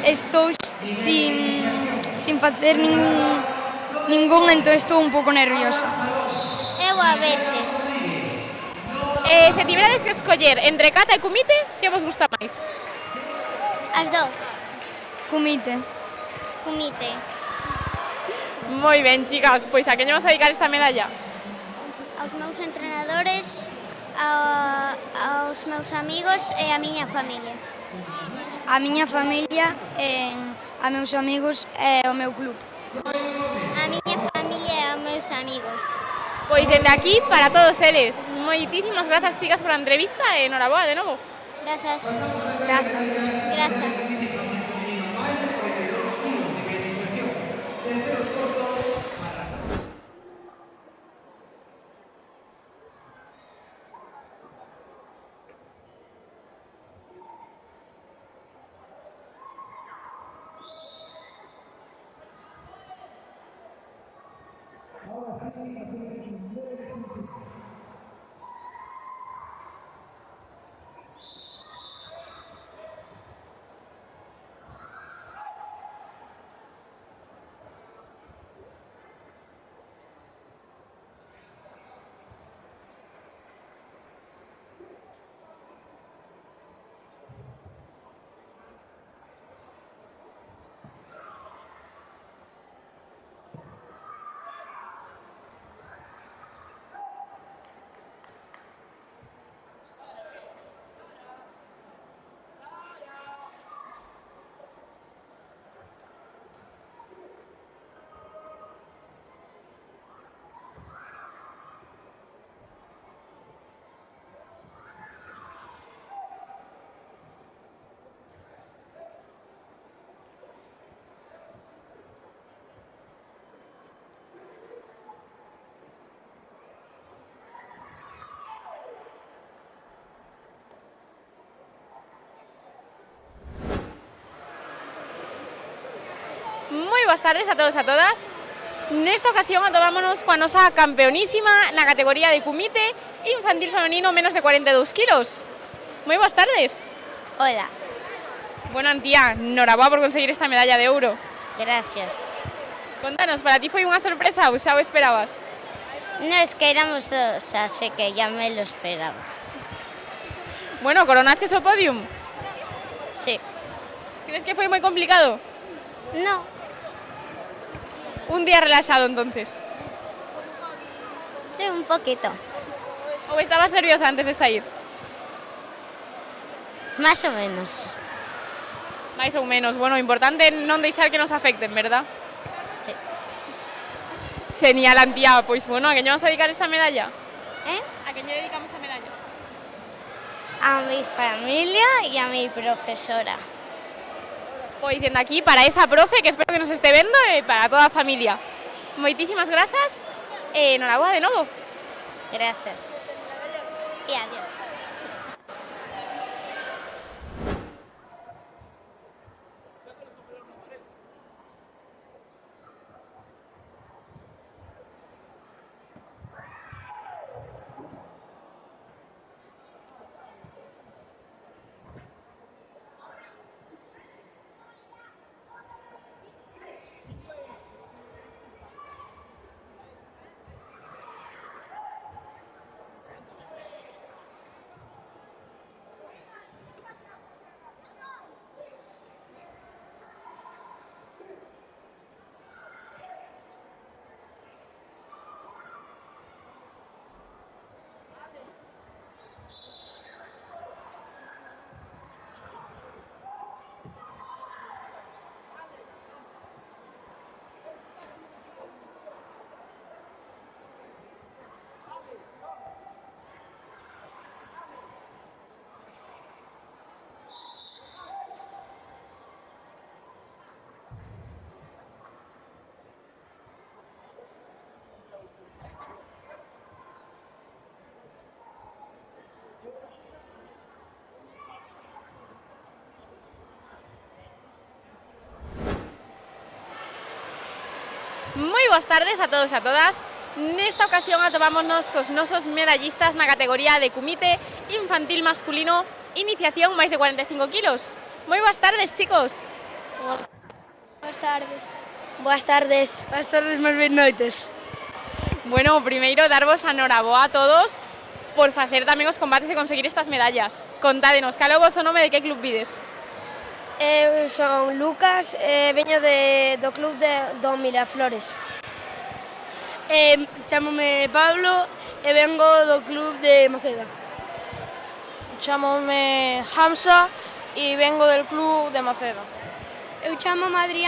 estou sin facer ningún, entón estou un pouco nerviosa. Eu a veces. Se tiverades que escoller entre cata e comité, que vos gusta máis? As dous. Comité. Comité. Moi ben, chicas, pois a que lle vas a dedicar esta medalla? Aos meus entrenadores, aos meus amigos e a miña familia. A miña familia, a meus amigos e o meu club. A miña familia e aos meus amigos. Pois dende aquí, para todos eles, moitísimas grazas, chicas, por a entrevista e noraboa de novo. Grazas. Grazas. Grazas. Moi boas tardes a todos e a todas. Nesta ocasión atopámonos coa nosa campeonísima na categoría de comité infantil femenino menos de 42 kilos. Moi boas tardes. Hola. Bueno, Antía, noraboa por conseguir esta medalla de ouro. Gracias. Contanos, para ti foi unha sorpresa ou xa o esperabas? No, es que éramos dos, así que ya me lo esperaba. Bueno, coronaches o podium? Sí. Crees que foi moi complicado? No. Un día relaxado, entonces. Sí, un poquito. ¿O estabas nerviosa antes de salir? Más o menos. máis ou menos. Bueno, importante non deixar que nos afecten, verdad? Sí. Genial, Antía. Pois, bueno, a que lle vamos a dedicar esta medalla? ¿Eh? A que lle dedicamos a medalla? A mi familia y a mi profesora. Pois, dende aquí, para esa profe, que espero que nos este vendo, e para toda a familia. Moitísimas grazas, e enhoraboa de novo. Gracias. Y adiós. Moi boas tardes a todos e a todas. Nesta ocasión atopámonos cos nosos medallistas na categoría de Kumite infantil masculino iniciación máis de 45 kilos. Moi boas tardes, chicos. Boas tardes. Boas tardes. Boas tardes, máis ben noites. Bueno, primeiro darvos a noraboa a todos por facer tamén os combates e conseguir estas medallas. Contádenos, cal é o voso nome, de que club vides? Eu son Lucas, veño do club do Miraflores. Chámome Pablo e vengo do club de Maceda. Chámome Hamza e vengo del club de Maceda. Eu chamo Adrián.